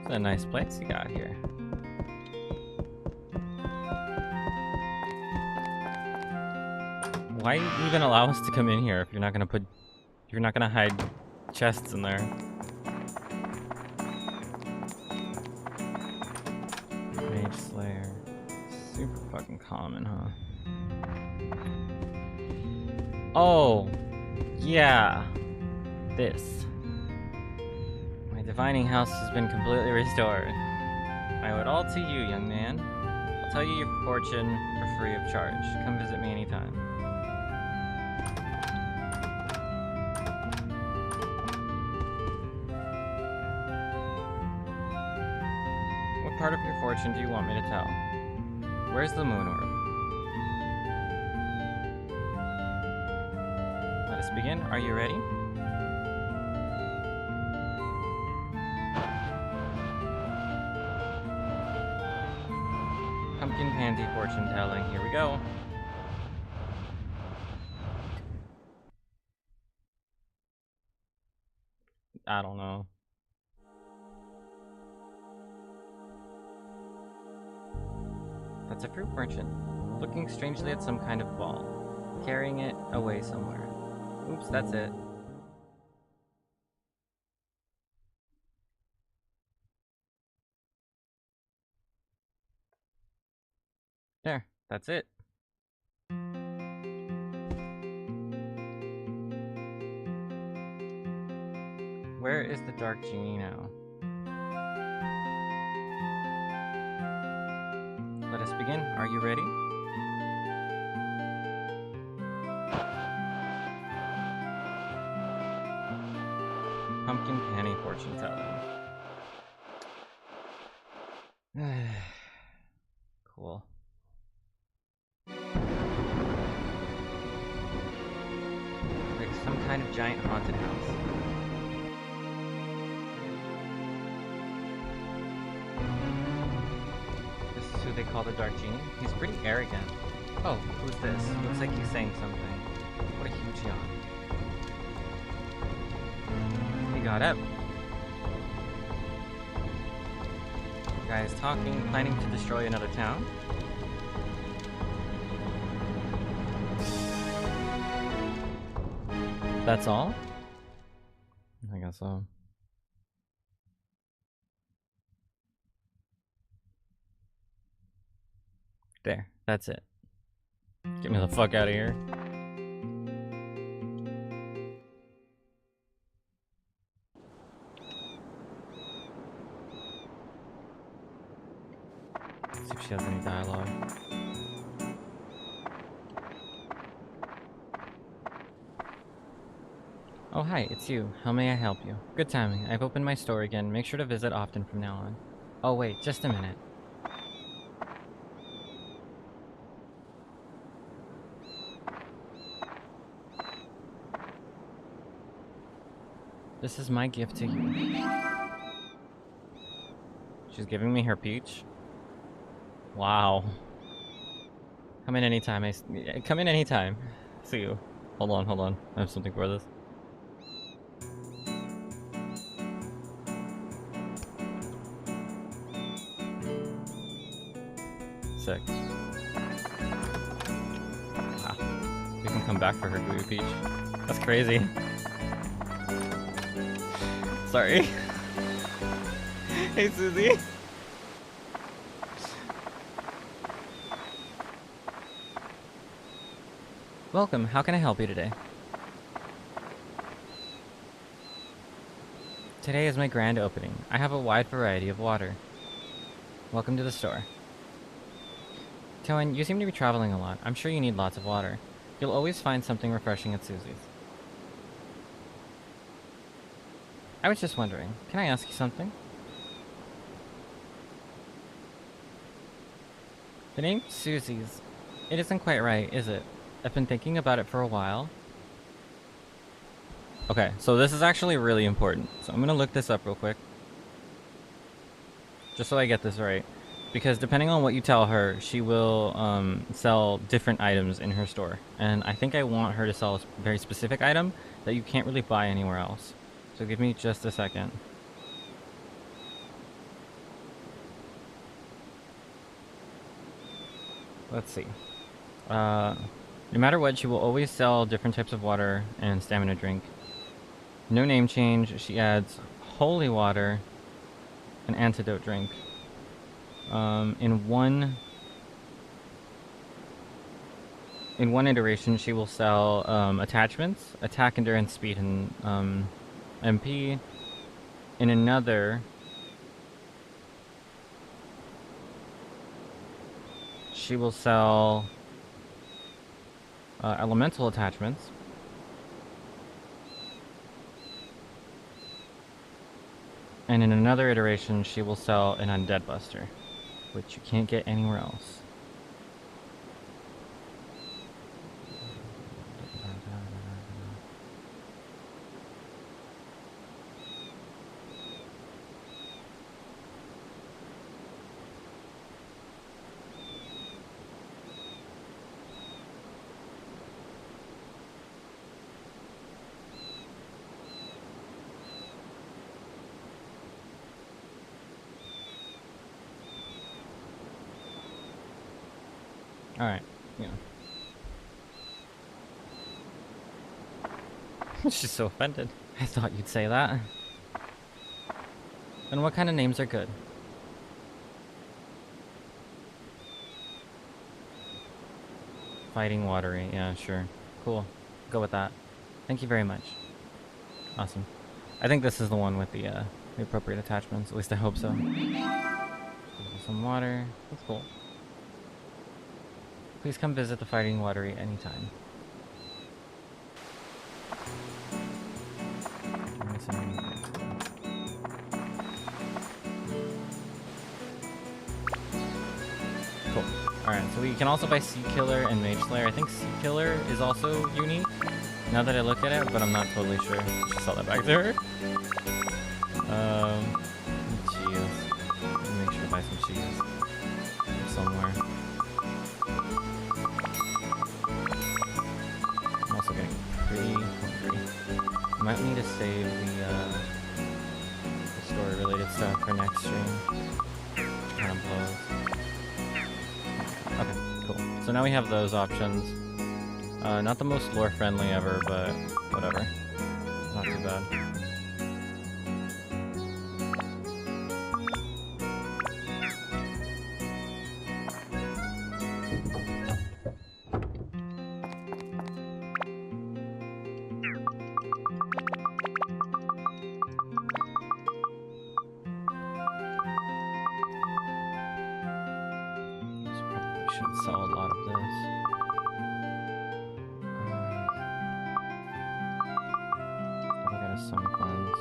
It's a nice place you got here. Why even allow us to come in here if you're not gonna hide chests in there? Mage Slayer. Super fucking common, huh? Oh, yeah. This. My divining house has been completely restored. I owe it all to you, young man. I'll tell you your fortune for free of charge. Come visit me anytime. part of your fortune do you want me to tell? Where's the moon orb? Let us begin. Are you ready? Pumpkin Pandy fortune telling. Here we go. I don't know. That's a fruit merchant, looking strangely at some kind of ball, carrying it away somewhere. Oops, that's it. There, that's it. Where is the dark genie now? Let us begin. Are you ready? Pumpkin Panny fortune telling. Cool. Like some kind of giant haunted house. This is who they call the Dark Genie. He's pretty arrogant. Oh, who's this? Looks like he's saying something. What a huge yawn. He got up. The guy is talking, planning to destroy another town. That's all? I guess so. There, that's it. Get me the fuck out of here. Let's see if she has any dialogue. Oh, hi, it's you. How may I help you? Good timing. I've opened my store again. Make sure to visit often from now on. Oh, wait, just a minute. This is my gift to you. She's giving me her peach? Wow. Come in anytime. Come in anytime. See you. Hold on. I have something for this. Sick. Wow. We can come back for her gooey peach. That's crazy. Sorry. Hey, Susie. Welcome. How can I help you today? Today is my grand opening. I have a wide variety of water. Welcome to the store. Toan, you seem to be traveling a lot. I'm sure you need lots of water. You'll always find something refreshing at Susie's. I was just wondering, can I ask you something? The name Susie's, it isn't quite right, is it? I've been thinking about it for a while. Okay, so this is actually really important. So I'm gonna look this up real quick. Just so I get this right. Because depending on what you tell her, she will sell different items in her store. And I think I want her to sell a very specific item that you can't really buy anywhere else. So give me just a second. Let's see. No matter what, she will always sell different types of water and stamina drink. No name change. She adds holy water, an antidote drink. In one iteration, she will sell attachments, attack, endurance, speed, and MP. In another, she will sell elemental attachments. And in another iteration, she will sell an Undead Buster, which you can't get anywhere else. Alright, yeah. She's so offended. I thought you'd say that. And what kind of names are good? Fighting Watery, yeah, sure. Cool. Go with that. Thank you very much. Awesome. I think this is the one with the appropriate attachments. At least I hope so. Some water. That's cool. Please come visit the Fighting Watery anytime. Cool. Alright, so we can also buy Sea Killer and Mage Slayer. I think Sea Killer is also unique, now that I look at it, but I'm not totally sure. I should sell that back to her. Cheese. Let me make sure to buy some cheese. Somewhere. I'm also getting pretty hungry. I might need to save the story-related stuff for next stream. Kind of blows. Okay, cool. So now we have those options. Not the most lore-friendly ever, but whatever. Not too bad. Should sell a lot of this. I'll get us some funds.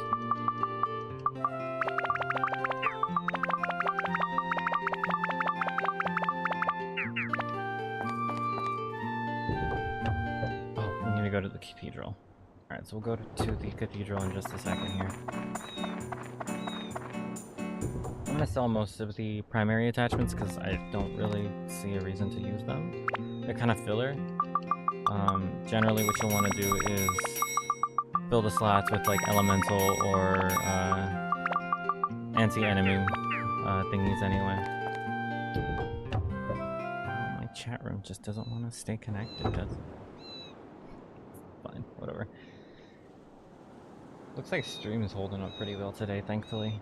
Oh, we need to go to the cathedral. Alright, so we'll go to the cathedral in just a second here. I'm gonna sell most of the primary attachments because I don't really see a reason to use them. They're kind of filler. Generally what you'll want to do is fill the slots with like elemental or anti-enemy thingies anyway. Oh, my chat room just doesn't want to stay connected, does it? Fine, whatever. Looks like stream is holding up pretty well today, thankfully.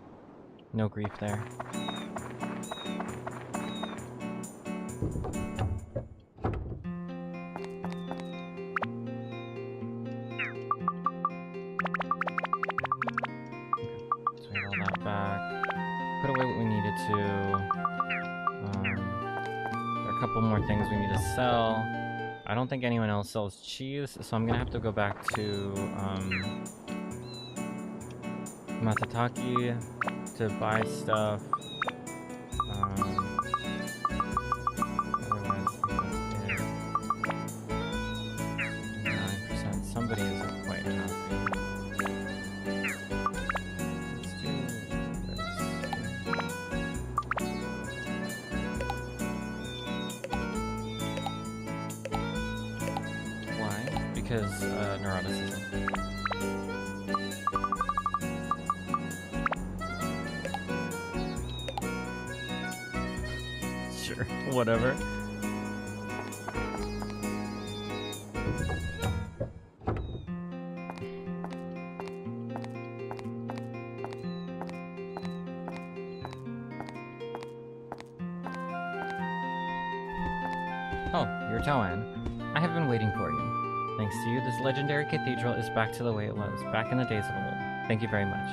No grief there. So we have all that back. Put away what we needed to. There are a couple more things we need to sell. I don't think anyone else sells cheese, so I'm gonna have to go back to Matataki to buy stuff. Otherwise, I think that's it. 9%. Somebody isn't quite happy. Let's do this. Why? Because neuroticism. Sure, whatever. Oh, you're Toan. I have been waiting for you. Thanks to you, this legendary cathedral is back to the way it was, back in the days of old. Thank you very much.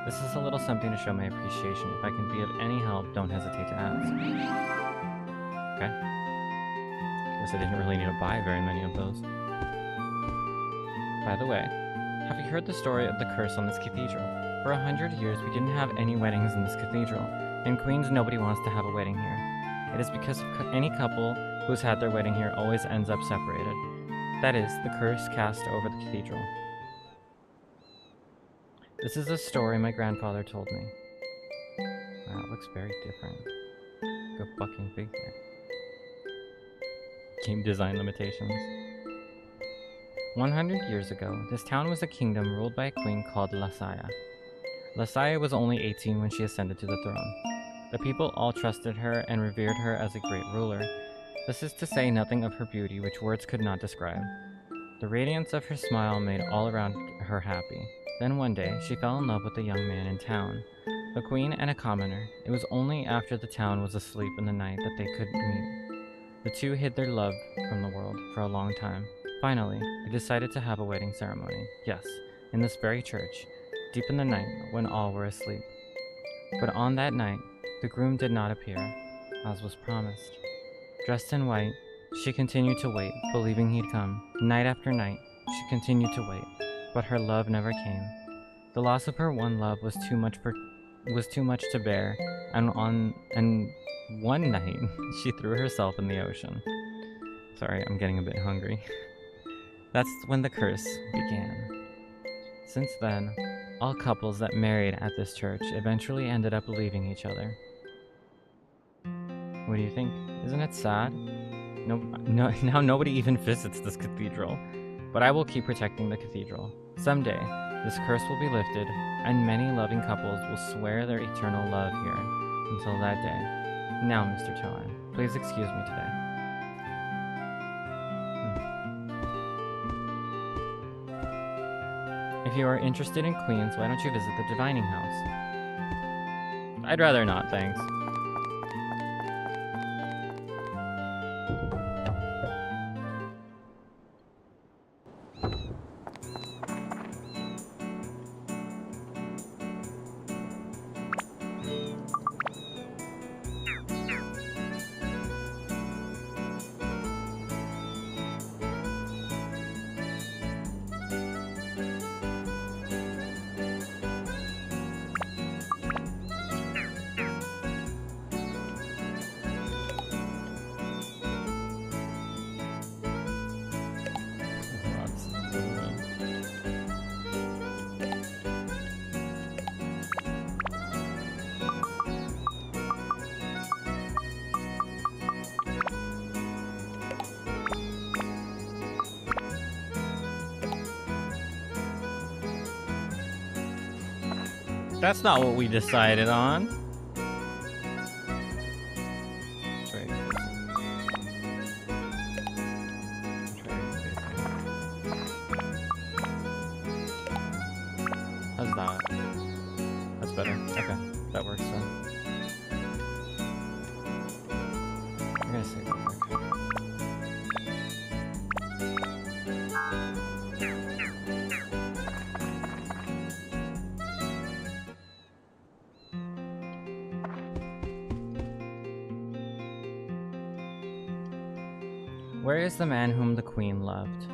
This is a little something to show my appreciation. If I can be of any help, don't hesitate to ask. Okay. Guess I didn't really need to buy very many of those. By the way, have you heard the story of the curse on this cathedral? For 100 years, we didn't have any weddings in this cathedral. In Queens, nobody wants to have a wedding here. It is because any couple who's had their wedding here always ends up separated. That is, the curse cast over the cathedral. This is a story my grandfather told me. Wow, it looks very different. Go fucking figure. Game design limitations. 100 years ago, this town was a kingdom ruled by a queen called Lasaya. Lasaya was only 18 when she ascended to the throne. The people all trusted her and revered her as a great ruler. This is to say nothing of her beauty, which words could not describe. The radiance of her smile made all around her happy. Then one day, she fell in love with a young man in town, a queen and a commoner. It was only after the town was asleep in the night that they could meet. The two hid their love from the world for a long time. Finally, they decided to have a wedding ceremony. Yes, in this very church, deep in the night when all were asleep. But on that night, the groom did not appear, as was promised. Dressed in white, she continued to wait, believing he'd come. Night after night, she continued to wait, but her love never came. The loss of her one love was too much to bear, and one night, she threw herself in the ocean. Sorry, I'm getting a bit hungry. That's when the curse began. Since then, all couples that married at this church eventually ended up leaving each other. What do you think? Isn't it sad? No, now nobody even visits this cathedral. But I will keep protecting the cathedral. Someday, this curse will be lifted, and many loving couples will swear their eternal love here. Until that day. Now, Mr. Toan, please excuse me today. If you are interested in Queens, why don't you visit the Divining House? I'd rather not, thanks. That's not what we decided on. How's that? That's better. Okay, that works then. I'm gonna save real quick. Where is the man whom the queen loved?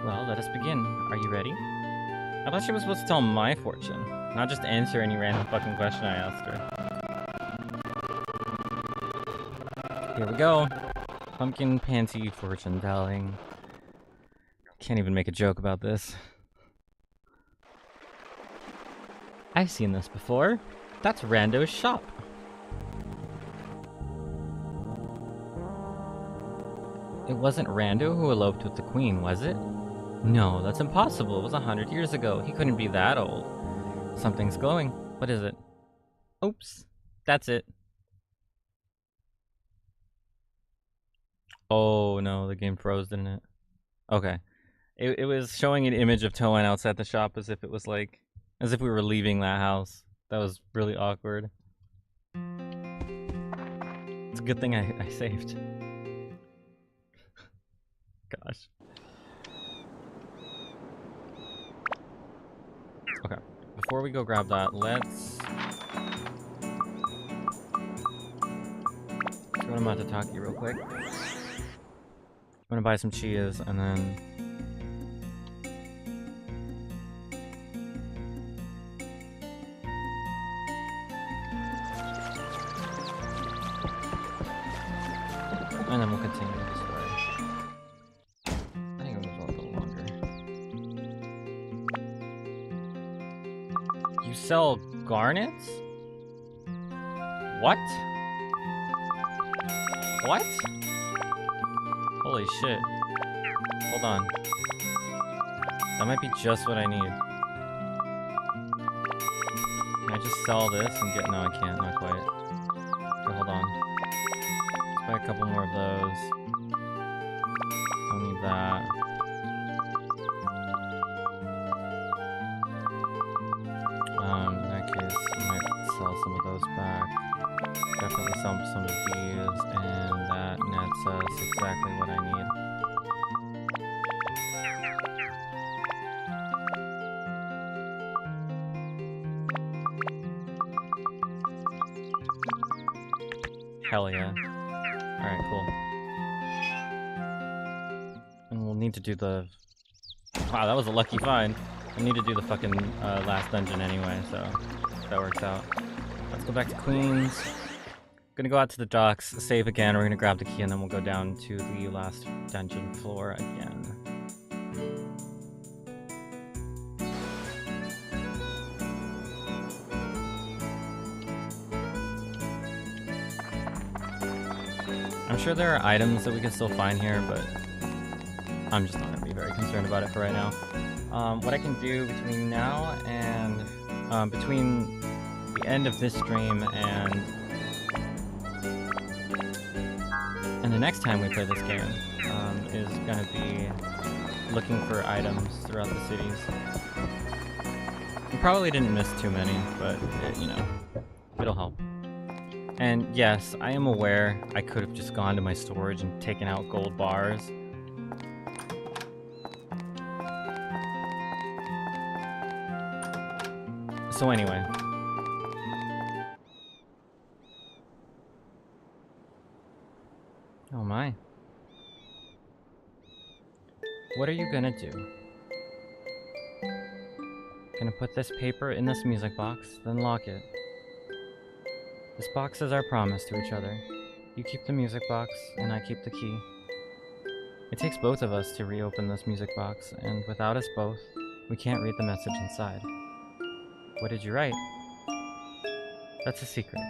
Well, let us begin. Are you ready? I thought she was supposed to tell my fortune, not just answer any random fucking question I asked her. Here we go. Pumpkin panty fortune telling. Can't even make a joke about this. I've seen this before. That's Rando's shop. It wasn't Rando who eloped with the queen, was it? No, that's impossible. It was 100 years ago. He couldn't be that old. Something's glowing. What is it? Oops. That's it. Oh no, the game froze, didn't it? Okay. It was showing an image of Toan outside the shop as if it was like, as if we were leaving that house. That was really awkward. It's a good thing I saved. Gosh. Okay, before we go grab that, let's go to Matataki real quick. I'm gonna buy some chias and then sell garnets? What? What? Holy shit. Hold on. That might be just what I need. Can I just sell this and get... No, I can't. Not quite. Okay, hold on. Let's buy a couple more of those. Don't need that. In that case, I might sell some of those back. Definitely sell some of these, and that nets us exactly what I need. Hell yeah. Alright, cool. And we'll need to do the... Wow, that was a lucky find. I need to do the fucking last dungeon anyway, so that works out. Let's go back to Queens. Gonna go out to the docks, save again, we're gonna grab the key, and then we'll go down to the last dungeon floor again. I'm sure there are items that we can still find here, but I'm just not gonna be very concerned about it for right now. What I can do between now and between the end of this stream and the next time we play this game is gonna be looking for items throughout the cities. We probably didn't miss too many, but you know, it'll help. And yes, I am aware I could have just gone to my storage and taken out gold bars. So anyway. Oh my. What are you gonna do? Gonna put this paper in this music box, then lock it. This box is our promise to each other. You keep the music box, and I keep the key. It takes both of us to reopen this music box, and without us both, we can't read the message inside. What did you write? That's a secret.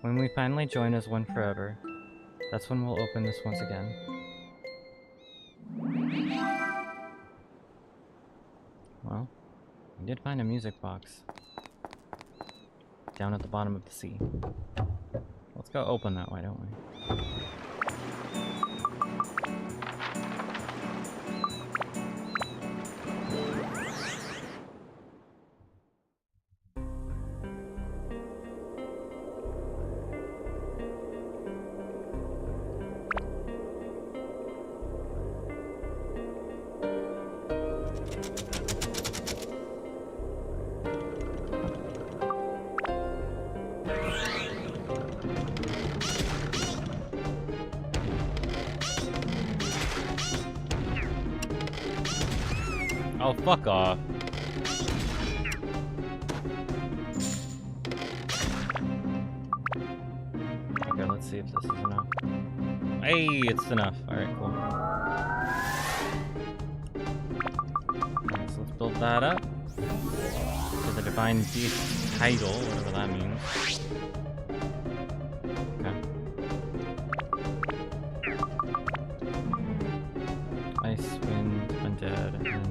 When we finally join as one forever, that's when we'll open this once again. Well, we did find a music box. Down at the bottom of the sea. Let's go open that, why don't we? Oh, fuck off. Okay, let's see if this is enough. Hey, it's enough. Alright, cool. Okay, so let's build that up. To the Divine Beast title, whatever that means. Okay. Ice, wind, undead, and then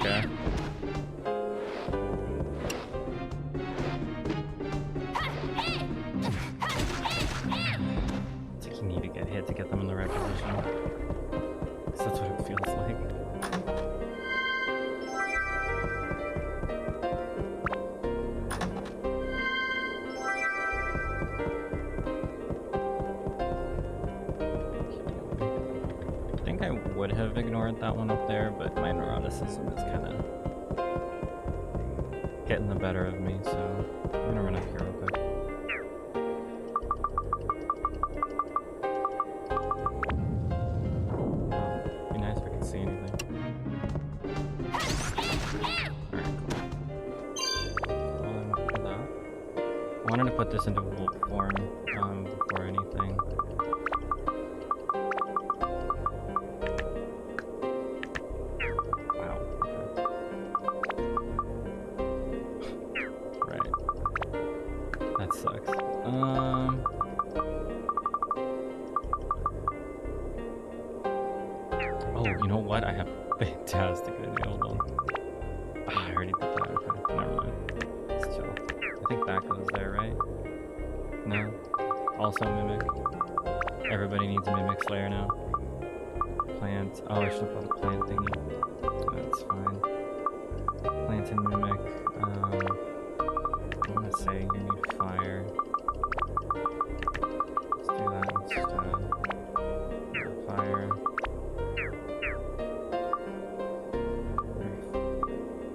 Okay. It's like you need to get hit to get them in the right position. 'Cause that's what it feels like. I think I would have ignored that one up there, but my neuroticism is kind of getting the better of me, so I'm gonna run up here real quick. Be nice if I could see anything. Alright, cool. For that. I wanted to put this into wolf form before anything. Wow. Okay. Right. That sucks. Oh, you know what? I have a fantastic idea. Hold on. Ah, I already did that. Okay, never mind. Let's chill. I think that goes there, right? No? Also mimic. Everybody needs a mimic slayer now. Plant. Oh, I should have bought a plant thingy. That's fine. Plant and mimic. I want to say you need fire. Let's do that instead. Fire.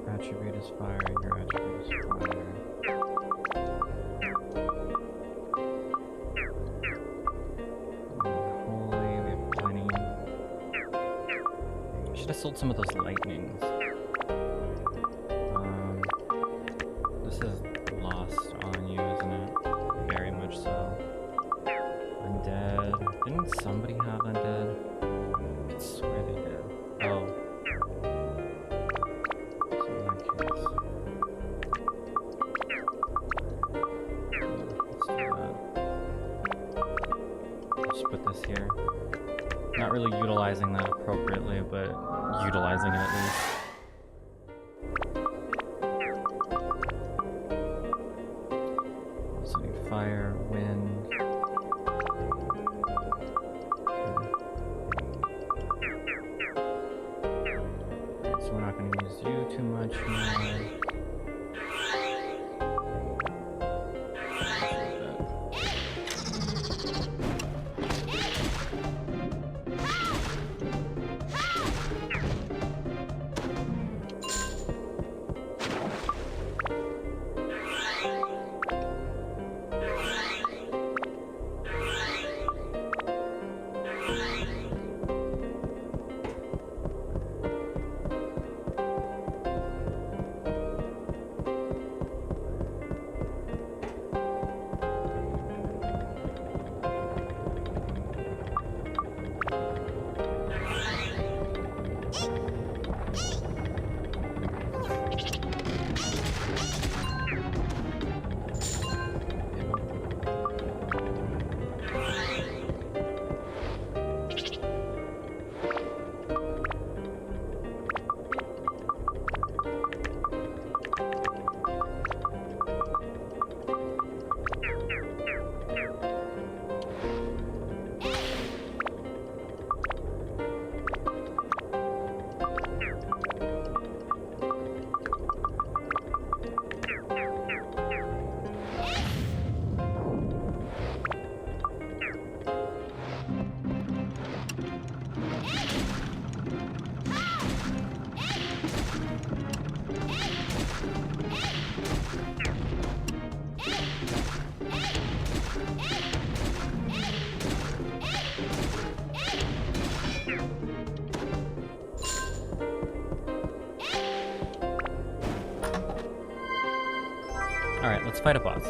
Your attribute is fire, and your attribute is fire. Holy, we have plenty. Should have sold some of those lightnings. This is lost on you, isn't it? Very much so. Undead. Didn't somebody have undead? I could swear they did. Oh. So in that case. Let's do that. Just put this here. Not really utilizing that appropriately, but utilizing it at least. So need fire, wind. Okay. So we're not going to use you too much now. Alright, let's fight a boss.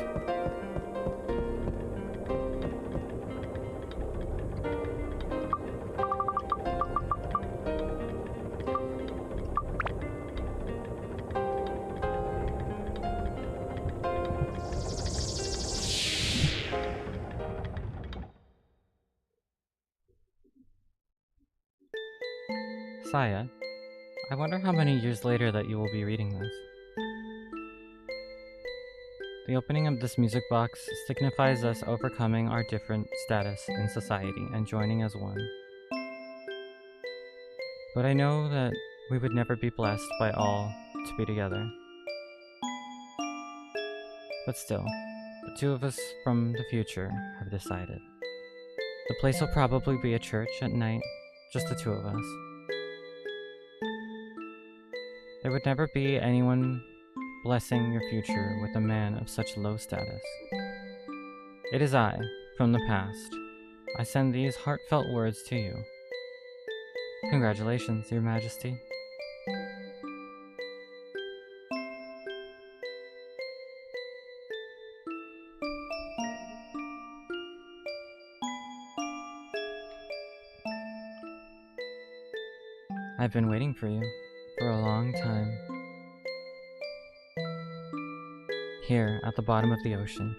Saya, I wonder how many years later that you will be reading this. The opening of this music box signifies us overcoming our different status in society and joining as one. But I know that we would never be blessed by all to be together. But still, the two of us from the future have decided. The place will probably be a church at night, just the two of us. There would never be anyone blessing your future with a man of such low status. It is I, from the past. I send these heartfelt words to you. Congratulations, Your Majesty. I've been waiting for you for a long time. Here, at the bottom of the ocean.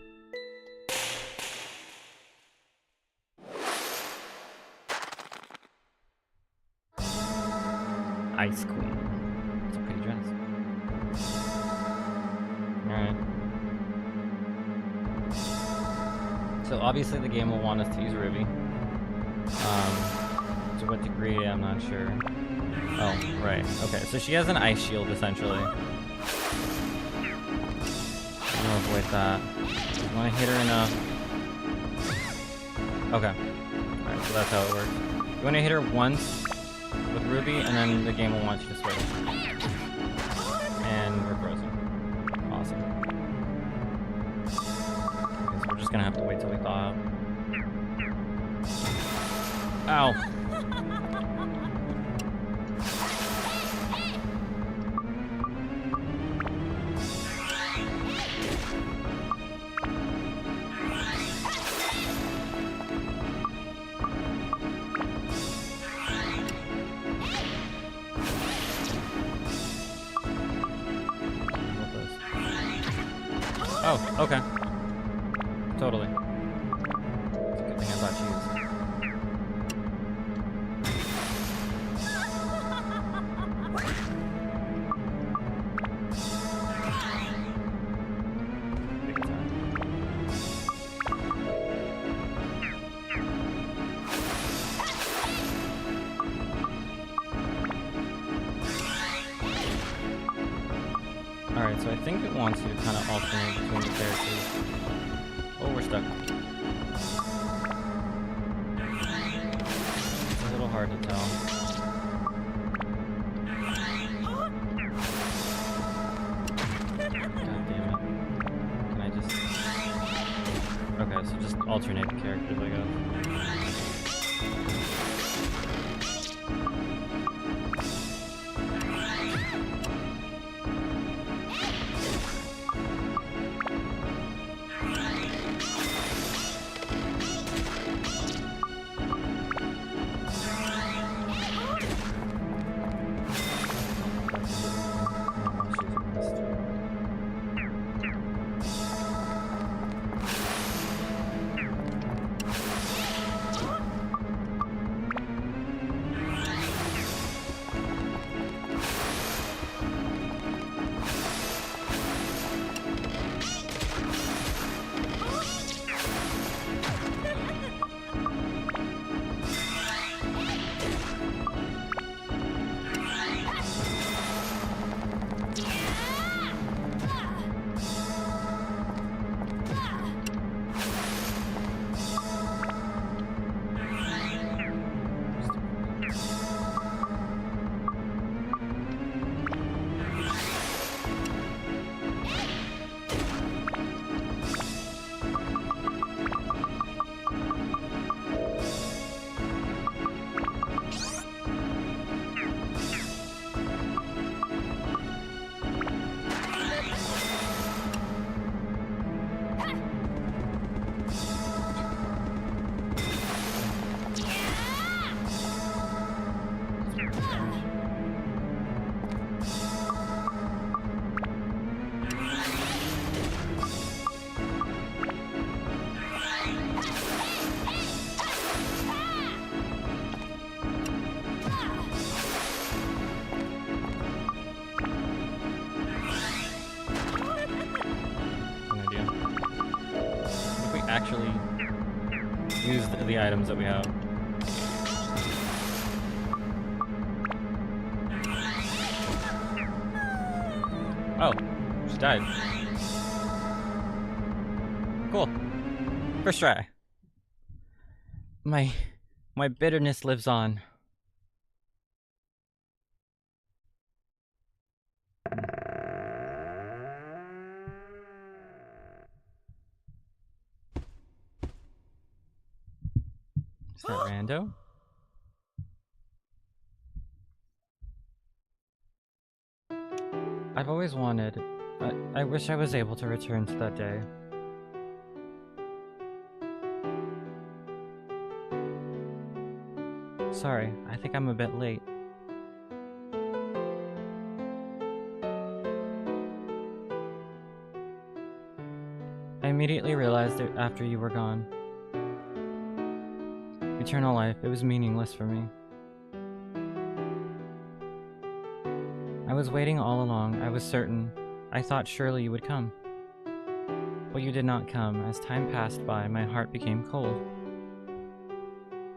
Ice Queen. It's a pretty dress. Alright. So obviously the game will want us to use Ruby. To what degree, I'm not sure. Oh, right. Okay, so she has an ice shield, essentially. I'm gonna avoid that. You wanna hit her enough. Okay. Alright, so that's how it works. You wanna hit her once with Ruby, and then the game will want you to switch. And we're frozen. Awesome. Okay, so we're just gonna have to wait till we thaw out. Ow! Oh, okay. Totally. It's a good thing I bought cheese. Big time. Alright, so I think it wants you to kind of alternate between the characters. Oh, we're stuck. It's a little hard to tell. God damn it. Can I just... Okay, so just alternate the characters, I guess. actually use the items that we have. Oh, she died. Cool. First try. My bitterness lives on. Is that rando? I've always wanted. I wish I was able to return to that day. Sorry, I think I'm a bit late. I immediately realized it after you were gone. Eternal life, it was meaningless for me. I was waiting all along, I was certain. I thought surely you would come. But you did not come. As time passed by, my heart became cold.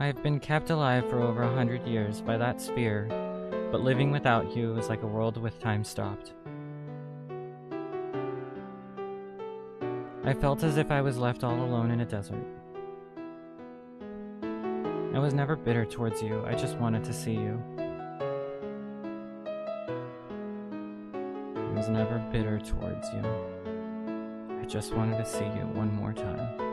I have been kept alive for over 100 years by that sphere, but living without you is like a world with time stopped. I felt as if I was left all alone in a desert. I was never bitter towards you, I just wanted to see you. I was never bitter towards you. I just wanted to see you one more time.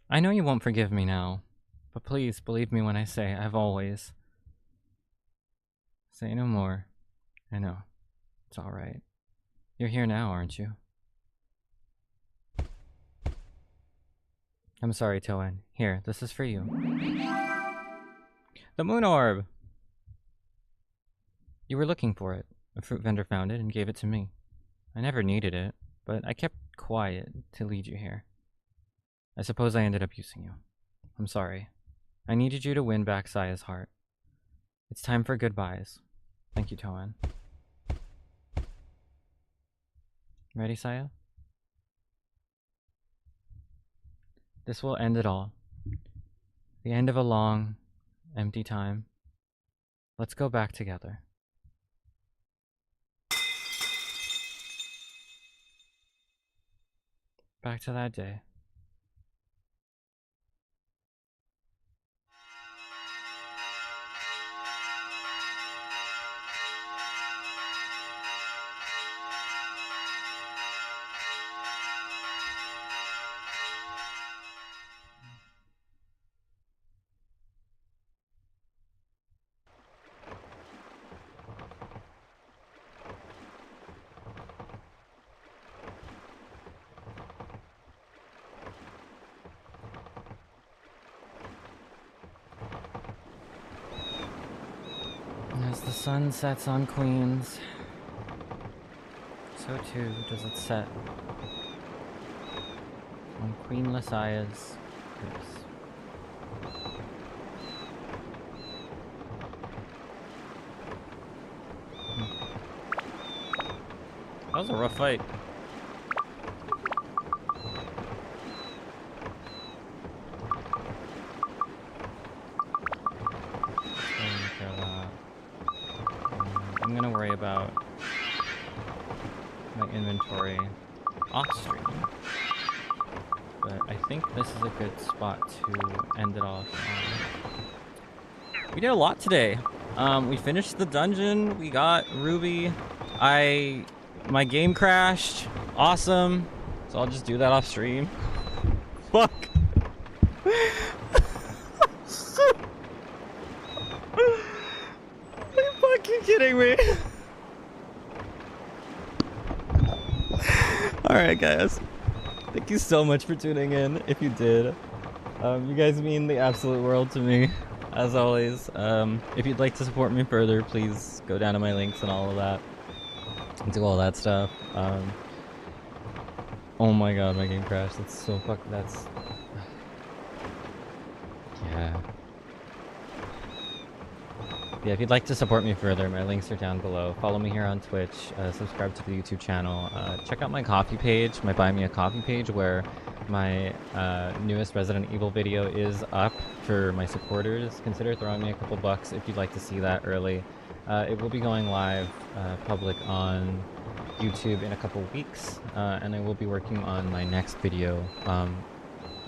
I know you won't forgive me now, but please believe me when I say I've always. Say no more. I know. It's alright. You're here now, aren't you? I'm sorry, Toan. Here, this is for you. The moon orb! You were looking for it. A fruit vendor found it and gave it to me. I never needed it, but I kept quiet to lead you here. I suppose I ended up using you. I'm sorry. I needed you to win back Saya's heart. It's time for goodbyes. Thank you, Toan. Ready, Saya? This will end it all. The end of a long, empty time. Let's go back together. Back to that day. As the sun sets on Queens, so too does it set on Queen Lasaya's ribs. That was a rough fight. I'm gonna worry about my inventory off stream, but I think this is a good spot to end it off on. We did a lot today. We finished the dungeon, we got Ruby, my game crashed, awesome, so I'll just do that off stream. Fuck! Kidding me? Alright guys, thank you so much for tuning in, if you did. You guys mean the absolute world to me, as always. If you'd like to support me further, please go down to my links and all of that. And do all that stuff. Oh my god, my game crashed. That's so that's... Yeah.
Yeah, if you'd like to support me further, my links are down below. Follow me here on Twitch, subscribe to the YouTube channel, check out my coffee page, my Buy Me a Coffee page, where my newest Resident Evil video is up for my supporters. Consider throwing me a couple bucks if you'd like to see that early. It will be going live public on YouTube in a couple weeks, and I will be working on my next video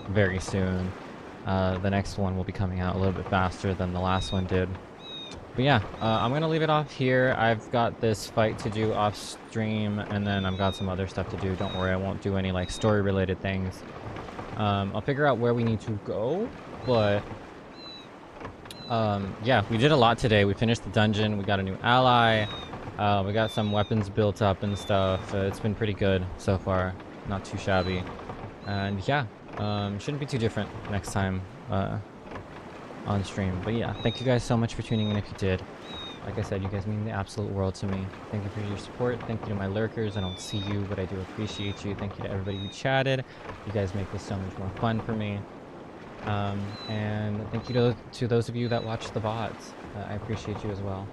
very soon. The next one will be coming out a little bit faster than the last one did. But yeah, I'm going to leave it off here. I've got this fight to do off stream, and then I've got some other stuff to do. Don't worry, I won't do any like story-related things. I'll figure out where we need to go, but yeah, we did a lot today. We finished the dungeon, we got a new ally, we got some weapons built up and stuff. It's been pretty good so far, not too shabby. And yeah, shouldn't be too different next time on stream. But yeah, thank you guys so much for tuning in if you did. Like I said, you guys mean the absolute world to me. Thank you for your support. Thank you to my lurkers. I don't see you, but I do appreciate you. Thank you to everybody who chatted. You guys make this so much more fun for me. And thank you to those of you that watch the VODs. I appreciate you as well.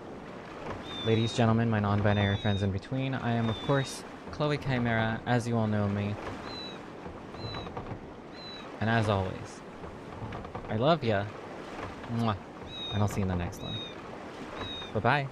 Ladies, gentlemen, my non-binary friends in between, I am, of course, Chloe Chimera, as you all know me. And as always, I love ya. Mwah. And I'll see you in the next one. Bye-bye.